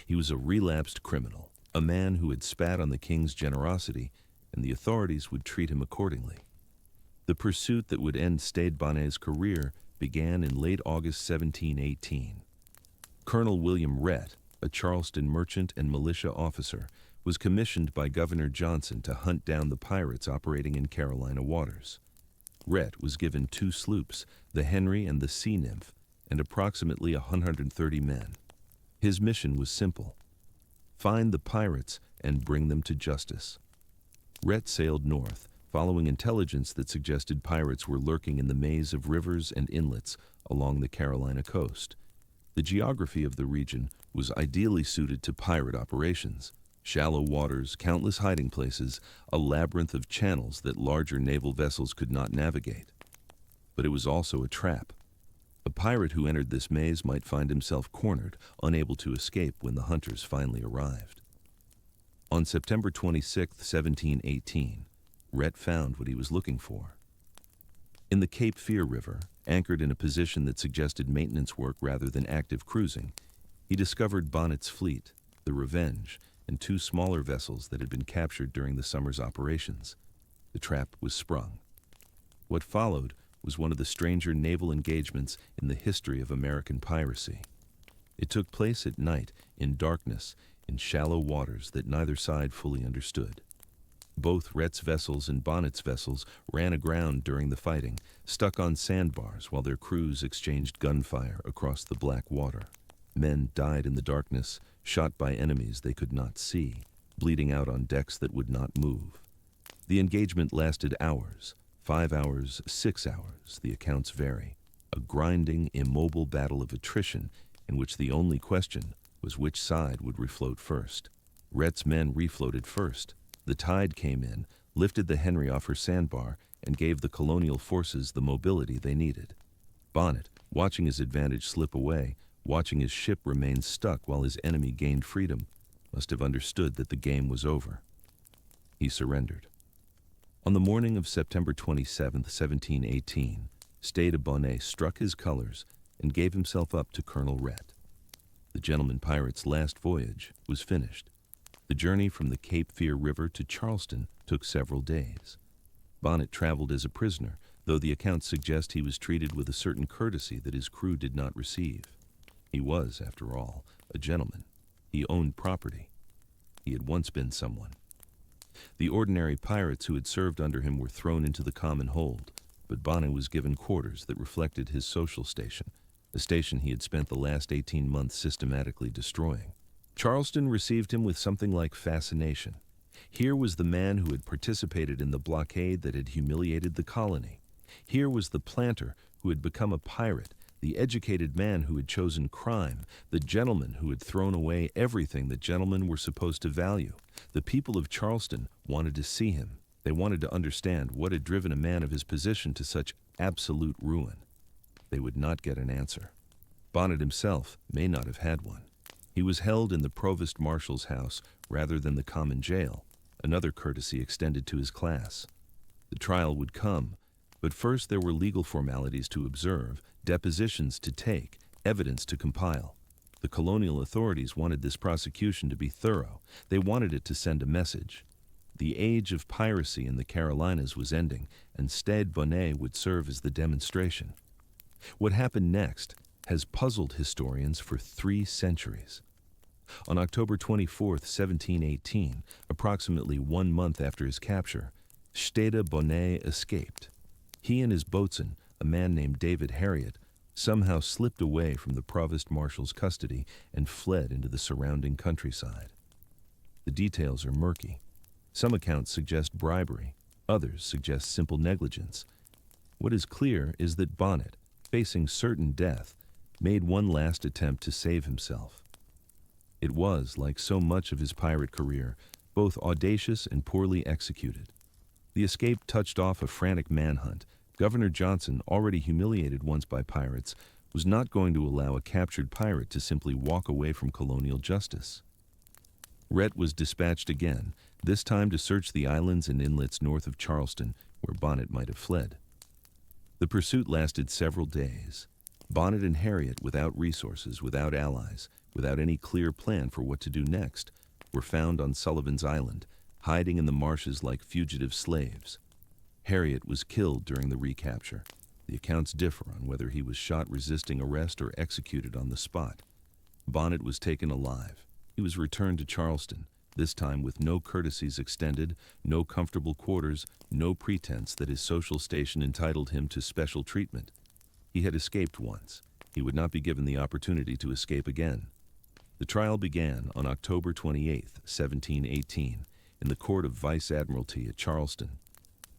He was a relapsed criminal, a man who had spat on the king's generosity, and the authorities would treat him accordingly. The pursuit that would end Stede Bonnet's career began in late August 1718. Colonel William Rhett, a Charleston merchant and militia officer, was commissioned by Governor Johnson to hunt down the pirates operating in Carolina waters. Rhett was given 2 sloops, the Henry and the Sea Nymph, and approximately 130 men. His mission was simple: find the pirates and bring them to justice. Rhett sailed north, following intelligence that suggested pirates were lurking in the maze of rivers and inlets along the Carolina coast. The geography of the region was ideally suited to pirate operations: shallow waters, countless hiding places, a labyrinth of channels that larger naval vessels could not navigate. But it was also a trap. A pirate who entered this maze might find himself cornered, unable to escape when the hunters finally arrived. On September 26, 1718, Rhett found what he was looking for. In the Cape Fear River, anchored in a position that suggested maintenance work rather than active cruising, he discovered Bonnet's fleet, the Revenge, and 2 smaller vessels that had been captured during the summer's operations. The trap was sprung. What followed was one of the stranger naval engagements in the history of American piracy. It took place at night, in darkness, in shallow waters that neither side fully understood. Both Rhett's vessels and Bonnet's vessels ran aground during the fighting, stuck on sandbars while their crews exchanged gunfire across the black water. Men died in the darkness, shot by enemies they could not see, bleeding out on decks that would not move. The engagement lasted hours, 5 hours, 6 hours, the accounts vary. A grinding, immobile battle of attrition in which the only question was which side would refloat first. Rhett's men refloated first. The tide came in, lifted the Henry off her sandbar, and gave the colonial forces the mobility they needed. Bonnet, watching his advantage slip away, watching his ship remain stuck while his enemy gained freedom, must have understood that the game was over. He surrendered. On the morning of September 27, 1718, Stede Bonnet struck his colors and gave himself up to Colonel Rhett. The gentleman pirate's last voyage was finished. The journey from the Cape Fear River to Charleston took several days. Bonnet traveled as a prisoner, though the accounts suggest he was treated with a certain courtesy that his crew did not receive. He was, after all, a gentleman. He owned property. He had once been someone. The ordinary pirates who had served under him were thrown into the common hold, but Bonnet was given quarters that reflected his social station, a station he had spent the last 18 months systematically destroying. Charleston received him with something like fascination. Here was the man who had participated in the blockade that had humiliated the colony. Here was the planter who had become a pirate, the educated man who had chosen crime, the gentleman who had thrown away everything that gentlemen were supposed to value. The people of Charleston wanted to see him. They wanted to understand what had driven a man of his position to such absolute ruin. They would not get an answer. Bonnet himself may not have had one. He was held in the provost marshal's house rather than the common jail, another courtesy extended to his class. The trial would come, but first there were legal formalities to observe, depositions to take, evidence to compile. The colonial authorities wanted this prosecution to be thorough. They wanted it to send a message. The age of piracy in the Carolinas was ending, and Stede Bonnet would serve as the demonstration. What happened next has puzzled historians for 3 centuries. On October 24, 1718, approximately 1 month after his capture, Stede Bonnet escaped. He and his boatswain, a man named David Harriet, somehow slipped away from the provost marshal's custody and fled into the surrounding countryside. The details are murky. Some accounts suggest bribery, others suggest simple negligence. What is clear is that Bonnet, facing certain death, made one last attempt to save himself. It was, like so much of his pirate career, both audacious and poorly executed. The escape touched off a frantic manhunt. Governor Johnson, already humiliated once by pirates, was not going to allow a captured pirate to simply walk away from colonial justice. Rhett was dispatched again, this time to search the islands and inlets north of Charleston, where Bonnet might have fled. The pursuit lasted several days. Bonnet and Harriet, without resources, without allies, without any clear plan for what to do next, were found on Sullivan's Island, hiding in the marshes like fugitive slaves. Harriet was killed during the recapture. The accounts differ on whether he was shot resisting arrest or executed on the spot. Bonnet was taken alive. He was returned to Charleston, this time with no courtesies extended, no comfortable quarters, no pretense that his social station entitled him to special treatment. He had escaped once. He would not be given the opportunity to escape again. The trial began on October 28, 1718, in the Court of Vice Admiralty at Charleston.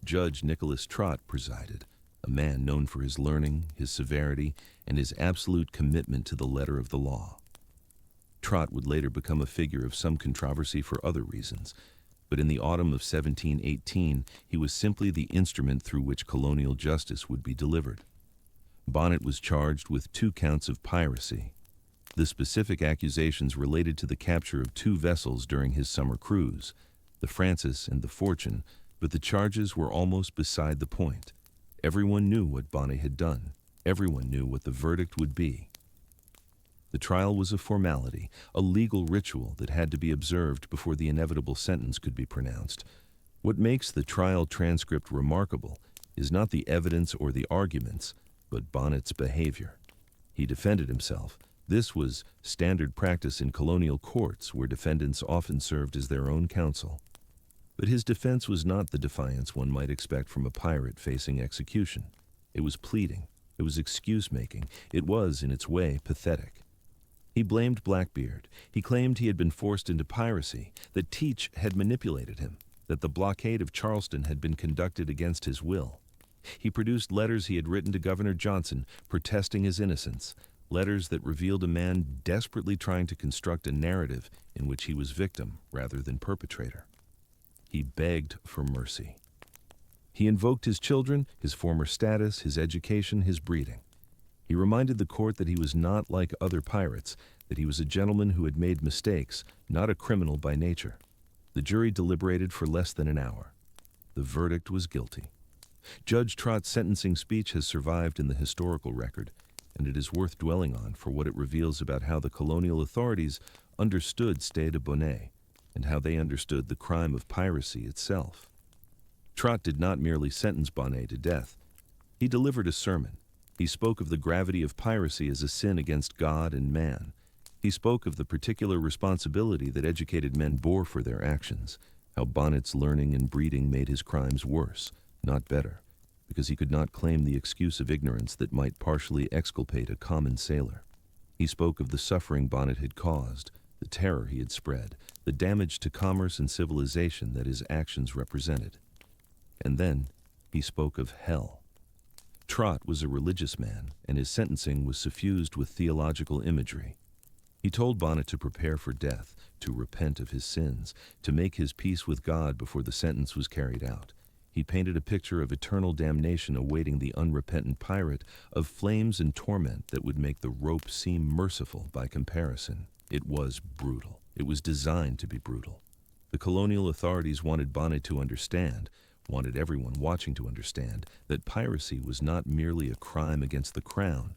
Judge Nicholas Trott presided, a man known for his learning, his severity, and his absolute commitment to the letter of the law. Trott would later become a figure of some controversy for other reasons, but in the autumn of 1718, he was simply the instrument through which colonial justice would be delivered. Bonnet was charged with 2 counts of piracy. The specific accusations related to the capture of 2 vessels during his summer cruise, the Francis and the Fortune, but the charges were almost beside the point. Everyone knew what Bonnet had done. Everyone knew what the verdict would be. The trial was a formality, a legal ritual that had to be observed before the inevitable sentence could be pronounced. What makes the trial transcript remarkable is not the evidence or the arguments, but Bonnet's behavior. He defended himself. This was standard practice in colonial courts, where defendants often served as their own counsel. But his defense was not the defiance one might expect from a pirate facing execution. It was pleading. It was excuse-making. It was, in its way, pathetic. He blamed Blackbeard. He claimed he had been forced into piracy, that Teach had manipulated him, that the blockade of Charleston had been conducted against his will. He produced letters he had written to Governor Johnson, protesting his innocence, letters that revealed a man desperately trying to construct a narrative in which he was victim rather than perpetrator. He begged for mercy. He invoked his children, his former status, his education, his breeding. He reminded the court that he was not like other pirates, that he was a gentleman who had made mistakes, not a criminal by nature. The jury deliberated for less than an hour. The verdict was guilty. Judge Trott's sentencing speech has survived in the historical record, and it is worth dwelling on for what it reveals about how the colonial authorities understood Stede Bonnet, and how they understood the crime of piracy itself. Trott did not merely sentence Bonnet to death. He delivered a sermon. He spoke of the gravity of piracy as a sin against God and man. He spoke of the particular responsibility that educated men bore for their actions, how Bonnet's learning and breeding made his crimes worse, not better, because he could not claim the excuse of ignorance that might partially exculpate a common sailor. He spoke of the suffering Bonnet had caused, the terror he had spread, the damage to commerce and civilization that his actions represented. And then he spoke of hell. Trott was a religious man, and his sentencing was suffused with theological imagery. He told Bonnet to prepare for death, to repent of his sins, to make his peace with God before the sentence was carried out. He painted a picture of eternal damnation awaiting the unrepentant pirate, of flames and torment that would make the rope seem merciful by comparison. It was brutal. It was designed to be brutal. The colonial authorities wanted Bonnet to understand, wanted everyone watching to understand, that piracy was not merely a crime against the crown,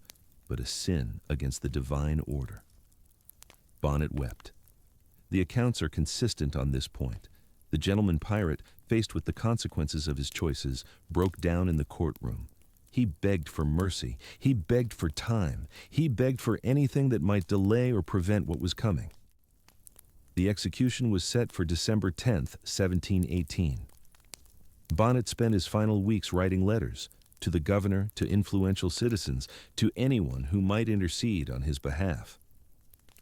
but a sin against the divine order. Bonnet wept. The accounts are consistent on this point. The gentleman pirate, faced with the consequences of his choices, broke down in the courtroom. He begged for mercy. He begged for time. He begged for anything that might delay or prevent what was coming. The execution was set for December 10th, 1718. Bonnet spent his final weeks writing letters to the governor, to influential citizens, to anyone who might intercede on his behalf.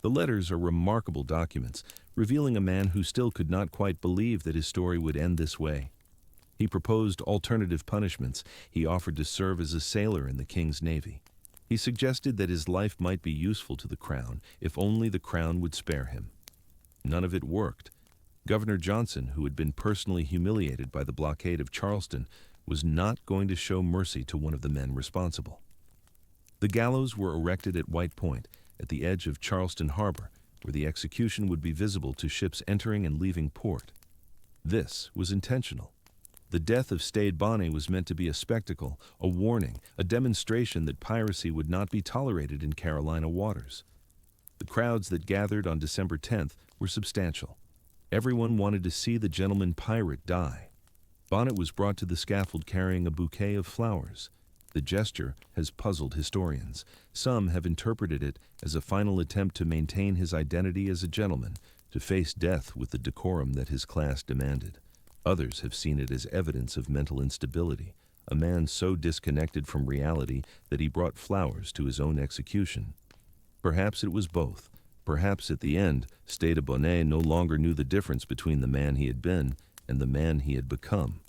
The letters are remarkable documents, revealing a man who still could not quite believe that his story would end this way. He proposed alternative punishments. He offered to serve as a sailor in the king's navy. He suggested that his life might be useful to the crown if only the crown would spare him. None of it worked. Governor Johnson, who had been personally humiliated by the blockade of Charleston, was not going to show mercy to one of the men responsible. The gallows were erected at White Point, at the edge of Charleston Harbor, where the execution would be visible to ships entering and leaving port. This was intentional. The death of Stede Bonnet was meant to be a spectacle, a warning, a demonstration that piracy would not be tolerated in Carolina waters. The crowds that gathered on December 10th were substantial. Everyone wanted to see the gentleman pirate die. Bonnet was brought to the scaffold carrying a bouquet of flowers. The gesture has puzzled historians. Some have interpreted it as a final attempt to maintain his identity as a gentleman, to face death with the decorum that his class demanded. Others have seen it as evidence of mental instability, a man so disconnected from reality that he brought flowers to his own execution. Perhaps it was both. Perhaps at the end, Stede Bonnet no longer knew the difference between the man he had been and the man he had become.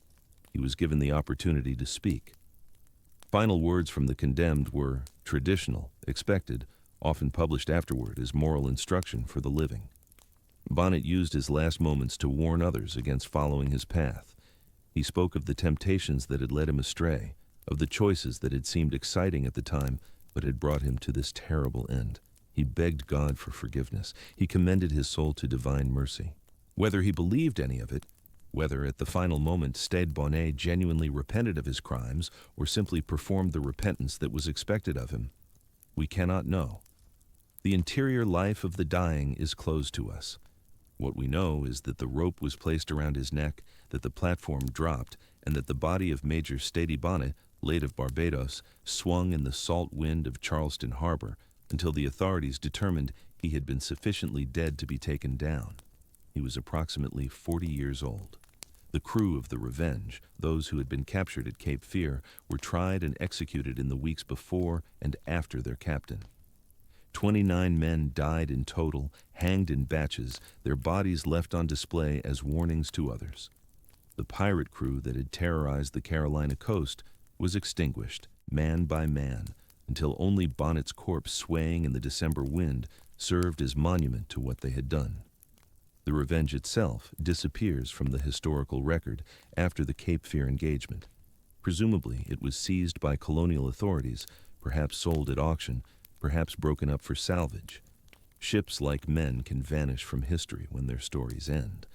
He was given the opportunity to speak. Final words from the condemned were traditional, expected, often published afterward as moral instruction for the living. Bonnet used his last moments to warn others against following his path. He spoke of the temptations that had led him astray, of the choices that had seemed exciting at the time but had brought him to this terrible end. He begged God for forgiveness. He commended his soul to divine mercy. Whether he believed any of it, whether at the final moment Stede Bonnet genuinely repented of his crimes or simply performed the repentance that was expected of him, we cannot know. The interior life of the dying is closed to us. What we know is that the rope was placed around his neck, that the platform dropped, and that the body of Major Stede Bonnet, late of Barbados, swung in the salt wind of Charleston Harbor until the authorities determined he had been sufficiently dead to be taken down. He was approximately 40 years old. The crew of the Revenge, those who had been captured at Cape Fear, were tried and executed in the weeks before and after their captain. 29 men died in total, hanged in batches, their bodies left on display as warnings to others. The pirate crew that had terrorized the Carolina coast was extinguished, man by man, until only Bonnet's corpse swaying in the December wind served as monument to what they had done. The Revenge itself disappears from the historical record after the Cape Fear engagement. Presumably, it was seized by colonial authorities, perhaps sold at auction, perhaps broken up for salvage. Ships like men can vanish from history when their stories end.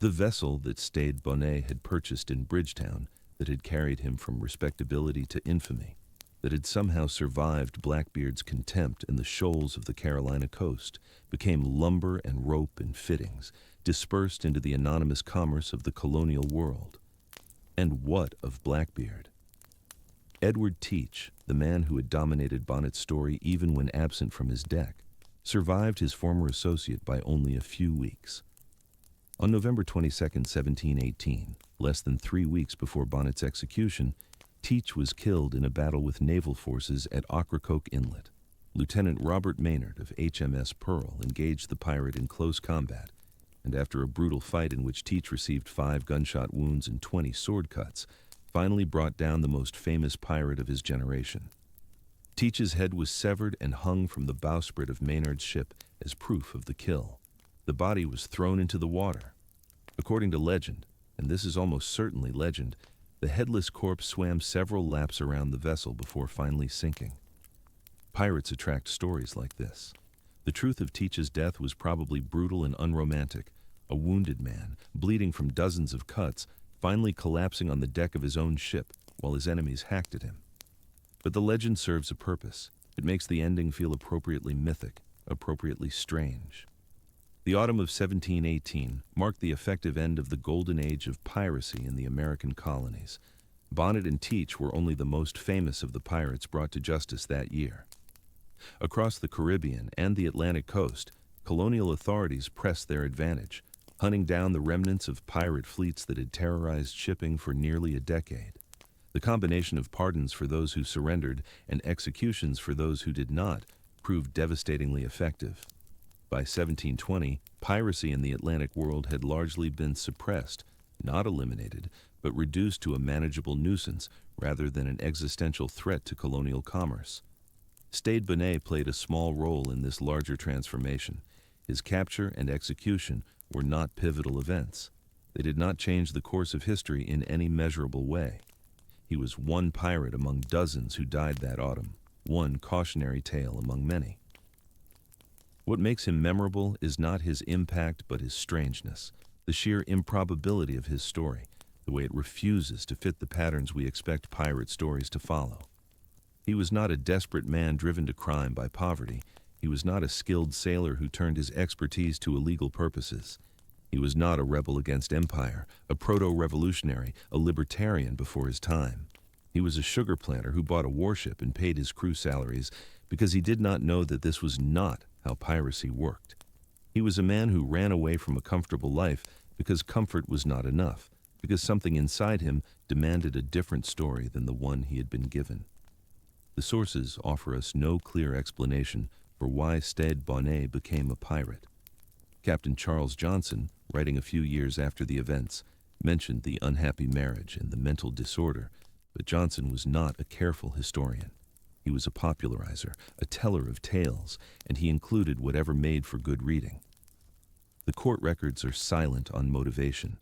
The vessel that Stede Bonnet had purchased in Bridgetown, that had carried him from respectability to infamy, that had somehow survived Blackbeard's contempt in the shoals of the Carolina coast, became lumber and rope and fittings, dispersed into the anonymous commerce of the colonial world. And what of Blackbeard? Edward Teach, the man who had dominated Bonnet's story even when absent from his deck, survived his former associate by only a few weeks. On November 22, 1718, less than 3 weeks before Bonnet's execution, Teach was killed in a battle with naval forces at Ocracoke Inlet. Lieutenant Robert Maynard of HMS Pearl engaged the pirate in close combat, and after a brutal fight in which Teach received 5 gunshot wounds and 20 sword cuts, finally brought down the most famous pirate of his generation. Teach's head was severed and hung from the bowsprit of Maynard's ship as proof of the kill. The body was thrown into the water. According to legend, and this is almost certainly legend, the headless corpse swam several laps around the vessel before finally sinking. Pirates attract stories like this. The truth of Teach's death was probably brutal and unromantic. A wounded man, bleeding from dozens of cuts, finally collapsing on the deck of his own ship while his enemies hacked at him. But the legend serves a purpose. It makes the ending feel appropriately mythic, appropriately strange. The autumn of 1718 marked the effective end of the Golden Age of Piracy in the American colonies. Bonnet and Teach were only the most famous of the pirates brought to justice that year. Across the Caribbean and the Atlantic coast, colonial authorities pressed their advantage, hunting down the remnants of pirate fleets that had terrorized shipping for nearly a decade. The combination of pardons for those who surrendered and executions for those who did not proved devastatingly effective. By 1720, piracy in the Atlantic world had largely been suppressed, not eliminated, but reduced to a manageable nuisance rather than an existential threat to colonial commerce. Stede Bonnet played a small role in this larger transformation. His capture and execution were not pivotal events. They did not change the course of history in any measurable way. He was one pirate among dozens who died that autumn, one cautionary tale among many. What makes him memorable is not his impact but his strangeness, the sheer improbability of his story, the way it refuses to fit the patterns we expect pirate stories to follow. He was not a desperate man driven to crime by poverty. He was not a skilled sailor who turned his expertise to illegal purposes. He was not a rebel against empire, a proto-revolutionary, a libertarian before his time. He was a sugar planter who bought a warship and paid his crew salaries because he did not know that this was not how piracy worked. He was a man who ran away from a comfortable life because comfort was not enough, because something inside him demanded a different story than the one he had been given. The sources offer us no clear explanation for why Stede Bonnet became a pirate. Captain Charles Johnson, writing a few years after the events, mentioned the unhappy marriage and the mental disorder, but Johnson was not a careful historian. He was a popularizer, a teller of tales, and he included whatever made for good reading. The court records are silent on motivation.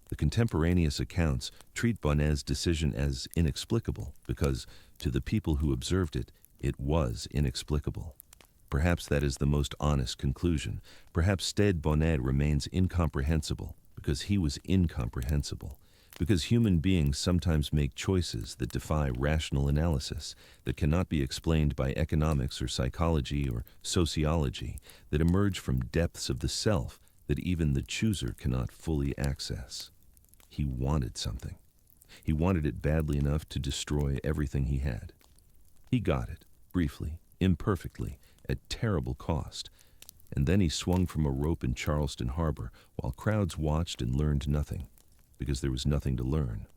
The contemporaneous accounts treat Bonnet's decision as inexplicable because, to the people who observed it, it was inexplicable. Perhaps that is the most honest conclusion. Perhaps Stede Bonnet remains incomprehensible because he was incomprehensible, because human beings sometimes make choices that defy rational analysis, that cannot be explained by economics or psychology or sociology, that emerge from depths of the self that even the chooser cannot fully access. He wanted something. He wanted it badly enough to destroy everything he had. He got it, briefly, imperfectly, at terrible cost, and then he swung from a rope in Charleston Harbor while crowds watched and learned nothing, because there was nothing to learn.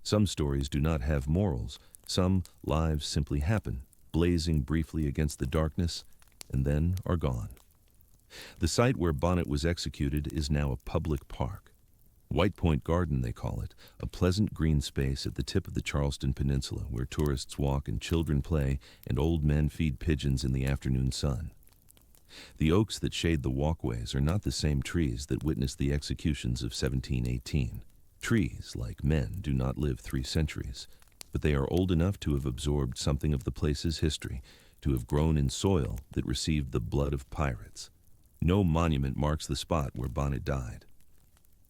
Some stories do not have morals. Some lives simply happen, blazing briefly against the darkness, and then are gone. The site where Bonnet was executed is now a public park. White Point Garden, they call it, a pleasant green space at the tip of the Charleston Peninsula where tourists walk and children play and old men feed pigeons in the afternoon sun. The oaks that shade the walkways are not the same trees that witnessed the executions of 1718. Trees, like men, do not live 3 centuries, but they are old enough to have absorbed something of the place's history, to have grown in soil that received the blood of pirates. No monument marks the spot where Bonnet died.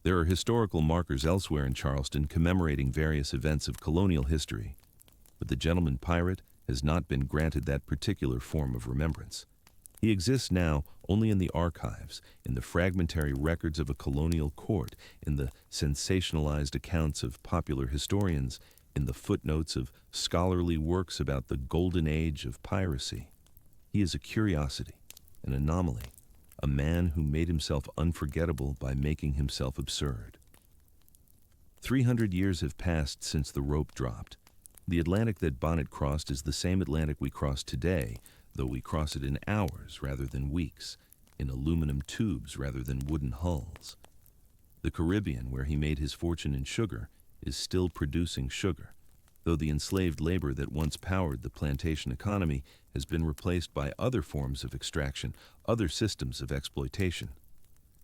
There are historical markers elsewhere in Charleston commemorating various events of colonial history, but the gentleman pirate has not been granted that particular form of remembrance. He exists now only in the archives, in the fragmentary records of a colonial court, in the sensationalized accounts of popular historians, in the footnotes of scholarly works about the Golden Age of Piracy. He is a curiosity, an anomaly, a man who made himself unforgettable by making himself absurd. 300 years have passed since the rope dropped. The Atlantic that Bonnet crossed is the same Atlantic we cross today, though we cross it in hours rather than weeks, in aluminum tubes rather than wooden hulls. The Caribbean, where he made his fortune in sugar, is still producing sugar, though the enslaved labor that once powered the plantation economy has been replaced by other forms of extraction, other systems of exploitation.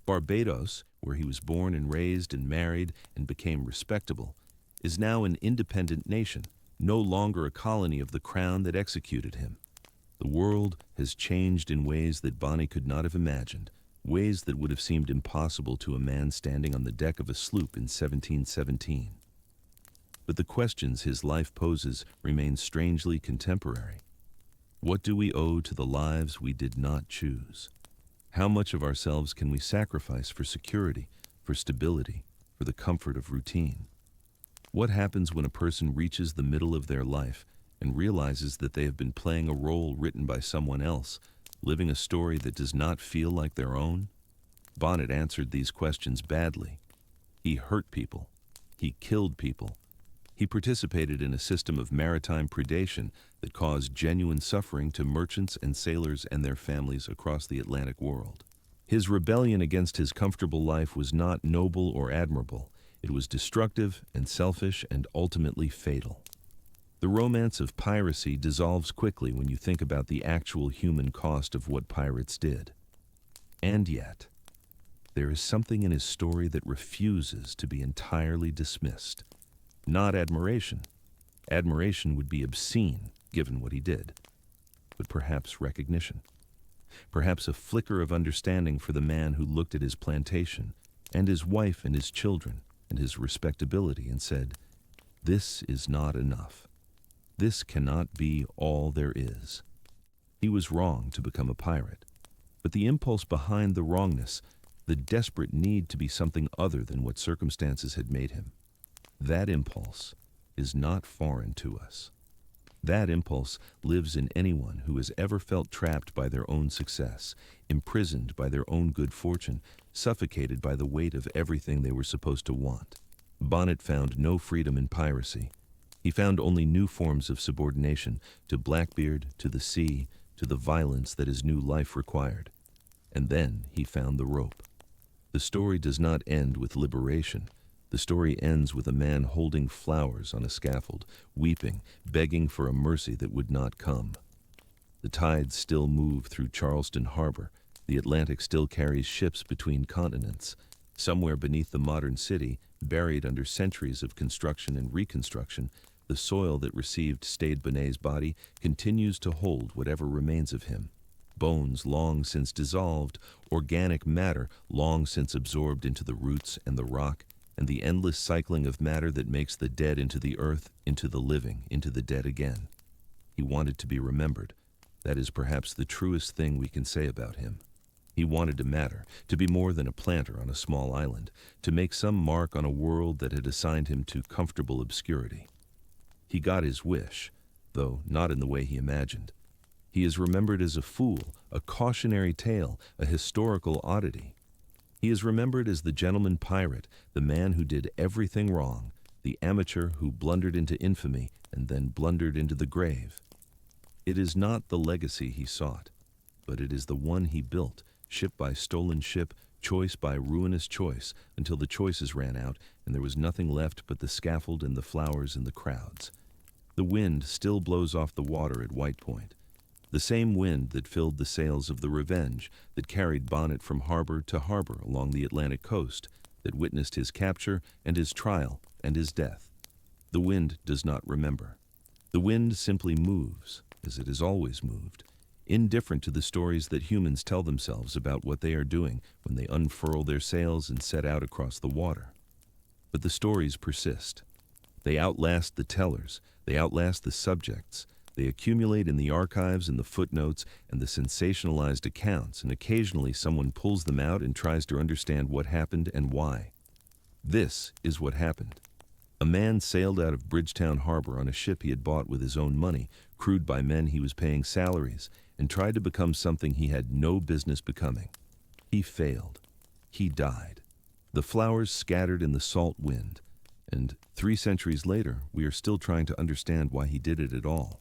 Barbados, where he was born and raised and married and became respectable, is now an independent nation, no longer a colony of the crown that executed him. The world has changed in ways that Bonnet could not have imagined, ways that would have seemed impossible to a man standing on the deck of a sloop in 1717. But the questions his life poses remain strangely contemporary. What do we owe to the lives we did not choose? How much of ourselves can we sacrifice for security, for stability, for the comfort of routine? What happens when a person reaches the middle of their life and realizes that they have been playing a role written by someone else, living a story that does not feel like their own? Bonnet answered these questions badly. He hurt people. He killed people. He participated in a system of maritime predation that caused genuine suffering to merchants and sailors and their families across the Atlantic world. His rebellion against his comfortable life was not noble or admirable. It was destructive and selfish and ultimately fatal. The romance of piracy dissolves quickly when you think about the actual human cost of what pirates did. And yet, there is something in his story that refuses to be entirely dismissed. Not admiration. Admiration would be obscene, given what he did. But perhaps recognition. Perhaps a flicker of understanding for the man who looked at his plantation, and his wife and his children, and his respectability and said, "This is not enough. This cannot be all there is." He was wrong to become a pirate, but the impulse behind the wrongness, the desperate need to be something other than what circumstances had made him, that impulse is not foreign to us. That impulse lives in anyone who has ever felt trapped by their own success, imprisoned by their own good fortune, suffocated by the weight of everything they were supposed to want. Bonnet found no freedom in piracy. He found only new forms of subordination to Blackbeard, to the sea, to the violence that his new life required. And then he found the rope. The story does not end with liberation. The story ends with a man holding flowers on a scaffold, weeping, begging for a mercy that would not come. The tides still move through Charleston Harbor. The Atlantic still carries ships between continents. Somewhere beneath the modern city, buried under centuries of construction and reconstruction, the soil that received Stede Bonnet's body continues to hold whatever remains of him. Bones long since dissolved, organic matter long since absorbed into the roots and the rock, and the endless cycling of matter that makes the dead into the earth, into the living, into the dead again. He wanted to be remembered. That is perhaps the truest thing we can say about him. He wanted to matter, to be more than a planter on a small island, to make some mark on a world that had assigned him to comfortable obscurity. He got his wish, though not in the way he imagined. He is remembered as a fool, a cautionary tale, a historical oddity. He is remembered as the gentleman pirate, the man who did everything wrong, the amateur who blundered into infamy and then blundered into the grave. It is not the legacy he sought, but it is the one he built, ship by stolen ship, choice by ruinous choice, until the choices ran out and there was nothing left but the scaffold and the flowers and the crowds. The wind still blows off the water at White Point. The same wind that filled the sails of the Revenge, that carried Bonnet from harbor to harbor along the Atlantic coast, that witnessed his capture and his trial and his death. The wind does not remember. The wind simply moves, as it has always moved, indifferent to the stories that humans tell themselves about what they are doing when they unfurl their sails and set out across the water. But the stories persist. They outlast the tellers, they outlast the subjects. They accumulate in the archives and the footnotes and the sensationalized accounts, and occasionally someone pulls them out and tries to understand what happened and why. This is what happened. A man sailed out of Bridgetown Harbor on a ship he had bought with his own money, crewed by men he was paying salaries, and tried to become something he had no business becoming. He failed. He died. The flowers scattered in the salt wind, and 3 centuries later, we are still trying to understand why he did it at all.